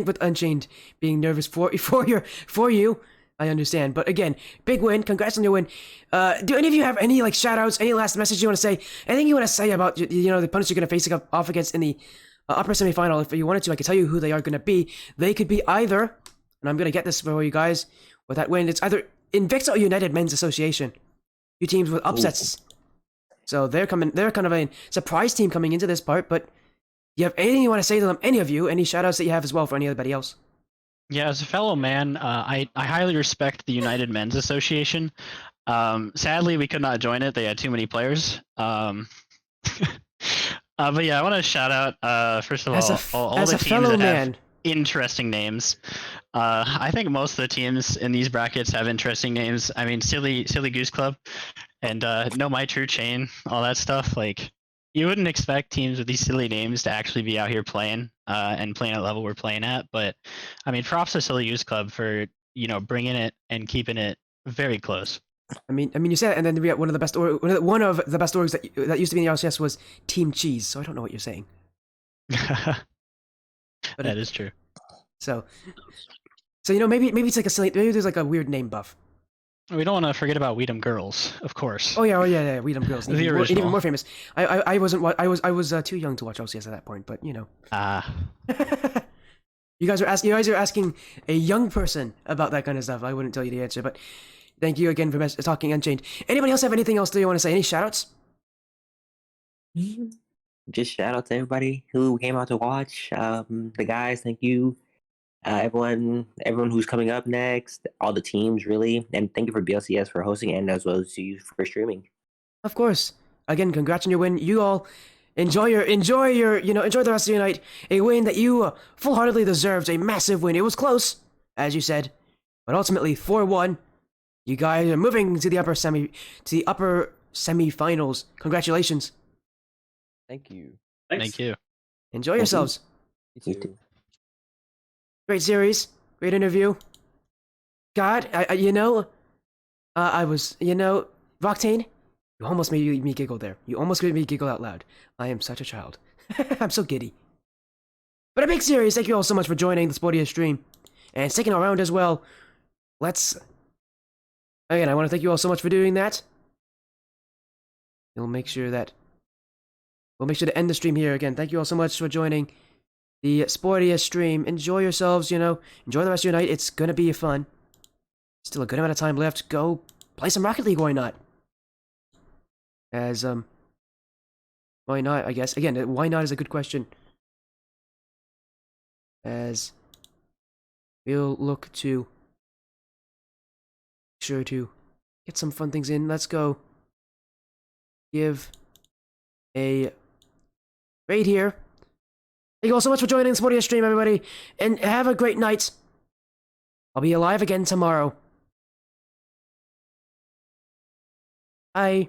with Unchained being nervous for you, I understand. But again, big win. Congrats on your win. Do any of you have any like shout outs, any last message you want to say? Anything you want to say about the opponents you're going to face off against in the upper semifinal? If you wanted to, I can tell you who they are going to be. They could be either, and I'm going to get this for you guys with that win. It's either Invicta or United Men's Association. Two teams with upsets. So they're kind of a surprise team coming into this part. But you have anything you want to say to them? Any of you? Any shout outs that you have as well for anybody else? Yeah, as a fellow man, I highly respect the United Men's Association. Sadly, we could not join it. They had too many players. But yeah, I want to shout out, first of all the teams fellow that man. have interesting names. I think most of the teams in these brackets have interesting names. I mean, Silly Goose Club and NoMyTrueChain, all that stuff. Like, you wouldn't expect teams with these silly names to actually be out here playing and playing at level we're playing at. But I mean, props to Silly Goose Club for bringing it and keeping it very close. I mean, you said it, and then we got one of the best orgs that used to be in the RCS was Team Cheese. So I don't know what you're saying. That is true. So maybe it's like maybe there's like a weird name buff. We don't want to forget about Weedham Girls, of course. Oh yeah, Weedham Girls, The even original. more famous. I was too young to watch OCS at that point, but you guys are asking a young person about that kind of stuff. I wouldn't tell you the answer, but thank you again for talking Unchained. Anybody else have anything else that you want to say? Any shoutouts? Just shout out to everybody who came out to watch. The guys, thank you. Everyone who's coming up next, all the teams really, and thank you for BLCS for hosting and as well as you for streaming. Of course. Again, congrats on your win. You all enjoy the rest of your night. A win that you full-heartedly deserved. A massive win. It was close, as you said, but ultimately 4-1. You guys are moving to the upper semifinals. Congratulations. Thank you. Thanks. Thank you. Enjoy yourselves. You too. Great series. Great interview. God, I was, Roctane, you almost made me giggle there. You almost made me giggle out loud. I am such a child. I'm so giddy. But a big series. Thank you all so much for joining the Sportiest stream and sticking around as well. Let's Again, I want to thank you all so much for doing that. We'll make sure to end the stream here. Again, thank you all so much for joining the sportiest stream. Enjoy yourselves, enjoy the rest of your night. It's gonna be fun. Still a good amount of time left. Go play some Rocket League, why not? Why not, I guess. Again, why not is a good question. As we'll look to sure to get some fun things in. Let's go give a raid here. Thank you all so much for joining the Sportiest stream, everybody, and have a great night. I'll be alive again tomorrow. Bye.